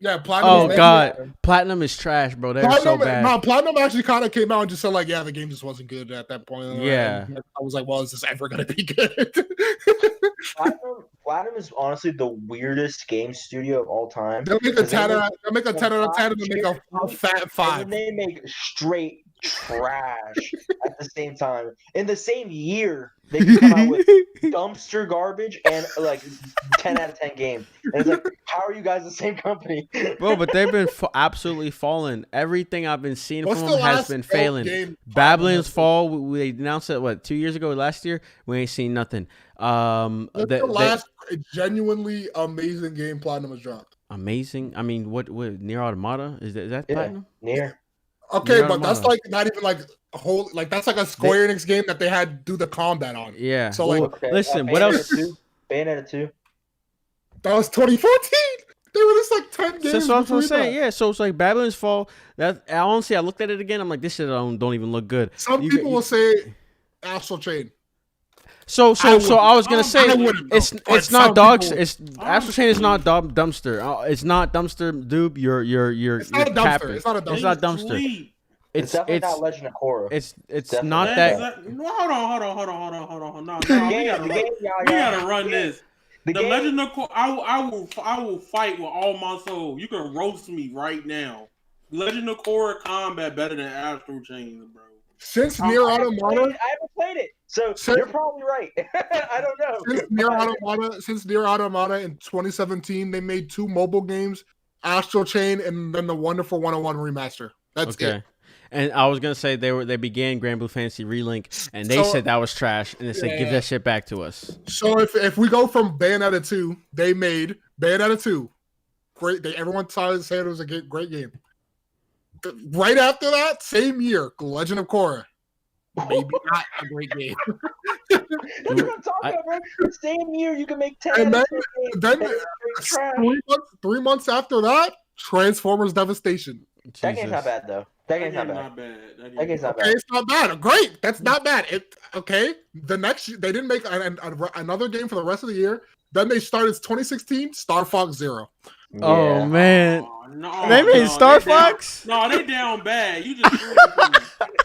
Yeah, Platinum. Oh god, Platinum is trash, bro. They're so bad. No, Platinum actually kind of came out and just said like, yeah, the game just wasn't good at that point. Yeah, and I was like, well, is this ever gonna be good? Platinum is honestly the weirdest game studio of all time. They'll make a 10 out of 10 and make a fat 5. And they make straight trash at the same time. In the same year, they can come out with dumpster garbage and like 10 out of 10 games. And it's like, how are you guys the same company? Bro, but they've been absolutely falling. Everything I've been seeing from them has been failing. Babylon's Fall, we announced it, 2 years ago, last year? We ain't seen nothing. What's the last genuinely amazing game Platinum has dropped? Amazing? I mean, what Nier Automata? Is that Platinum? Nier. Okay, but that's like not even like a whole like that's like a Square Enix game that they had to do the combat on. Yeah. So like, listen, what else? Bayonetta 2. That was 2014. They released like 10 games. That's what I'm saying. Yeah. So it's like Babylon's Fall. That honestly, I looked at it again. I'm like, this shit don't even look good. Some people will say Astral Chain. So I was gonna say it's not dogs. Astral Chain is not dumpster. It's not dumpster, dude. You're it's not a dumpster. It's not a dumpster. It's not dumpster. It's definitely not Legend of Korra. It's not that. No, hold on. No, we gotta run this. The Legend of Korra. I will fight with all my soul. You can roast me right now. Legend of Korra combat better than Astral Chain, bro. Since Nier Automata, I haven't played it, so you're probably right. I don't know. Since Nier Automata in 2017, they made 2 mobile games, Astral Chain and then the Wonderful 101 remaster. That's it. And I was gonna say they began Grand Blue Fantasy Relink, and they said that was trash, and they said give that shit back to us. So if we go from Bayonetta 2, they made Bayonetta 2, great. Everyone said it was a great game. Right after that, same year, Legend of Korra. Maybe not a great game. That's what I'm talking about, bro. The same year, you can make 10. And then 3 months after that, Transformers Devastation. That game's not bad, though. That game's not bad. That game's not bad. Okay, it's not bad. Great. That's not bad. The next year, they didn't make another game for the rest of the year. Then they started 2016, Star Fox Zero. Yeah. Oh man, no, they made Star Fox. They down bad. You just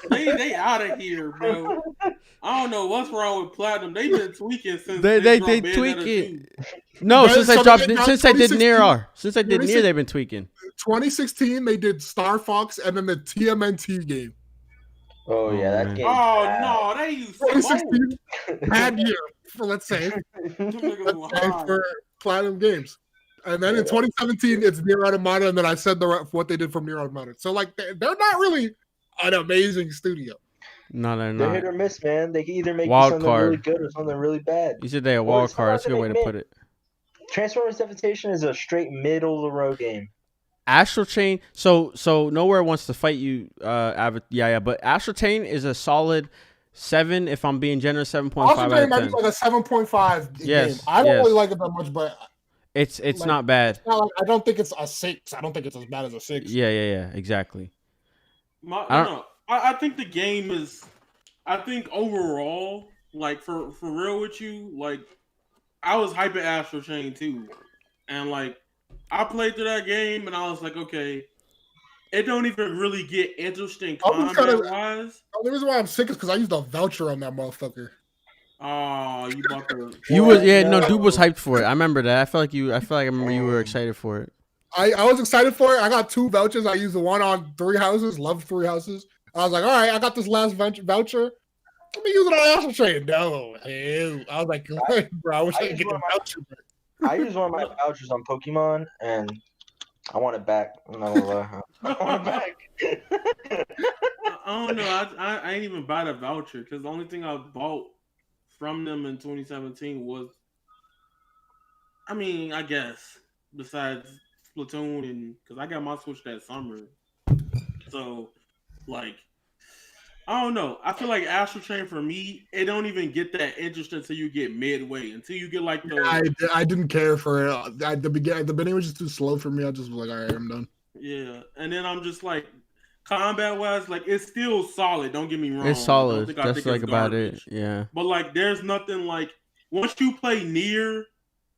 they out of here, bro. I don't know what's wrong with Platinum. They've been tweaking since they tweak it. No, since I did Nier. Since I did Nier, they've been tweaking. 2016, they did Star Fox and then the TMNT game. Oh yeah, that game. Oh no, they used 2016 bad year for let's say for Platinum Games. And then in 2017, it's Nier Automata, and then I said what they did from Nier Automata. So, like, they're not really an amazing studio. No, they're not. They're hit or miss, man. They can either make something really good or something really bad. You said they're a wild card. That's a good way to put it. Transformers Devastation is a straight middle-of-the-road game. Astral Chain. So Nowhere wants to fight you. But Astral Chain is a solid 7. If I'm being generous, 7.5 Astral out Chain of might 10. be like a 7.5 Yes, game. I don't yes. really like it that much, but It's like, not bad. it's not like, I don't think it's a 6. I don't think it's as bad as a 6. Yeah. Exactly. I think the game is. I think overall, like for real with you, like I was hyping Astral Chain too, and like I played through that game and I was like, okay, it don't even really get interesting combat wise. The reason why I'm sick is because I used a voucher on that motherfucker. Oh, you bought the. Dude was hyped for it. I remember that. I feel like I remember you were excited for it. I was excited for it. I got 2 vouchers. I used the one on 3 houses. Love 3 houses. I was like, all right, I got this last voucher. Let me use it on Astral Chain. No, I was like, bro, I wish I could get the voucher. I used one of my vouchers on Pokemon, and I want it back. I'm not gonna lie. I want it back. I don't know. I ain't even buy the voucher because the only thing I bought from them in 2017 was, I mean, I guess besides Splatoon and because I got my Switch that summer, so like. I don't know. I feel like Astral Chain for me, it don't even get that interesting until you get midway. Until you get like the. I didn't care for it. The beginning was just too slow for me. I just was like, all right, I'm done. Yeah, and then I'm just like, combat wise, like it's still solid. Don't get me wrong. It's solid. That's like about it. Yeah. But like, there's nothing like once you play Nier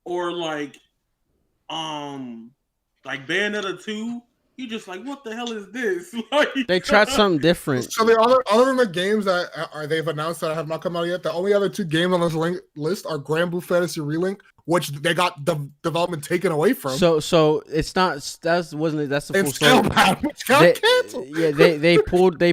or like Bayonetta 2. You just like, what the hell is this? Like, they tried something different. So the other than the games that they've announced that have not come out yet, the only other 2 games on this list are Grand Blue Fantasy Relink, which they got the development taken away from. So it's not that's the full story. Yeah, they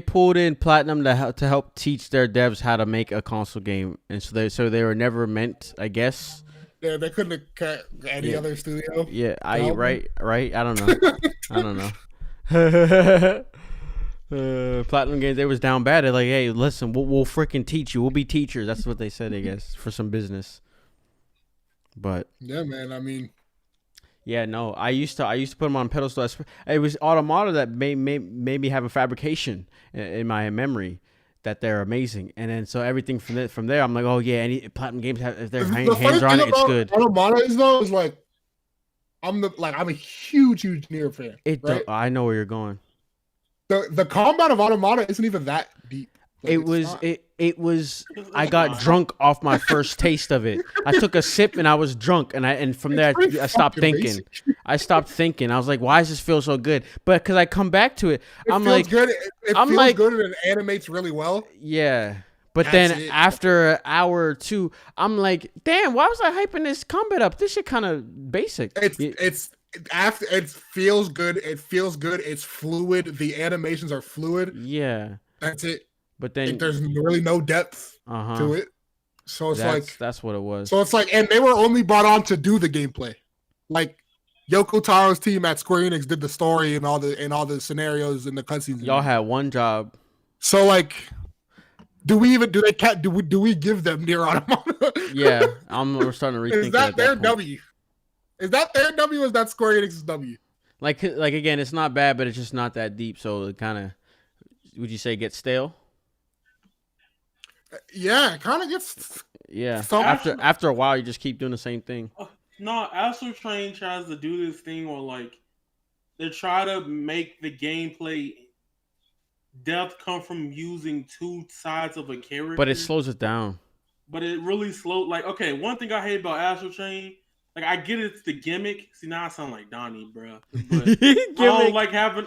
pulled in Platinum to help teach their devs how to make a console game, and so they were never meant, I guess. Yeah, they couldn't have cut any other studio. Yeah, right. I don't know. Platinum Games, they was down bad. They're like, hey, listen, we'll freaking teach you. We'll be teachers. That's what they said, I guess, for some business. But yeah, man. I mean, yeah, no. I used to put them on pedestal. It was Automata that made me have a fabrication in my memory that they're amazing, and then so everything from there, I'm like, oh yeah, any Platinum Games if their hands on it, it's good. Automata is like, I'm a huge Nier fan. Right? I know where you're going. The combat of Automata isn't even that deep. Like, it was. I got drunk off my first taste of it. I took a sip and I was drunk, and from there I stopped thinking. I stopped thinking. I was like, why does this feel so good? But because I come back to it, I'm like, good. It feels good and it animates really well. Yeah. But then after an hour or 2, I'm like, damn, why was I hyping this combat up? This shit kind of basic. It feels good. It feels good. It's fluid. The animations are fluid. Yeah. That's it. But then there's really no depth to it. So that's what it was. So it's like, and they were only brought on to do the gameplay. Like Yoko Taro's team at Square Enix did the story and all the scenarios and the cutscenes. Y'all had one job. So like, do we give them Nier Automata? Yeah, we're starting to rethink. Is that their W? Is that their W? Or is that Square Enix's W? Like again, it's not bad, but it's just not that deep. So it kind of, would you say, gets stale? Yeah, it kind of gets. Yeah, after a while, you just keep doing the same thing. No, Astral Chain tries to do this thing where like they try to make the gameplay depth come from using 2 sides of a character, but it slows it down. But it really slowed. Like, okay, one thing I hate about Astral Chain, like I get it's the gimmick. See, now I sound like Donnie, bro. But I don't like having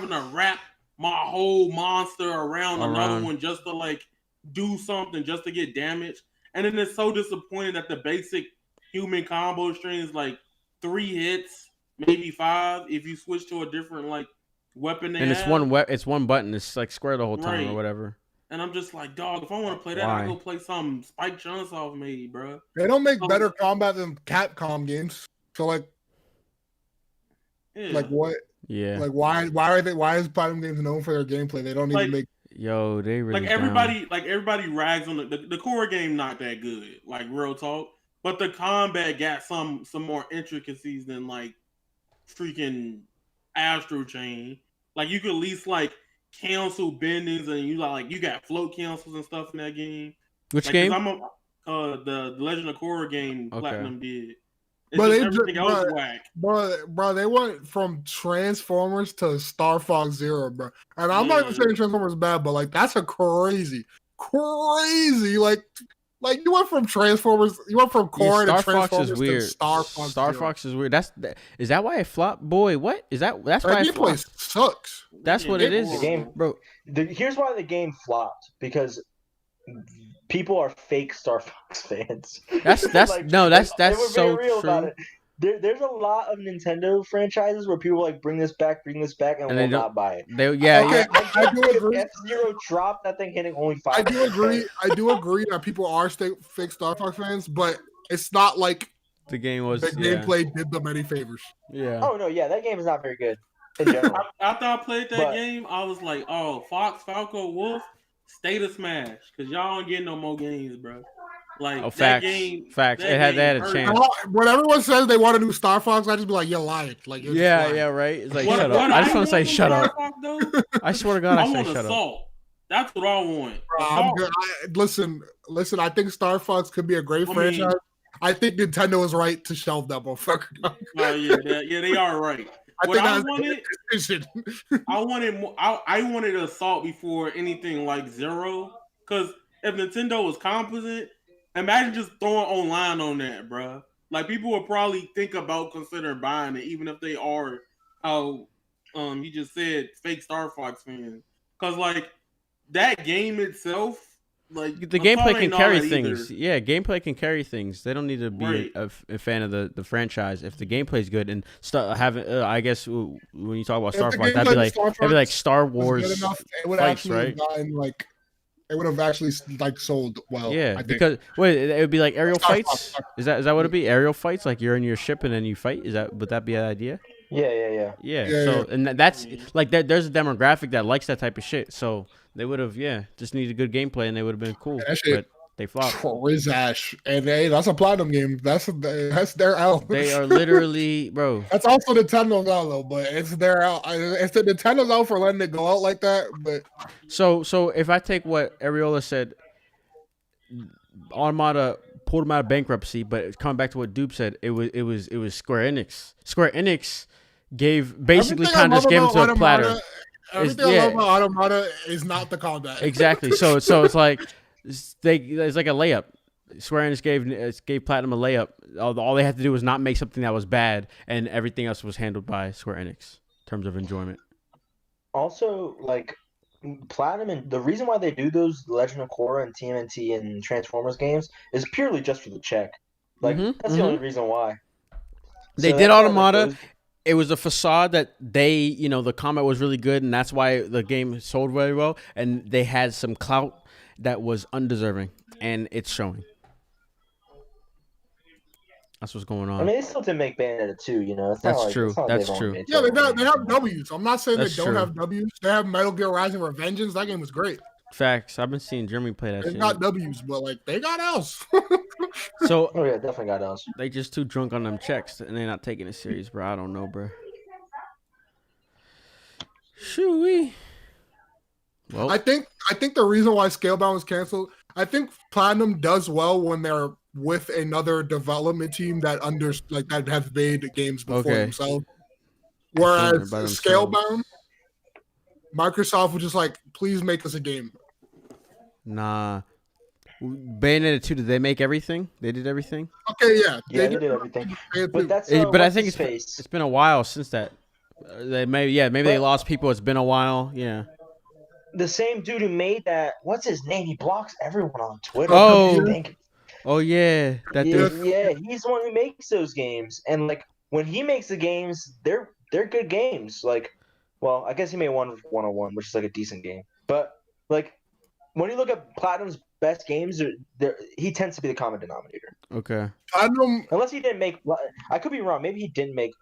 to wrap my whole monster around another one just to like do something, just to get damage. And then it's so disappointing that the basic human combo string is like 3 hits, maybe 5 if you switch to a different like weapon. And it's one button. It's like square the whole time or whatever. And I'm just like, dog, if I want to play that, I go play some Spike Chunsoft made, bro. They don't make better combat than Capcom games. So like, like what? Yeah. Like why is Platinum Games known for their gameplay? They don't even make. Yo, they really like everybody rags on the core game, not that good. Like real talk, but the combat got some more intricacies than like freaking Astro Chain. Like you could at least like cancel bendings and you got float cancels and stuff in that game. Which Like, game? The Legend of Korra game Okay. Platinum did. It's But just they everything else whack. Bro, they went from Transformers to Star Fox Zero, bro. And I'm not even saying Transformers is bad, but like that's a crazy. Like you went from Transformers, you went from Korra to Transformers to Star Fox. Star Fox is weird. Is that why it flopped? Boy, what is that? That's why it gameplay flopped. sucks. That's what it is, The game, bro. Here's why the game flopped, because people are fake Star Fox fans. That's Like, that's they were so very real true. about it. There's a lot of Nintendo franchises where people like bring this back, and And will not buy it. I do agree. F-Zero dropped that thing hitting only 5. I do agree that people are fake Star Fox fans, but it's not like the game was the gameplay did them any favors. Yeah. Oh no, yeah, that game is not very good in general. After I played that game, I was like, oh, Fox, Falco, Wolf, State of Smash, because y'all don't get no more games, bro. Like that facts. game, Facts. that They had game a hurt. chance. When everyone says they want a new Star Fox, I just be like, you're lying. Like, you're just lying. Yeah, right. It's like What shut up. I just want to say want shut from up. Star Fox, though, I swear to God, I I say want shut up. Assault. That's what I want. Bro, I'm Assault. good. Listen. I think Star Fox could be a great franchise. I think Nintendo is right to shelve that motherfucker. Oh yeah, they are right. I What think I that's wanted, a decision. I wanted more. I wanted Assault before anything like Zero, because if Nintendo was competent, imagine just throwing online on that, bro. Like people would probably think about considering buying it, even if they are how you just said fake Star Fox fans, because like that game itself. Like The gameplay can carry either. things. Yeah, gameplay can carry things. They don't need to be Right. a fan of the franchise. If the gameplay's good and I guess when you talk about Star Fox, that'd be like Star Wars Enough, it would fights, actually right? gotten, like it would have actually like sold well. Yeah, I think. because it would be like aerial Star fights. Fox. Is that what it'd be? Aerial fights, like you're in your ship and then you fight. Would that be an idea? Yeah. Yeah. Yeah, So and that's like there's a demographic that likes that type of shit. So they would have just needed good gameplay and they would have been cool. That shit- But they flopped. Rizash, and hey, that's a platinum game. That's their out. They are literally, bro. That's also Nintendo's out though, but it's their out. It's the Nintendo's out for letting it go out like that. But So if I take what Areola said, Automata pulled him out of bankruptcy, but coming back to what Dupe said, it was Square Enix. Square Enix basically kind of just gave him to a platter. Everything I love about Automata is not the combat. Exactly. So it's like it's like a layup. Square Enix gave Platinum a layup. All they had to do was not make something that was bad, and everything else was handled by Square Enix in terms of enjoyment. Also, like Platinum, and the reason why they do those Legend of Korra and TMNT and Transformers games is purely just for the check. Like that's the only reason why. They So did that's why, Automata. like, It was a facade that the combat was really good, and that's why the game sold very well. And they had some clout that was undeserving, and it's showing. That's what's going on. I mean, they still didn't make Bayonetta 2, you know. It's That's not like, true. It's not like That's they've only true. made Yeah, two they games. have W's. I'm not saying That's they don't true. have W's. They have Metal Gear Rising: Revengeance. That game was great. Facts. I've been seeing Jeremy play that They shit. got W's, but like they got L's. So Oh yeah, definitely got us. they just too drunk on them checks, and they're not taking it serious, bro. I don't know, bro. Shoo-wee. Well, I think the reason why Scalebound was canceled, I think Platinum does well when they're with another development team that that have made games before Okay. themselves. Whereas By themselves. Scalebound, Microsoft was just like, please make us a game. nah. Bayonetta 2, did they make everything? They did everything? Okay, yeah. Yeah, they did everything. did But too. that's But I what's think his face. it's been a while since that. Maybe they lost people. It's been a while. Yeah. The same dude who made that. What's his name? He blocks everyone on Twitter. Oh. I think. Oh yeah, that Yeah, dude. yeah, he's the one who makes those games, and like when he makes the games, they're good games. Like, well, I guess he made 101, which is like a decent game. But like when you look at Platinum's best games, he tends to be the common denominator. Okay. Platinum, Unless he didn't make, I could be wrong. Maybe he didn't make.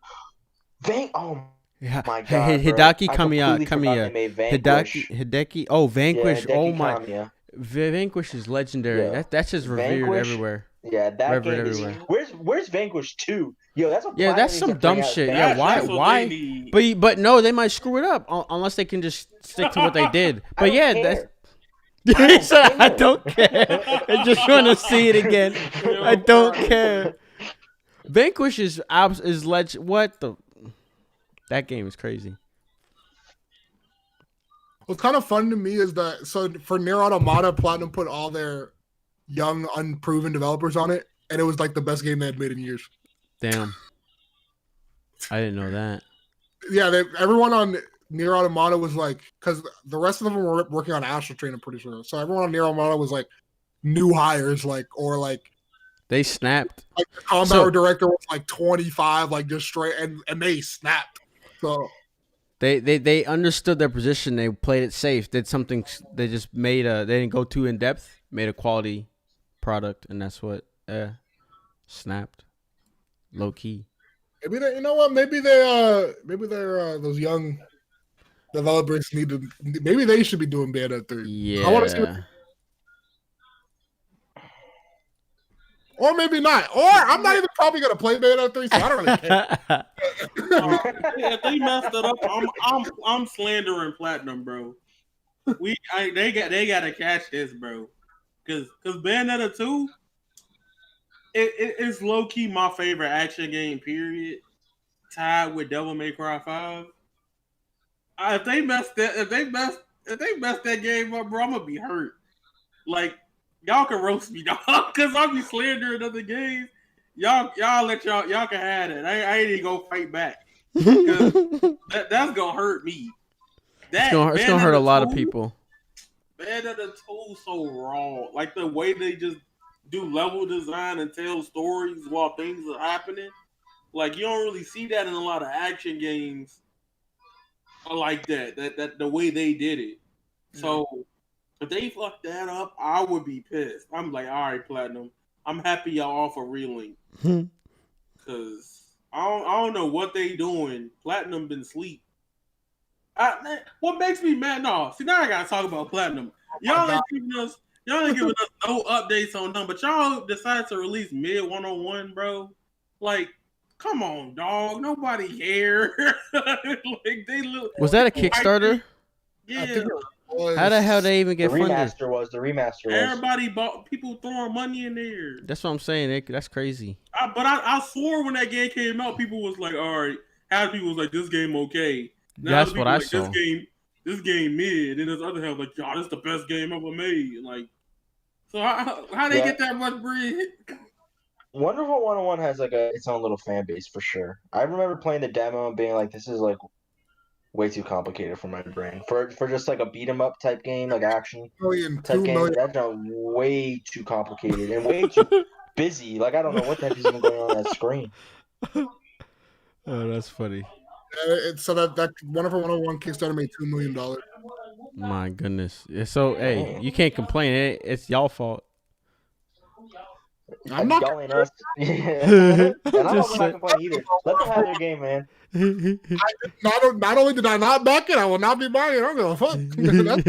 Oh Yeah. my god, bro. Hideki I completely forgot Kamiya. they made Vanquish. Hideki. Oh, Vanquish. Yeah, Oh Hideki my. Kamiya. Vanquish is legendary. Yeah. That's just revered Vanquish- everywhere. Yeah, that Reverend game is. everywhere. Where's Vanquish 2? Yo, that's what. Yeah, Platinum that's needs to some bring dumb out. shit. Vanquish. Yeah, That's what why? they need. But no, they might screw it up unless they can just stick to what they did. I But don't yeah, care. he said, I care. don't care. I just want to see it again. I don't care. Vanquish is what the? That game is crazy. What's kind of fun to me is that for Nier Automata, Platinum put all their young, unproven developers on it, and it was like the best game they had made in years. Damn. I didn't know that. Yeah, everyone on Nier Automata was like, because the rest of them were working on Astral Chain, I'm pretty sure. So everyone on Nier Automata was like new hires, They snapped. Like the combat director was like 25, like just straight, and they snapped. So they understood their position. They played it safe. Did something. They just made they didn't go too in depth. Made a quality product, and that's what snapped. Low key. Maybe you know what? Maybe they're those young developers maybe they should be doing Bayonetta 3. Yeah. I want to see. Or maybe not. Or I'm not even probably gonna play Bayonetta 3, so I don't really care. If they messed it up, I'm slandering Platinum, bro. They gotta catch this, bro. Cause Bayonetta 2, it's low key my favorite action game, period. Tied with Devil May Cry 5. If they mess that game up, bro, I'm gonna be hurt. Like, y'all can roast me, dog, cause I'll be slandering other games. Y'all can have it. I ain't even gonna fight back. That's gonna hurt me. It's gonna hurt a lot of people. Bayonetta 2 so raw. Like the way they just do level design and tell stories while things are happening. Like, you don't really see that in a lot of action games like that. That the way they did it. So if they fuck that up, I would be pissed. I'm like, all right, Platinum. I'm happy y'all off a relink. Cause I don't know what they doing. Platinum been sleep. What makes me mad? No, see, now I gotta talk about Platinum. Y'all ain't giving us no updates on them, but y'all decided to release Mid 101, bro. Like, come on, dog. Nobody cared. Like, they look. Was that a Kickstarter? Yeah. How the hell they even get the funded? The remaster was. Everybody bought. People throwing money in there. That's what I'm saying. That's crazy. But I swore when that game came out, people was like, all right. Half people was like, this game okay. Now that's what I saw. This game mid, and there's other half like, y'all, this the best game ever made. Like, so how they get that much bread? Wonderful 101 has like its own little fan base for sure. I remember playing the demo and being like, this is like way too complicated for my brain. For just like a beat 'em up type game, like action type game, that's way too complicated and way too busy. Like, I don't know what the heck is even going on that screen. Oh, that's funny. So that Wonderful 101 Kickstarter made $2 million. My goodness. So hey, you can't complain. It's y'all fault. I'm not yelling us. And I'm not complaining either. Let them have their game, man. Not only did I not back it, I will not be buying it. I'm gonna fuck. That's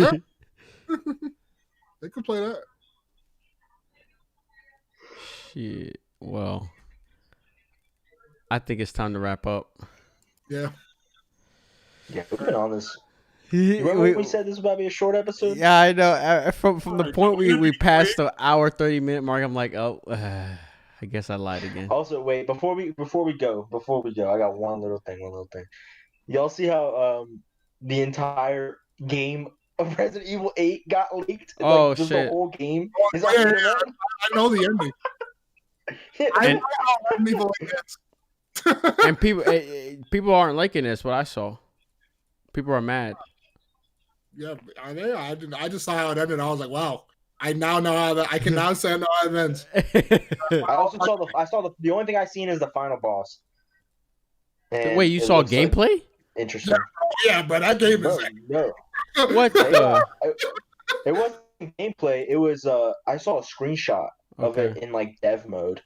they can play that. Shit. Well, I think it's time to wrap up. Yeah. Yeah, we've been on this. Remember when we said this was about to be a short episode? Yeah, I know. From the point we passed the hour 30-minute mark, I'm like, oh, I guess I lied again. Also, wait, before we go, I got one little thing. Y'all see how the entire game of Resident Evil 8 got leaked? Oh, like, shit. The whole game is on the internet. I know the ending. I know how people like this. And people aren't liking this. What I saw, people are mad. Yeah, I just saw how it ended. I was like, wow. I now know how that. I can now say I know how it ends. I also saw the only thing I seen is the final boss. And wait, you saw gameplay? Like, interesting. Yeah, but that game is no. What the? It wasn't gameplay. It was I saw a screenshot of it in like dev mode.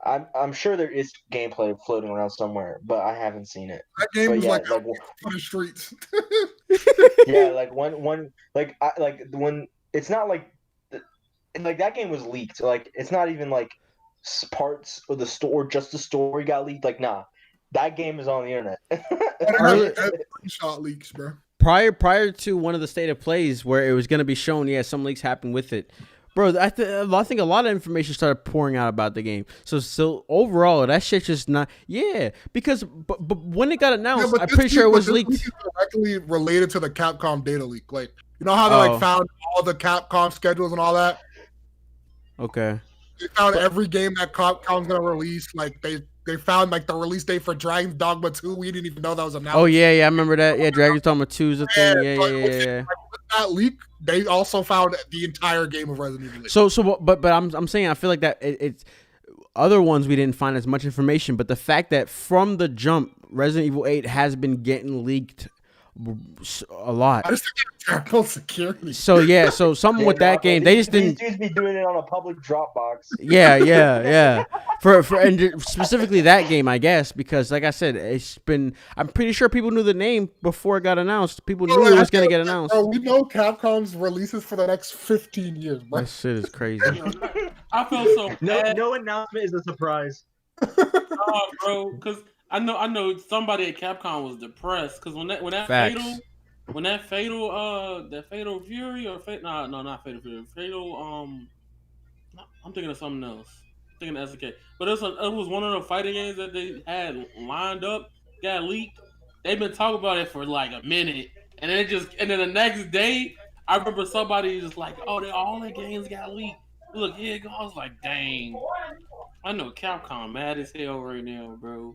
I'm sure there is gameplay floating around somewhere, but I haven't seen it. That game was like on the streets. Yeah, like when it's not like that game was leaked. Like, it's not even like parts of the store, just the story got leaked. Like, nah, that game is on the internet. Screenshot leaks, bro. Prior to one of the state of plays where it was going to be shown, yeah, some leaks happened with it. Bro, I think a lot of information started pouring out about the game. So overall, that shit just not... Yeah, because but when it got announced, I'm pretty sure it was leaked. Leak is directly related to the Capcom data leak. Like, you know how they like found all the Capcom schedules and all that? Okay. They found every game that Capcom's going to release. Like, they found like the release date for Dragon's Dogma 2. We didn't even know that was announced. Oh, yeah, I remember that. Yeah, Dragon's Dogma 2 is a thing. Yeah. Like, with that leak, they also found the entire game of Resident Evil. But I'm saying I feel like that it's other ones we didn't find as much information, but the fact that from the jump Resident Evil 8 has been getting leaked a lot. I just think it's terrible security. So something with that game, they just didn't. These dudes be doing it on a public Dropbox. Yeah. For and specifically that game, I guess, because like I said, I'm pretty sure people knew the name before it got announced. People knew it was gonna get announced. Bro, we know Capcom's releases for the next 15 years, bro. That shit is crazy. I felt so bad. No announcement is a surprise. Bro, because I know somebody at Capcom was depressed because when that fatal fury or not fatal fury, I'm thinking of something else. I'm thinking of SK, but it was one of the fighting games that they had lined up, got leaked. They've been talking about it for like a minute, and then the next day, I remember somebody just like, oh, all their games got leaked. Look, here it goes. I was like, dang. I know Capcom mad as hell right now, bro.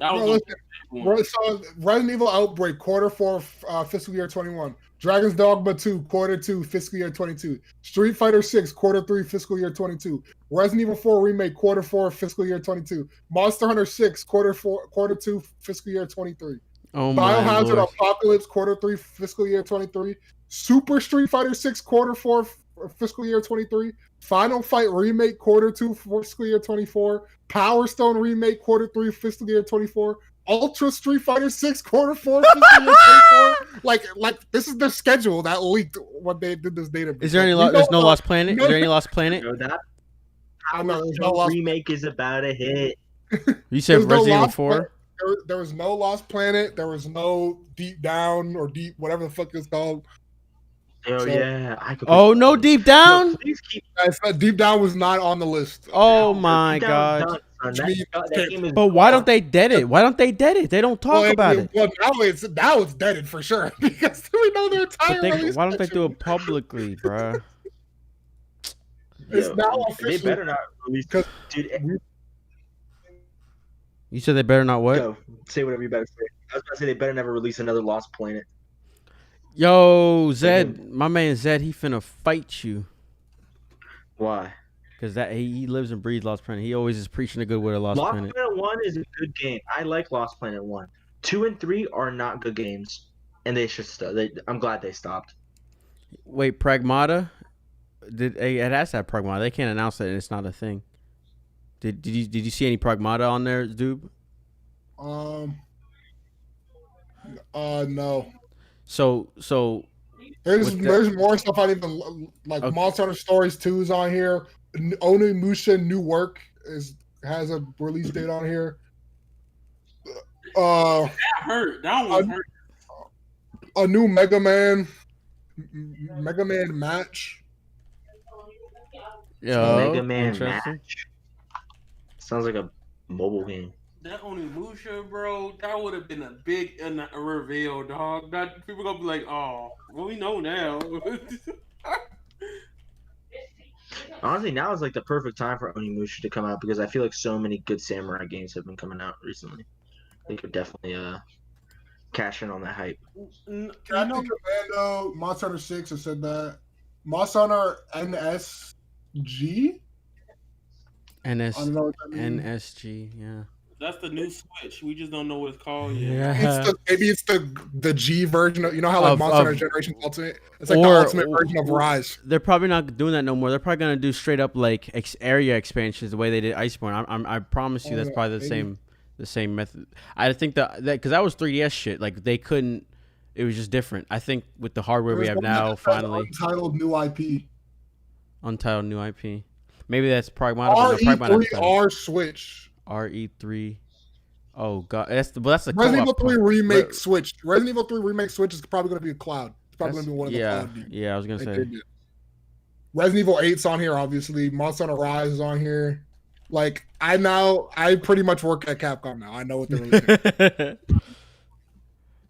That was so Resident Evil Outbreak Q4 fiscal year 21. Dragon's Dogma 2 Q2 fiscal year 22. Street Fighter 6 Q3 fiscal year 22. Resident Evil 4 Remake Q4 fiscal year 22. Monster Hunter 6 Q2 fiscal year 23. Biohazard Apocalypse Q3 fiscal year 23. Super Street Fighter 6 Q4 fiscal year 23. Final Fight Remake Q2 fiscal year 24. Power Stone Remake Q3 fiscal year 24. Ultra Street Fighter 6 Q4 fiscal year 24. Like this is their schedule that leaked when they did this database. Is there any? There's no Lost Planet. Is there any Lost Planet? I know Power Remake is about a hit. You said Resident Evil 4. There was no Lost Planet. There was no Deep Down or Deep whatever the fuck it's called. Oh yeah! No Deep Down. No, please keep. Deep Down was not on the list. Oh my god! But why don't they dead it? Why don't they dead it? They don't talk about it. Well, now it's deaded for sure because we know their entire release. Why don't they do it publicly, bro? It's now official. They better not release. Dude, you said they better not what? Go. Say whatever you better say. I was gonna say they better never release another Lost Planet. Yo, Zed, my man Zed, he finna fight you. Why? Because he lives and breathes Lost Planet. He always is preaching a good word of Lost Planet. Lost Planet 1 is a good game. I like Lost Planet 1. 2 and 3 are not good games, and they should stop. I'm glad they stopped. Wait, Pragmata? It has to have Pragmata. They can't announce it, and it's not a thing. Did you see any Pragmata on there, Doob? No. So there's more stuff I didn't even like. Okay. Monster Hunter Stories 2 is on here. Onimusha New Work has a release date on here. That hurt. That one hurt. A new Mega Man match. Yeah, Mega Man match. Sounds like a mobile game. That Onimusha, bro, that would have been a big reveal, dog. That people gonna be like, oh, well, we know now. Honestly, now is like the perfect time for Onimusha to come out because I feel like so many good samurai games have been coming out recently. They could definitely cash in on that hype. Captain Commando, Monster Hunter 6, I said that. Monster Hunter NSG? NSG, yeah. That's the new Switch. We just don't know what it's called yet. Yeah. Maybe it's the G version of, you know how like Monster Hunter Generation Ultimate? It's like the ultimate version of Rise. They're probably not doing that no more. They're probably gonna do straight up like area expansions the way they did Iceborne. I promise you that's probably the same method. I think that because that was 3DS shit. Like they couldn't. It was just different. I think with the hardware we have now, finally. Untitled new IP. Untitled new IP. Maybe that's probably might have been RE3 R Switch. RE3. Oh god, that's the Resident Evil 3 remake Re- Switch. Resident Evil 3 remake Switch is probably going to be a cloud. It's probably going to be one of the cloud games. Yeah, I was gonna say. Resident Evil 8's on here, obviously. Monster Hunter Rise is on here. Like I pretty much work at Capcom now. I know what they're releasing.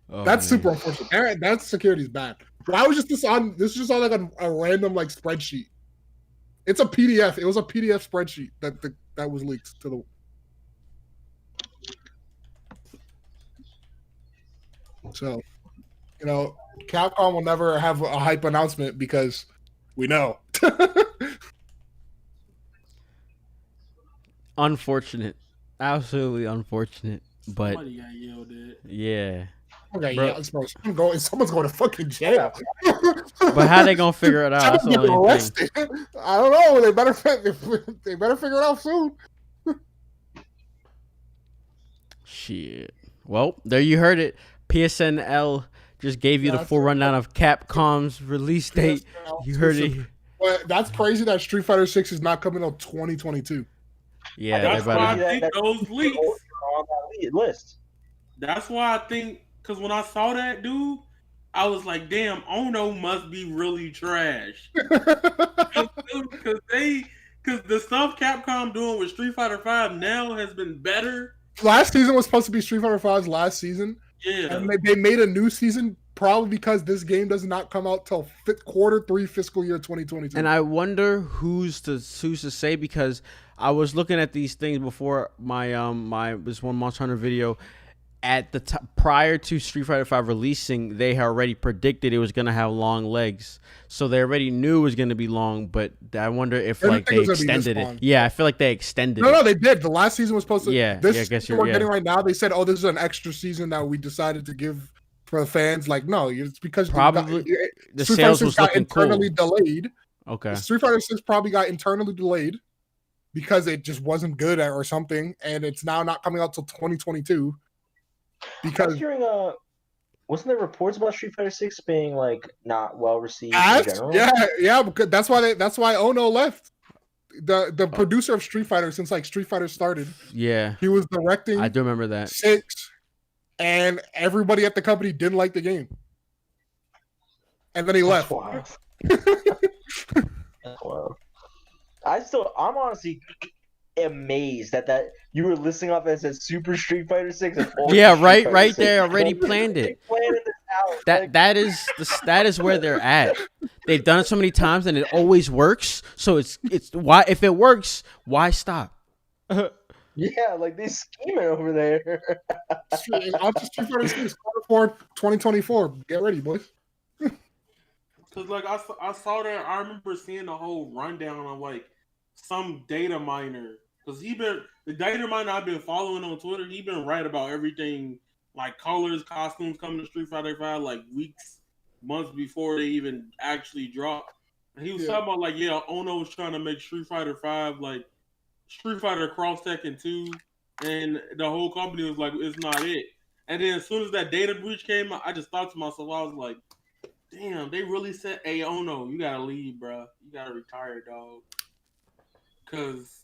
That's super unfortunate. That security's bad. Why was this on? This is just on like a random like spreadsheet. It's a PDF. It was a PDF spreadsheet that was leaked to the. So, Capcom will never have a hype announcement because we know. Unfortunate, absolutely unfortunate. But Somebody got yelled at. Yeah. Okay, bro. Yeah, someone's going to fucking jail. But how they gonna figure it out? That's the only thing. I don't know. They better figure it out soon. Shit. Well, there you heard it. PSNL just gave you the full rundown of Capcom's release date. You heard it. But that's crazy that Street Fighter 6 is not coming out 2022. Yeah, that's why I think those leaks on that list. That's why I think, because when I saw that dude, I was like, damn, Ono must be really trash. Because the stuff Capcom doing with Street Fighter 5 now has been better. Last season was supposed to be Street Fighter 5's last season. Yeah. And they made a new season probably because this game does not come out till Q3 fiscal year 2022. And I wonder who's to say, because I was looking at these things before my this one Monster Hunter video. At the prior to Street Fighter 5 releasing, they had already predicted it was gonna have long legs, so they already knew it was gonna be long. But I wonder if they extended it. Yeah, I feel like they extended it. No, they did. The last season was supposed to. Yeah, this I guess we're getting right now. They said, "Oh, this is an extra season that we decided to give for the fans." Like, no, it's because probably the Street sales Fighter 6 was got looking internally cool. delayed. Okay, Street Fighter 6 probably got internally delayed because it just wasn't good or something, and it's now not coming out till 2022. Because I was hearing, wasn't there reports about Street Fighter 6 being like not well received in general? Yeah, because that's why Ono left. The producer of Street Fighter since like Street Fighter started. Yeah, he was directing. I do remember that 6, and everybody at the company didn't like the game, and then he left. Wow. Wow. I'm honestly amazed that you were listing off as a Super Street Fighter 6. Yeah, right there, already planned it. That is where they're at. They've done it so many times and it always works. So it's why, if it works, why stop? Yeah, like they scheming over there. I'll just Street Fighter 6 for 2024. Get ready, boys. Cause like I saw that, I remember seeing the whole rundown of like some data miner. Cause the data miner I've been following on Twitter, he been right about everything, like colors, costumes coming to Street Fighter 5 like weeks, months before they even actually drop. And he was talking about like, yeah, Ono was trying to make Street Fighter 5 like Street Fighter Cross Tekken 2, and the whole company was like, it's not it. And then as soon as that data breach came out, I just thought to myself, I was like, damn, they really said, hey, Ono, you gotta leave, bro. You gotta retire, dog. Cause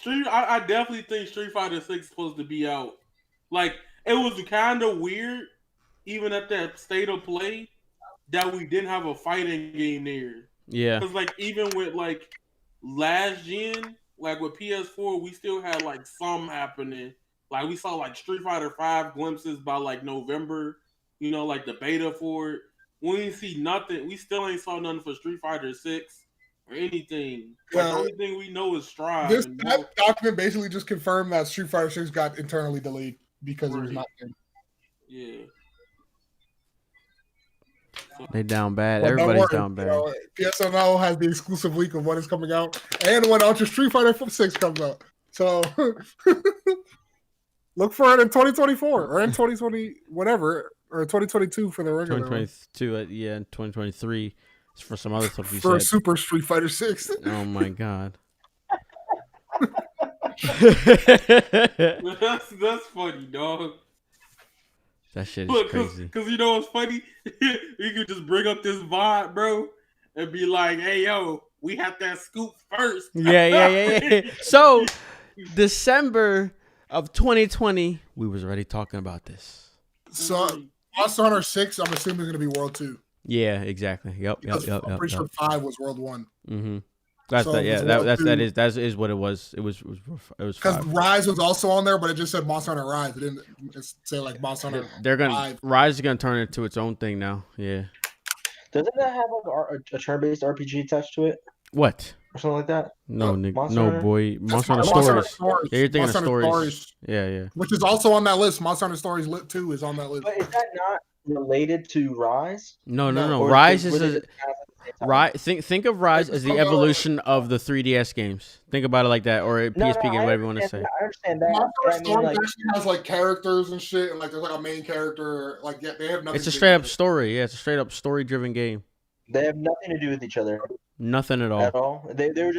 I definitely think Street Fighter 6 is supposed to be out. Like, it was kind of weird, even at that state of play, that we didn't have a fighting game there. Yeah. Because, like, even with, like, last gen, like, with PS4, we still had, like, some happening. Like, we saw, like, Street Fighter 5 glimpses by, like, November. You know, like, the beta for it. We didn't see nothing. We still ain't saw nothing for Street Fighter 6. Or anything. Like, the only thing we know is Strive. That document basically just confirmed that Street Fighter 6 got internally delayed because it was not good. Yeah. They down bad. Everybody's down bad. PSNL has the exclusive leak of what is coming out and when Ultra Street Fighter 6 comes out. So look for it in 2024 or in 2020, whatever, or 2022 for the regular 2022, yeah, 2023. For some other stuff you for said. Super Street Fighter 6. Oh my god. that's funny, dog. That shit is crazy. Because you know what's funny? You could just bring up this VOD, bro, and be like, hey, yo, we have that scoop first. Yeah. So, December of 2020, we was already talking about this. So Monster Hunter 6, I'm assuming is gonna be World 2. Yeah, exactly. Yep. I'm pretty sure 5 was World 1. Mm-hmm. That's So that. Yeah, it was World that is what it was. It was Because 5. Rise was also on there, but it just said Monster Hunter Rise. It didn't say like Monster Hunter. They're gonna 5. Rise is gonna turn into its own thing now. Yeah. Doesn't that have like a turn-based RPG attached to it What? or something like that? No, Nick. Monster No, Hunter? boy. Monster Hunter Monster Hunter Stories. Yeah, you're thinking Monster of Hunter stories. Yeah. Which is also on that list. Monster Hunter Stories Lit 2 is on that list. But is that not related to Rise? No. Or Rise were is they a just at the same time? Rise. Think of Rise as the evolution of the 3DS games. Think about it like that, or PSP game, whatever you want to say. I understand that. Monster But Hunter I mean, Stories like, actually has like characters and shit, and like there's like a main character. Like yeah, they have nothing. It's a to do straight up with it. story. Yeah, it's a straight up story driven game. they have nothing to do with each other Nothing at at all. all. They were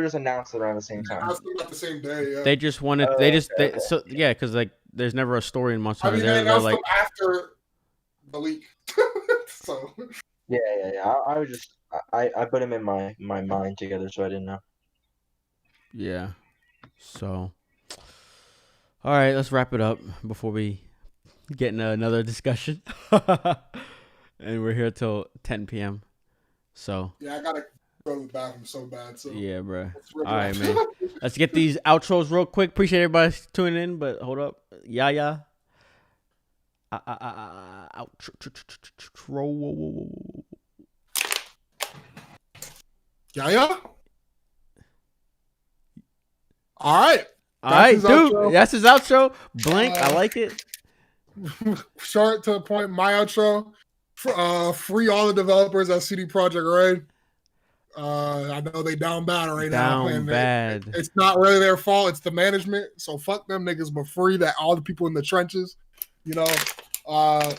just announced around the same time. That's not the same day. Yeah. They just wanted. Oh, They just. okay. So yeah, because like there's never a story in Monster I Hunter. mean, they They're announced like them after the leak. So Yeah. I was just I put them in my mind together, so I didn't know. yeah. So. All right, let's wrap it up before we get into another discussion. And we're here till 10 p.m. So yeah, I gotta go to the bathroom so bad. So yeah, bro. let's rip it All right, up. man. Let's get these outros real quick. Appreciate everybody tuning in, but hold up. Yeah. Outro. Yeah. All right. All right, his dude. outro. That's his outro. Blank. I like it. Short to the point. My outro. Free all the developers at CD Projekt Red. I know they down bad right now. Down And bad. it's not really their fault. It's the management. So fuck them niggas, but free that all the people in the trenches. You know, I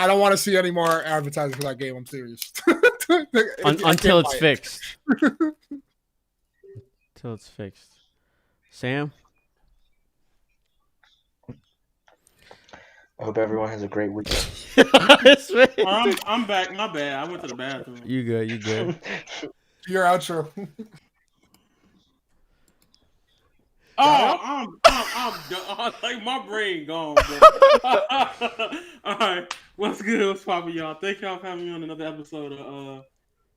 don't want to see any more advertising for that game. I'm serious. Until it's fixed. Until it's fixed. Sam? I hope everyone has a great weekend. I'm back. My bad. I went to the bathroom. You good. Your outro. I'm done. Like my brain gone. Bro. All right, what's good? What's poppin', y'all? Thank y'all for having me on another episode of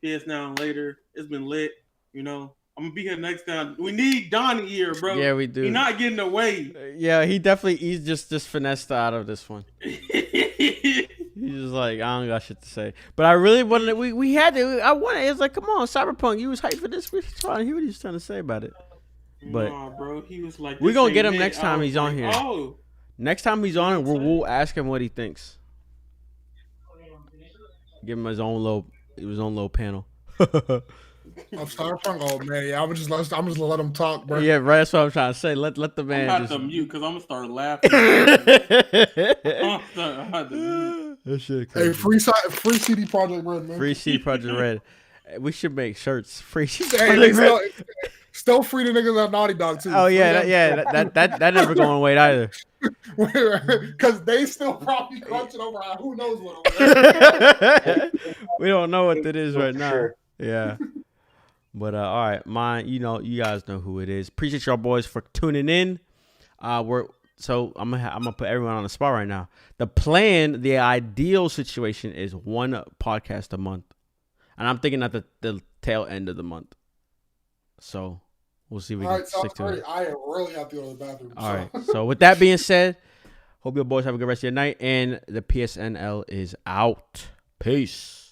PS Now and Later. It's been lit. You know, I'm gonna be here next time. We need Donnie here, bro. Yeah, we do. He's not getting away. Yeah, he's just finessed out of this one. He's just like, I don't got shit to say. But I really wanted we had to. I wanted. It's like, come on, Cyberpunk. You was hyped for this. We're trying to hear what he's trying to say about it. But nah, bro, he was like, we're this gonna ain't get him it. next time I was he's on like, here. Oh, Next time he's on, we'll ask him what he thinks. Give him his own little panel. Of Cyberpunk. Oh man, yeah. I'm just gonna let him talk, bro. Yeah, right. That's what I'm trying to say. Let the I'm man about just. to mute because I'm gonna start laughing. I'm about to mute. That shit Hey, crazy. free CD Projekt Red, man. Free CD Projekt Red. We should make shirts. Free CD Hey, Projekt they Red. still free the niggas at Naughty Dog too. Oh yeah, that never going away either. Because they still probably crunching over who knows what. We don't know what it is right now. Sure. Yeah. But all right, you guys know who it is. Appreciate y'all boys for tuning in. I'm gonna put everyone on the spot right now. The ideal situation is one podcast a month, and I'm thinking at the tail end of the month. So we'll see if we All can right, stick sounds to great. it. I really have to go to the bathroom. All right. So with that being said, hope your boys have a good rest of your night, and the PSNL is out. Peace.